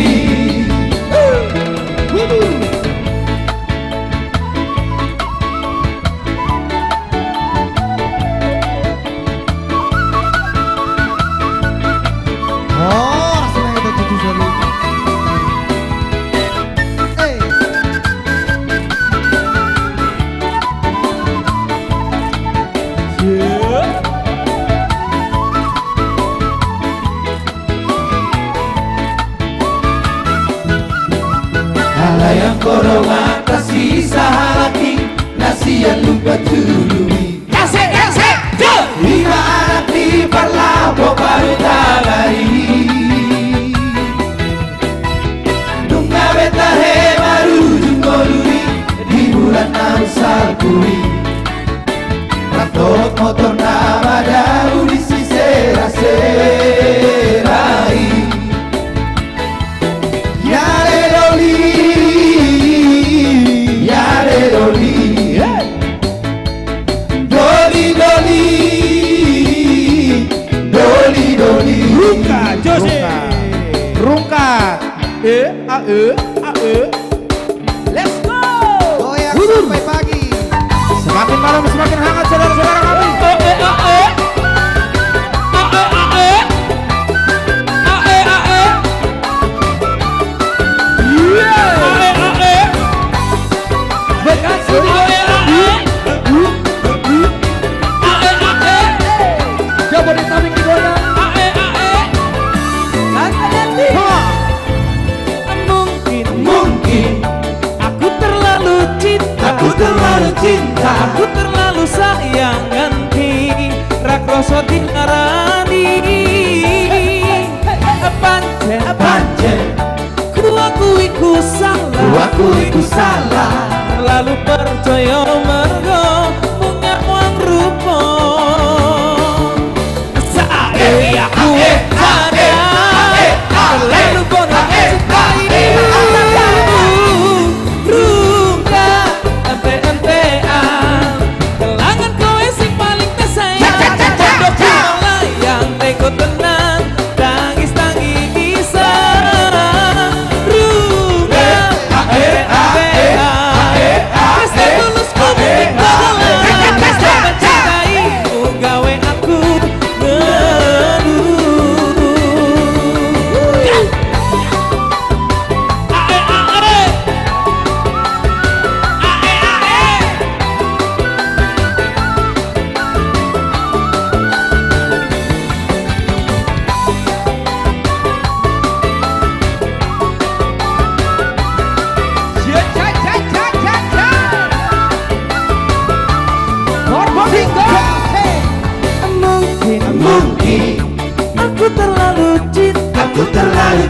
Yang korong atas sisa lagi nasihat lupa tului. Kasih lima anak di parlapo baru talari. Nunga beta he baru jungoluri di bulan Amsal kui. Ratok motor nama dahu di sisera-serai. Yare doli, doli, doli, doli, doli, doli. Rungka, Jose. Rungka. Let's go. Goyang sampai pagi. Semakin malam semakin hangat saudara-saudara kami. Aku terlalu sayang ganti rakroso dinarani. Pancen kuakui ku salah, terlalu percaya mergo mengawang rupa. Saat aku ada terlalu bodoh mencintai.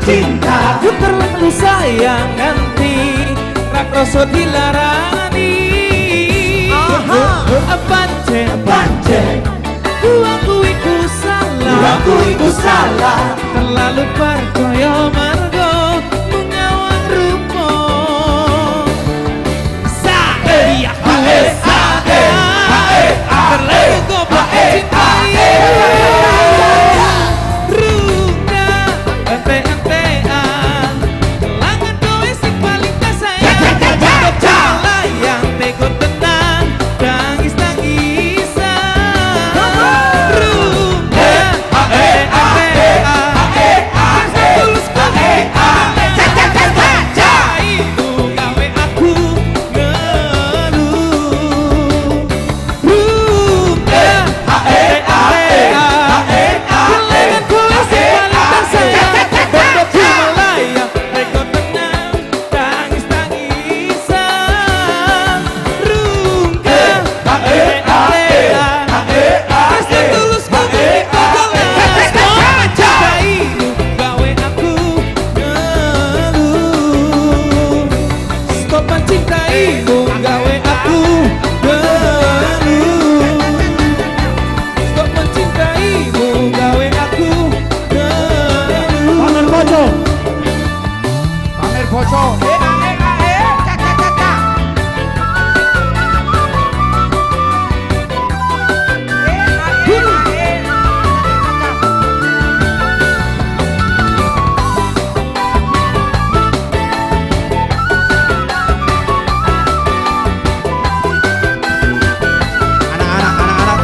Cinta, aku terlalu sayang ganti rakroso dilarani. Pancen kuakui ku salah, terlalu percaya mergo mengawang rupa. Saat aku terlalu goblok mencintai. Tulus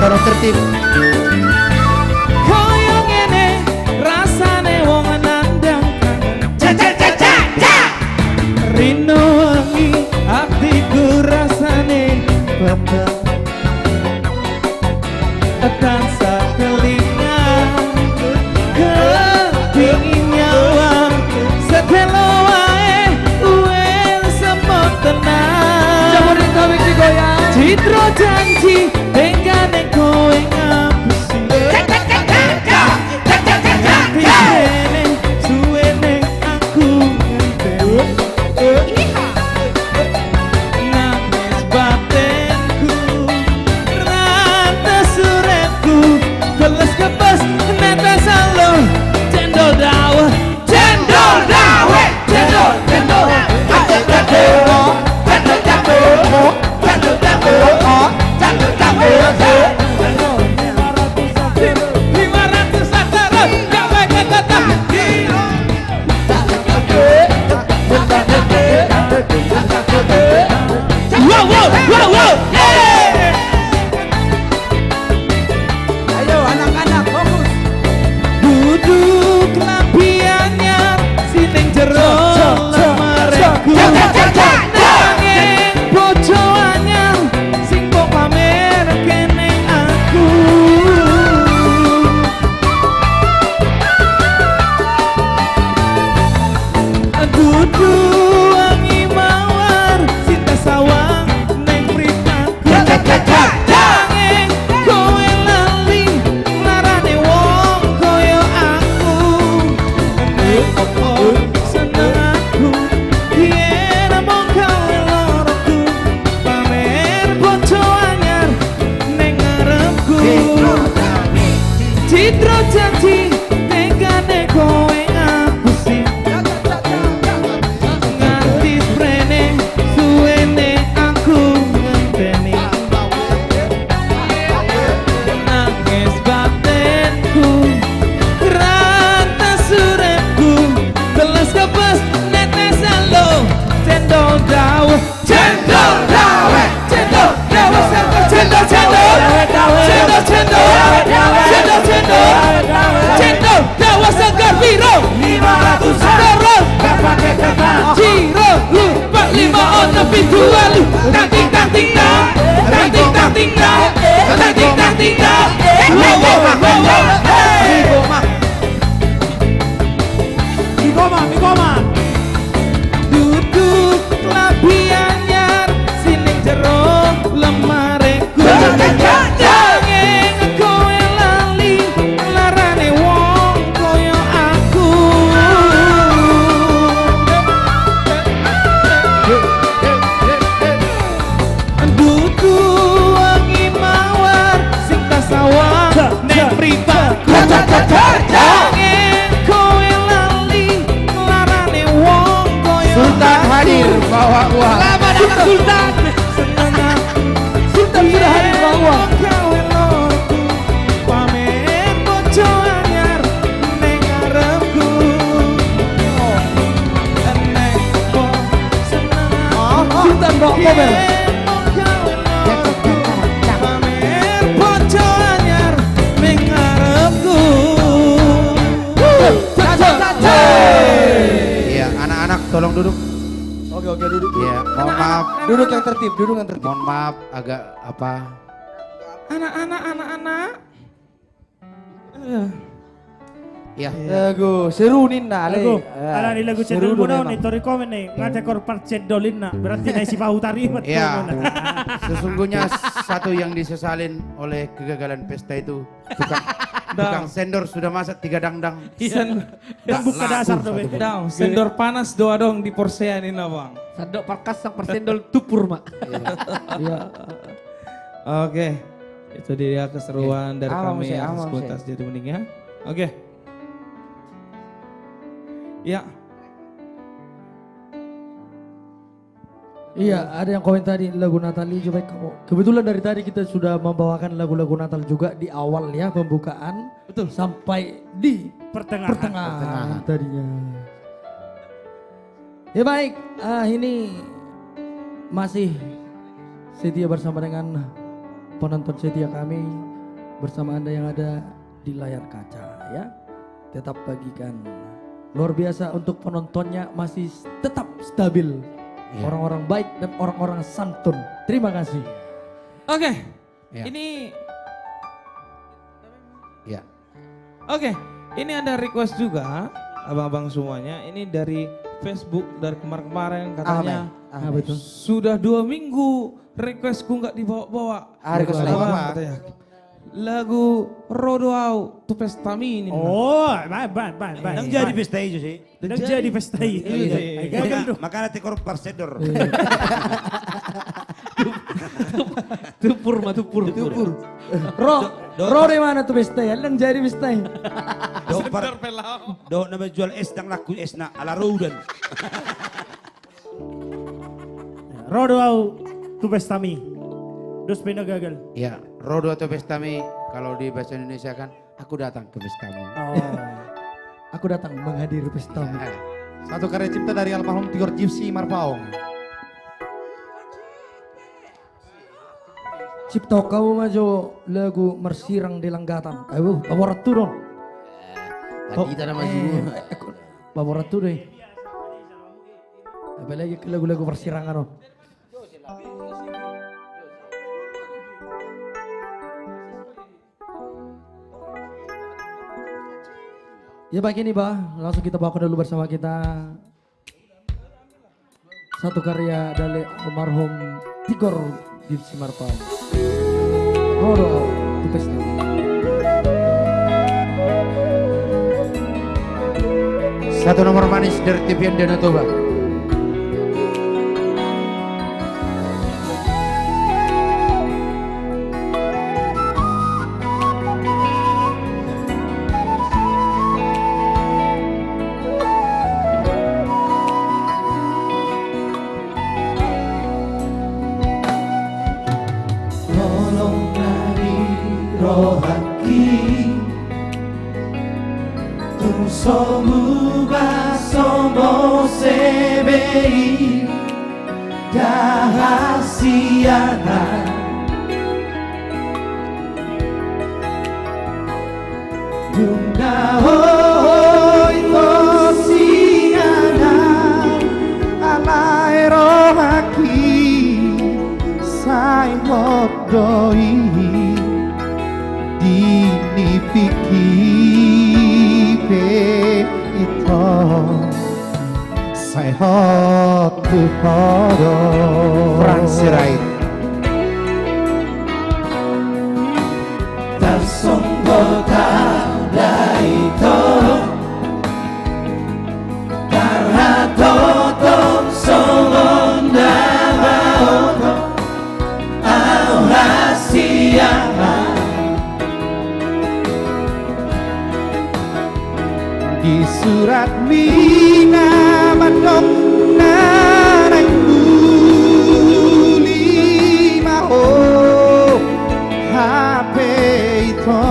tolong tertib. Koyo ngene rasane wong nandang Rino wangi hatiku rasane peteng tansah kelingan kepingin nyawang setelo wae uwen semut tenang jamurin kawik digoyang citro janji tenggane kowe ngapusi tapi kene suwene aku ngenteni nangis batinku rata suretku keles kepes netes alo cendol dawe cendol dawe cendol cendol cendol dawe cendol dawe cendol dawe cendol dawe 500 sakara gawe kata wow wow wow wow ayo anak-anak fokus duduk lampiannya sining jero lemareku nanging bojo anyar sing mbok pamer kene aku duduk wangi mawar cinta sawang neng mripatku nanging kowe lali larane wong koyo aku nek opo seneng aku yen mung kowe loroku pamer bojo anyar neng ngarepku citro janji tenggane kowe ngapusi nganti sprene suwene aku ngenteni nangis batinku rata surepku teles kepes netes alo cendol dawe cendol dawe cendol dawe cendol cendol cendol cendol cendol cendol cendol dawe segar piro 500 terus gak pake kata ciro lupa 5 ono pintu walu tanting tanting tang tanting tanting tang tanting tanting tang wow wow wow Migoma duduk lampianyar sining jero lemareku nanging kowe lali larane wong koyo aku duduk wangi mawar sing tasawang neng mripatku nanging kowe lali larane wong koyo Sultan hadir bawa uang. Selamat datang Sultan. Sultan sudah hadir bawa uang. Kowe loroku pamer bojo anyar neng ngarepku. Neng po seneng. Sultan bawa kober. Pamer bojo anyar neng ngarepku. Iya, anak-anak tolong duduk. Oke duduk. Iya, mohon maaf. Duduk yang tertib, duduk yang tertib. Mohon maaf agak apa? Anak-anak. Iya. Lagu seru nina Lagu, ala ni lagu cendol muna ni tori komen nih ngate kor cendolin na berarti na si pahutari mat. Iya. Sesungguhnya satu yang disesalin oleh kegagalan pesta itu tukang sendor sudah masak 3 dangdang. Dan buka dasar tuh. Sendor panas doa dong di porseanin abang. Sandok parkas sang persendol tupur mak. Iya. Oke, itu dia keseruan dari kami Komunitas Jati Bening ya. Oke. Ya. Iya, ada yang komen tadi lagu Natali coba kamu. Kebetulan dari tadi kita sudah membawakan lagu-lagu Natal juga di awal ya pembukaan. Betul. Sampai di pertengahan tadinya. Ya baik, ini masih setia bersama dengan penonton setia kami bersama Anda yang ada di layar kaca ya. Tetap bagikan. Luar biasa untuk penontonnya masih tetap stabil. Orang-orang baik dan orang-orang santun. Terima kasih. Oke. Ya. Ini Ya. Oke, ini ada request juga abang-abang semuanya. Ini dari Facebook dari kemarin-kemarin katanya Betul. sudah 2 minggu requestku nggak dibawa-bawa. Request lagu apa? Katanya. Lagu Rodoau tu Pestami ini. Oh, baik. Nang jadi pesta itu sih. Nang jadi pesta itu. Makanya tekor parsedor. Tupur. Ro di mana tuh pesta ya? Nang jadi pesta. Do nama jual es dan laku es na ala Rodan. Rodoau tu pestami. Dos pena gagal. Ya, Rodo atau pestami kalau di bahasa Indonesia kan aku datang ke pestamu. Aku datang menghadiri pestamu. Satu karya cipta dari almarhum Tigor Gypsy Marpaong. Cipta kau maju lagu Mersirang di Langgatan. Ayo, bawa turun. Tadi kita nama bawa turun. Apalagi ke lagu-lagu persirangan. Ya baik ini Bah, langsung kita bawakan dulu bersama kita satu karya dari almarhum Tigor Gypsy Marpaong. Rodo tu pesta. Satu nomor manis dari Tipian Danau Toba. Somuga somo sebei dahasiana Dunga hoi kosiana alai rohaki sai modoi dini ito say hot to horo Frank Sirait Tasonggo tada ito Tarhatoto songon dabaoto Au hasiyaman di surat mina mandong nanang buli maho HP itu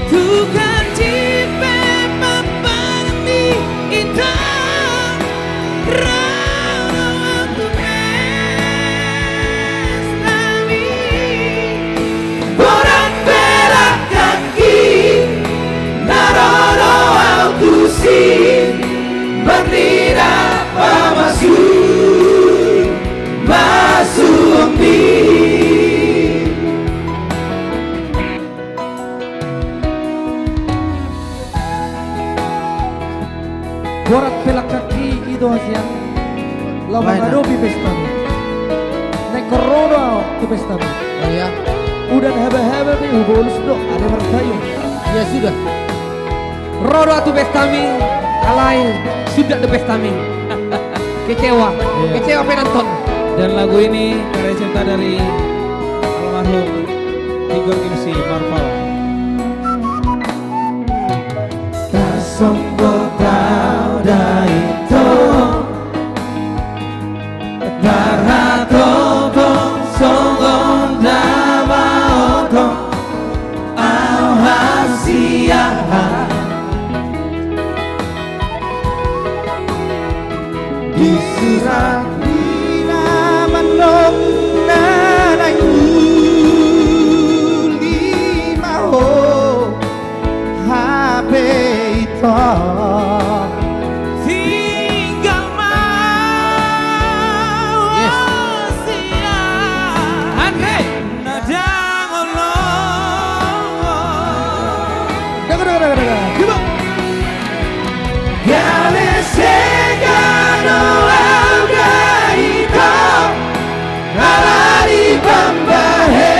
Tuhan tipe mapani ita rano aku mestami Borat berak kaki narono autusin berdira masuk mi Borat pelak kaki itu hasil lawan adopi pesta. Nek Rodo tu pesta. Oh ya. Udah haba-haba nih bonus dok, ada bertayu. Ya sudah. Rodo atu bestami, alai sudah the bestami. Kecewa, kecewa penonton. Dan lagu ini karya cipta dari almarhum Igor MC Marvel. Kasonggo tau daito Tarato bong songon dama oto Au hasiaha Di surat lina manok nanay lima ho hape ito tinggal mau sia Andre nadang olong Coba Gale segano algaito Alari bambahe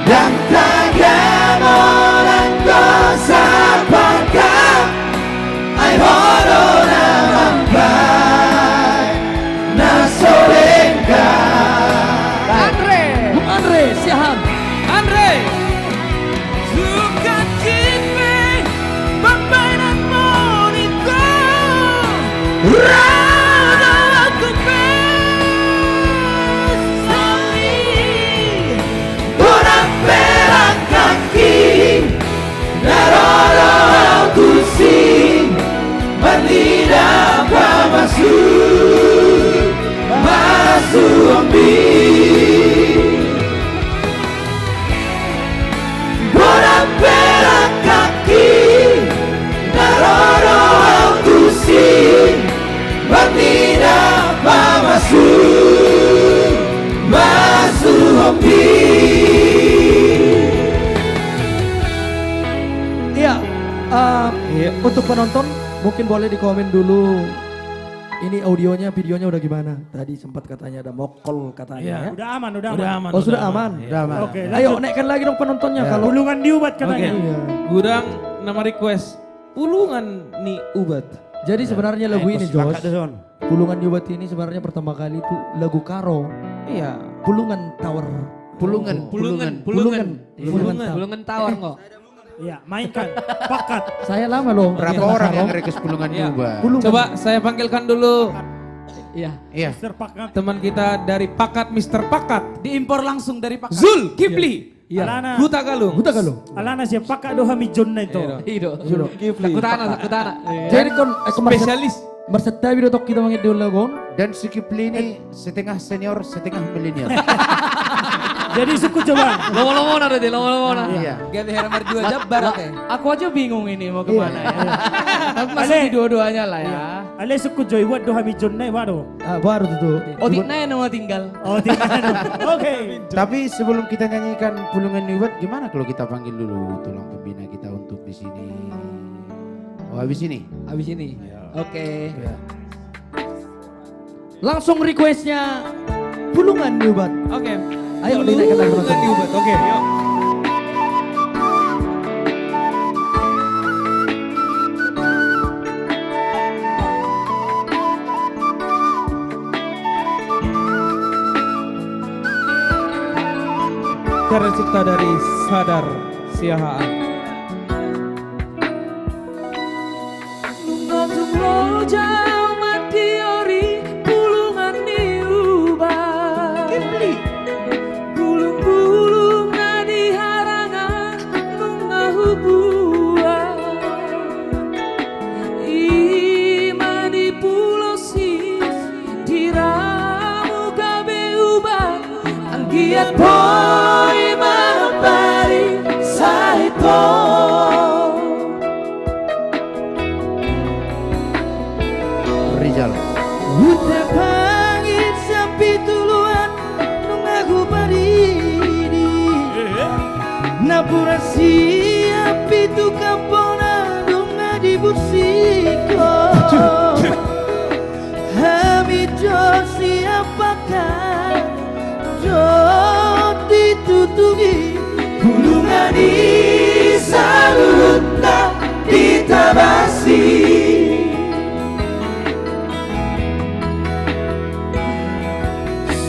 Dan tagamon sapaka Ay horo na mampai Na solenka Andre siahan. Andre Suka cipe Bambai dan moniko Rada aku pesali Orang pelang kaki Naroro tusing Berlidah masuk Masuk ambil Orang pelang kaki Naroro tusing Berlidah masuk Masuk ambil Iya, untuk penonton mungkin boleh dikomen dulu. Ini audionya, videonya udah gimana? Tadi sempat katanya ada mokol katanya ya. Udah aman, udah aman. Oh sudah aman. Udah aman. Oke, Ayo naikkan lagi dong penontonnya kalau Pulungan diubat katanya. Gudang nama request Pulungan nih ubat. Jadi sebenarnya lagu ini Jos, sepakat deh, Son. Pulungan diubat ini sebenarnya pertama kali itu lagu Karo. Iya. Pulungan Tower. Pulungan. Pulungan tawar kok. Iya, mainkan. Pakat. Saya lama loh. Berapa Iya, orang yang Karo. request pulungan Iya. juga? Coba saya panggilkan dulu Iya. Iya. Mr. Pakat. teman kita dari Pakat, Mr. Pakat. Diimpor langsung dari Pakat. Zul Kipli. Iya. Alana. Huta Galung. Huta Galung. Alana siya Pakat doha mi John na ito. Ido. Kipli. Sakutana. Jadi kon Spesialis. Marset tabi dotok kita mangit dulu lagu. Dan si Kipli ini setengah senior, setengah milenial. Jadi suku coba. Lomo-lomo na deh, lomo-lomo na. Iya. Ganti Herman dua jabar teh. Aku aja bingung ini mau kemana ya. Tapi masuk Ale. di dua-duanya lah ya. Ale suku joy wat doha mi John na wado. Baru tuh. Oh Tina yang mau tinggal. Oh tidak. Oke. Tapi sebelum kita nyanyikan pulungan niwat, gimana kalau kita panggil dulu tulang pembina kita untuk di sini? Oh habis ini? Habis ini. Oke. Langsung requestnya Pulungan diubat. Oke. Ayo dinaikkan lagi Pulungan diubat. Oke, yuk. Karya cipta dari Sadar Siahaan. Giat boy manapari saito Rizal. Uta pangit sampai tuluan nungaku paridi Napura siap itu kampona dunga di busiko Hami josia apakah ditutupi bulungan di salutna ditabasi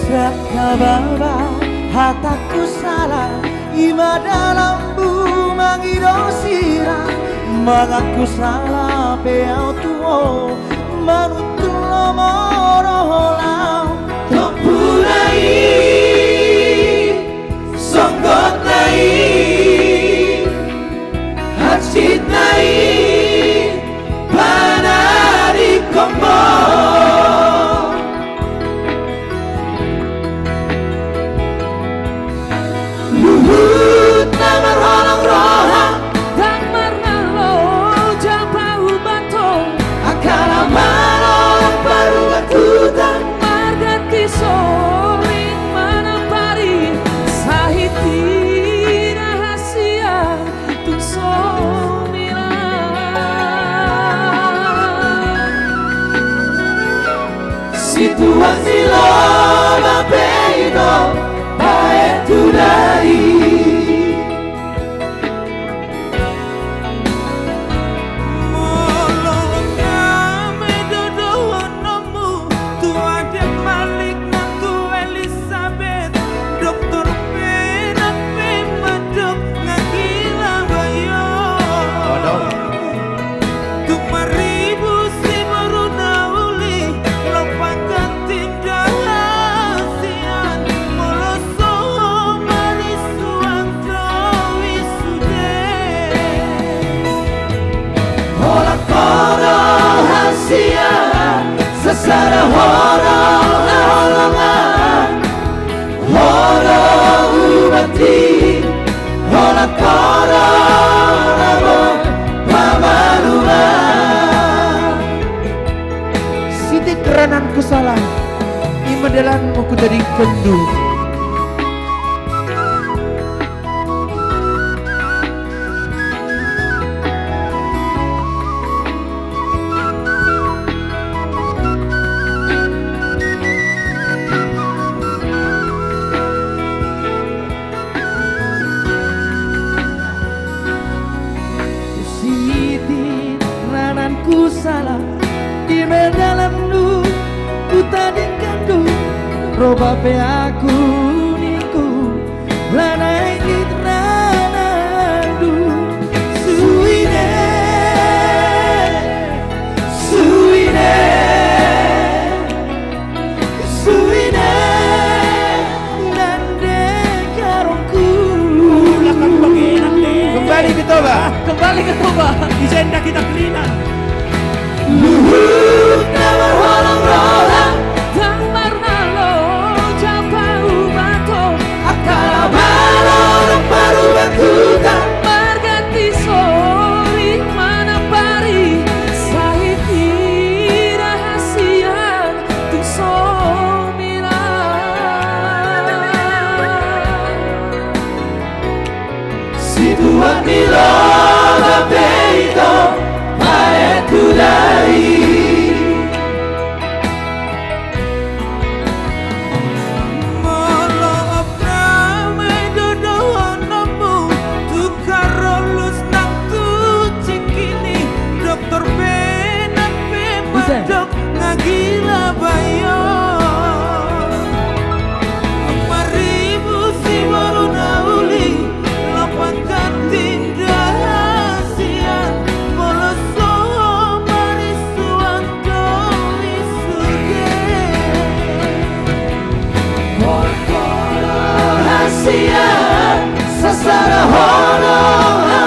sakababa hataku salah ima dalam bumangido sirah mengaku salah peau tuo manutul moroholau tompulai songgot nai hacit nai panari kombo luhut namar holong roha Damar nalo jabau bato akala marong baru batutan margati soring manapari sahiti rahasia tung somila situasi lo mapeido paetu dari sesara horo holongan horo ubati hola koro namo pamaluma sidik kerananku salah imedelanmu ku jadi kendu ku salah di medalanmu ku tadingkandu roba pe aku niku lanai kitranandu suine suine suine nande karongku Kembali ke Toba. Kembali ke Toba. Agenda kita kelina. Luhut nawar holong rolang Damar nalo jabau bato akala malorong baru batutan margati sori manapari sahiti rahasia tu somila situan milo bapeito maetu dari ngagila bayo maribu si baru nauli lapangkan tindak hasian moloso marisuan doli suge Holo hasian sasara holo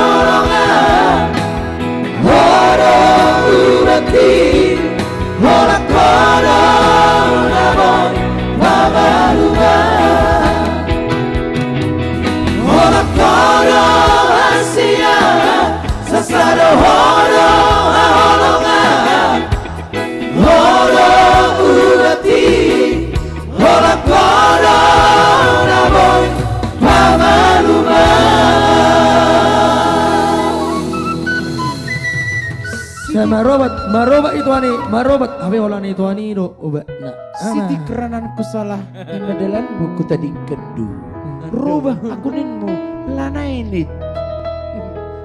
holongan holo ubati hola koro namo pamaluma hola koro hasia sasaro horo holongan holo ubati hola koro namo pamaluma marobat itu ani, marobat. Abe olan itu ani do obat. Nah, Siti keranan ku salah di medelanmu ku tadi kendu. Rubah akuninmu lana ini.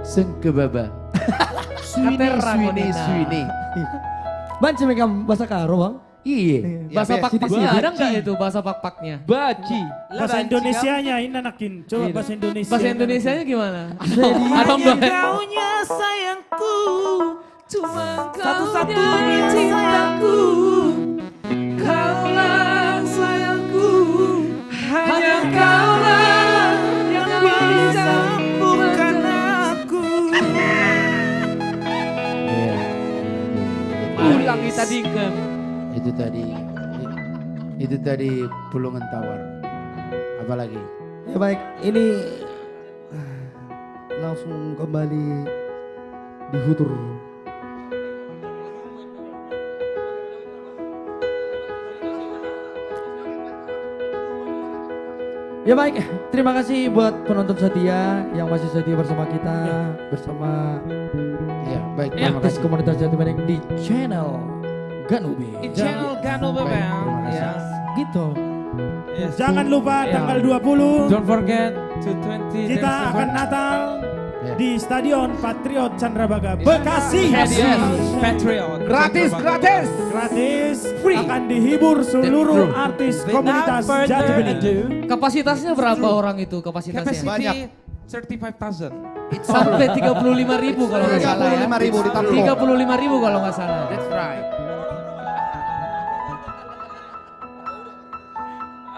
Sengke baba. Suini. Baca mereka bahasa Karo bang? Iya. Bahasa pak-paknya ada nggak itu bahasa pak-paknya? Baci. Bahasa Indonesianya ini anakin. Coba bahasa Indonesia. Bahasa Indonesianya gimana? Abang Kaunya sayangku, cuma satu-satunya sayangku. Kaulah sayangku, hanya kaulah yang bisa bukan aku. Ulangi tadi kan. Itu tadi pulungan tawar. Apalagi? Ya baik, ini langsung kembali di Futur. Ya baik, terima kasih buat penonton setia yang masih setia bersama kita, bersama baik, artis komunitas Jatibening di channel Ganube. Di channel Ganube Bang. Yes. Gitu. Yes. Jangan lupa tanggal 20. Don't forget to 20. Kita akan Natal di Stadion Patriot Candrabaga Bekasi. Yes. Patriot. Gratis. Free. Akan dihibur seluruh artis komunitas Jatibening. Kapasitasnya berapa orang itu kapasitasnya? Capacity 35,000. Sampai 35.000 kalau nggak salah ya. 35.000 ditampung. 35.000 kalau nggak salah. That's right.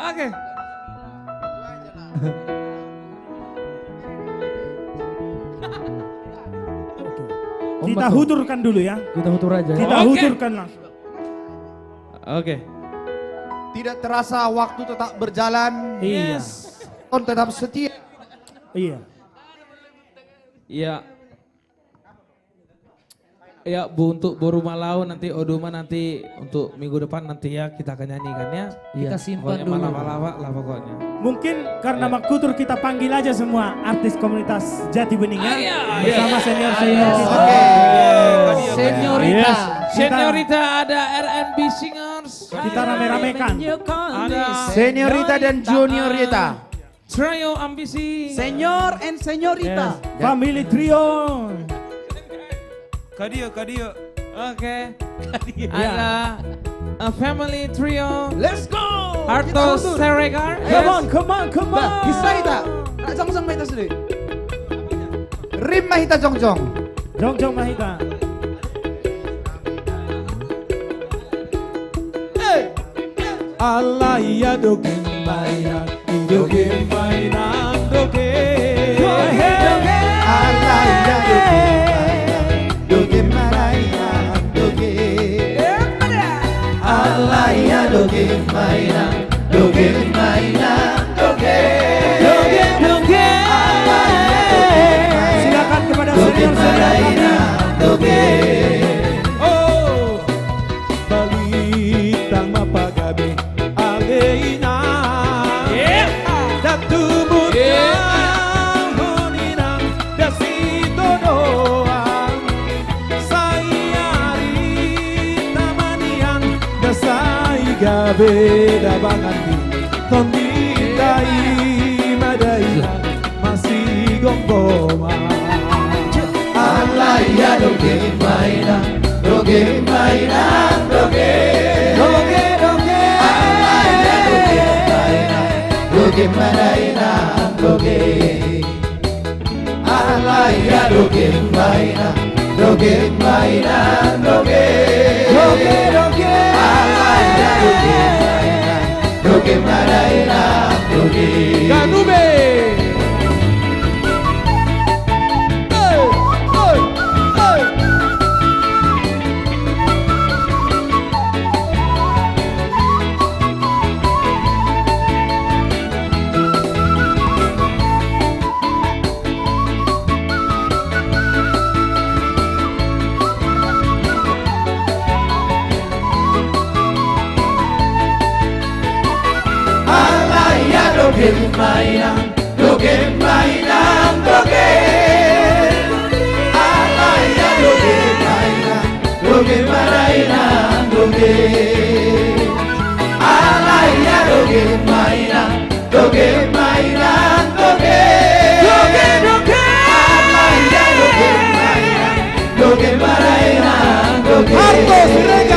Oke. Kita huturkan dulu ya. Kita hutur aja. Kita huturkan langsung. Oke. Tidak terasa waktu tetap berjalan. Iya. On tetap setia. Iya. Iya. Ya Bu, untuk Boru Malau nanti Oduma nanti untuk minggu depan nanti ya kita akan nyanyikan ya. Kita simpan dulu. Lama-lama lah pokoknya. Mungkin karena Makutur kita panggil aja semua artis komunitas Jatibening ya. Bersama senior-senior kita. Seniorita. Seniorita ada R&B Singers. Kita rame-ramekan. Ada Seniorita dan juniorita. Trio Ambisi. Senior and Seniorita. Family Trio. Kadio. Oke. Ada a Family Trio. Let's go. Arto Seregar. Come on. Bisa kita. Sang-sang main tasli. Rim Mahita Jongjong. Jongjong Mahita. Allah ya dogen mainan, dogen. Allah ya dogen mainan, dogen. Allah ya dogen mainan, dogen. Silakan kepada senior-senior. Oh, balitang mapagabi aleina. Datumut honinang dasito doang. Sayari tamanian dasai gabe dabangan di tondai madai masih gomboma. Allah ya doge mainan. Allah ya doge mainan. Allah ya doge mainan. Ganube. doge mainan doge. Alaya doge mainan doge mainan doge. Doge doge. Alaya doge mainan doge mainan doge. Harto Siregar.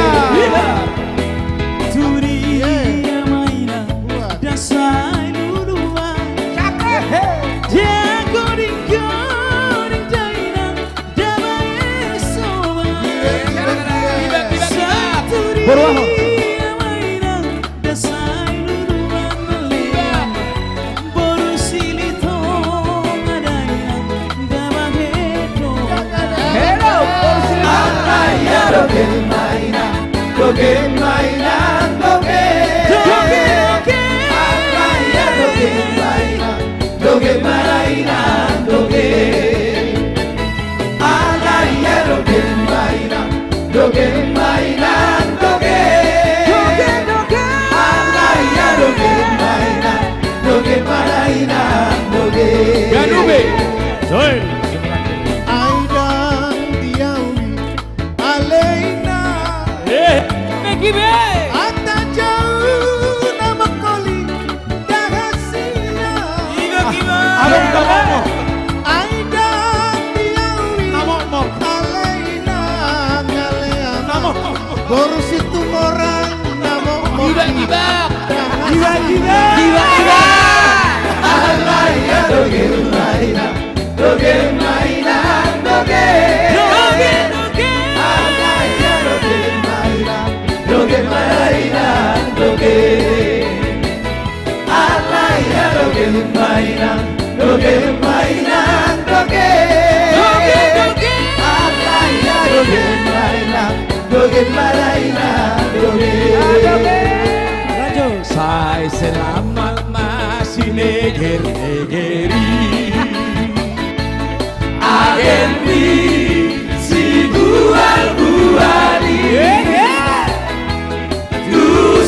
Doge mainan, doge mainan, doge. Doge doge. Alaya doge mainan, doge mainan, doge. Alaya doge mainan, doge mainan, doge. Doge doge. Alaya doge mainan, doge mainan, doge. Ganube. Joel. Ata jauh nama koli dahasinya. Abang kamu. Aida diawi. Namo Alena ngalean. Namo. Borus itu orang namo. Giba. Alaya doge mainan, doge mainan, doge. Doge doge. Alaya doge mainan. Doge mainan, doge. Alaya doge mainan, doge mainan, doge. Doge doge. Alaya doge mainan, doge mainan, doge. Lanjut. Saya selamat masih neger-negeri. Agenri si bual-buali.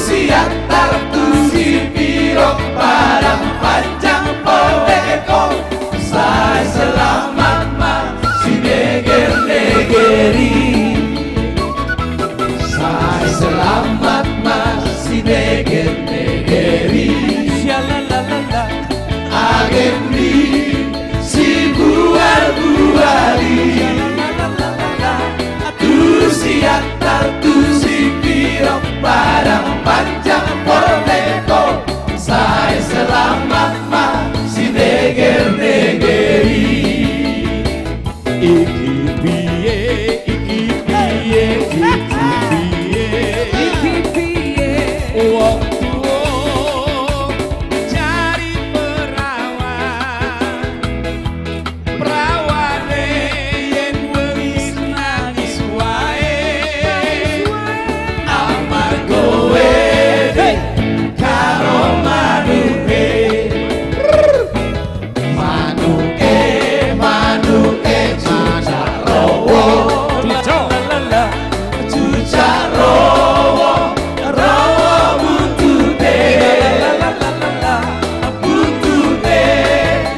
Siatar tu si pirok parang panjang poleko. Saya selamat masih neger-negeri. Saya selamat masih neger-negeri. Shalalalala. Agenri si bual-buali. Tu siatar tu si pirok parang panjang poleko. Saya selamat masih neger-negeri. Iki piye, iki piye, iki piye. Wong tuwa cari perawan, perawane yen wis nangis wae. Amarga wede karo manuke. Manuke cucak rowo. Cucak rowo, rowo buntute. Buntute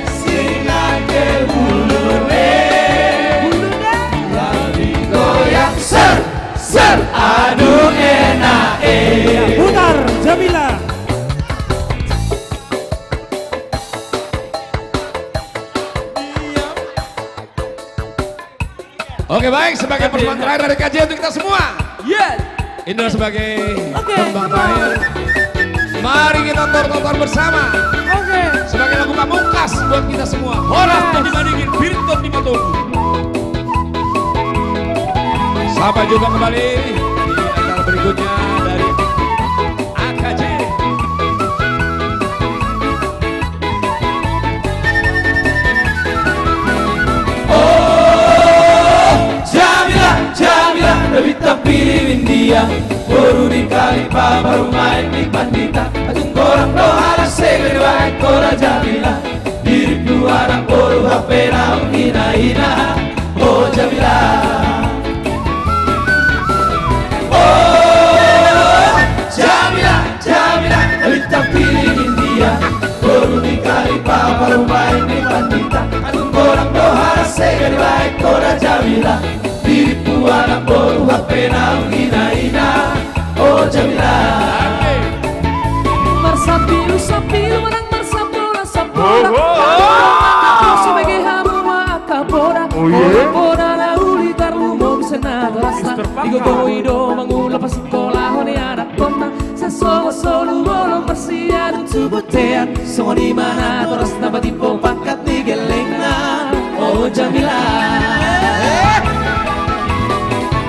sing akeh bulune. Lagi goyang ser, aduh enake. Putar Jamila. Oke baik, sebagai pertemuan terakhir dari KJ untuk kita semua. Yes. Indra sebagai tembang terakhir. Mari kita tor-tor bersama. Sebagai lagu pamungkas buat kita semua. Horas dan dibandingin Birton di Matogu. Sampai jumpa kembali di acara berikutnya dari AKJ. Jamila, lebih tapi India. Baru di Kalipa, baru main di Pandita. Atung korang doa segera baik kora Jamila. Diri keluar baru HP naung hina-hina. Oh Jamila. Oh Jamila, lebih tapi India. Baru di Kalipa, baru main di Pandita. Atung korang doa segera baik kora Jamila. diriku anak boru HP na hina-hina. Oh Jamila. Marsapilu sapilu menang marsapola sapola. Sebagai hamba kapora. Kapora na uli tarlu mo bisa na rasa. Digo ido mangula pas sekolah hone anak kota. Solo bolong persian subutean. Semua di mana terus nambah tipe pangkat di gelengna. Oh Jamila.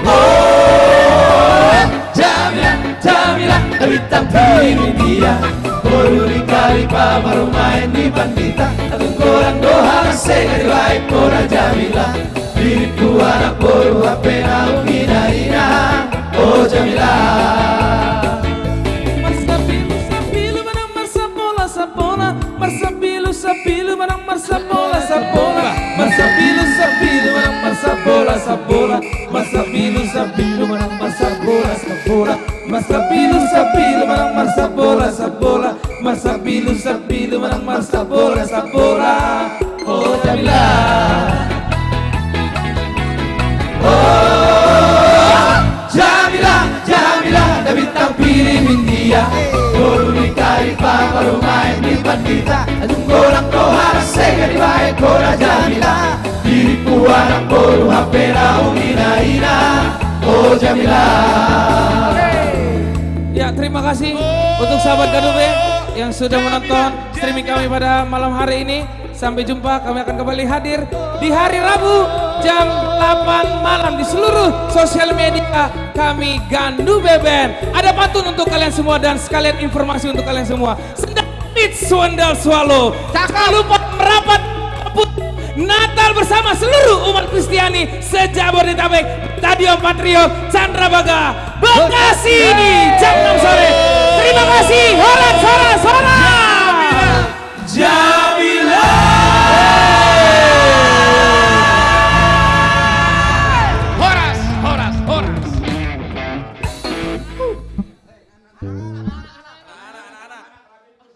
Oh Jamila, Jamila, bintang pilih dia. Baru dikali baru main di bandita. Aku korang doa sekali baik kora Jamila. Diriku anak boru HP nau hina-hina. Oh Jamila. Marsapilu menang marsapola sapola. Marsapilu menang marsapola sapola. Marsapilu menang marsapola sapola. Marsapilu menang marsapola sapola. Marsapilu menang marsapola sapola. Oh Jamila. Oh Jamila, Jamila, dah bintang pilih India. Baru dikali baru main di bandita. Korang doa sekali baik kora Jamila. Diriku anak boru HP nau hina-hina. Oh Jamila. Ya terima kasih untuk sahabat Ganube yang sudah menonton streaming kami pada malam hari ini. Sampai jumpa, kami akan kembali hadir di hari Rabu jam 8 malam di seluruh sosial media kami Ganube Band. Ada pantun untuk kalian semua dan sekalian informasi untuk kalian semua. Swandal Swallow. Tak lupa merapat Natal bersama seluruh umat Kristiani se-Jabodetabek, Stadion Patriot Candrabaga, Bekasi ini jam 6 sore. Terima kasih. Horas.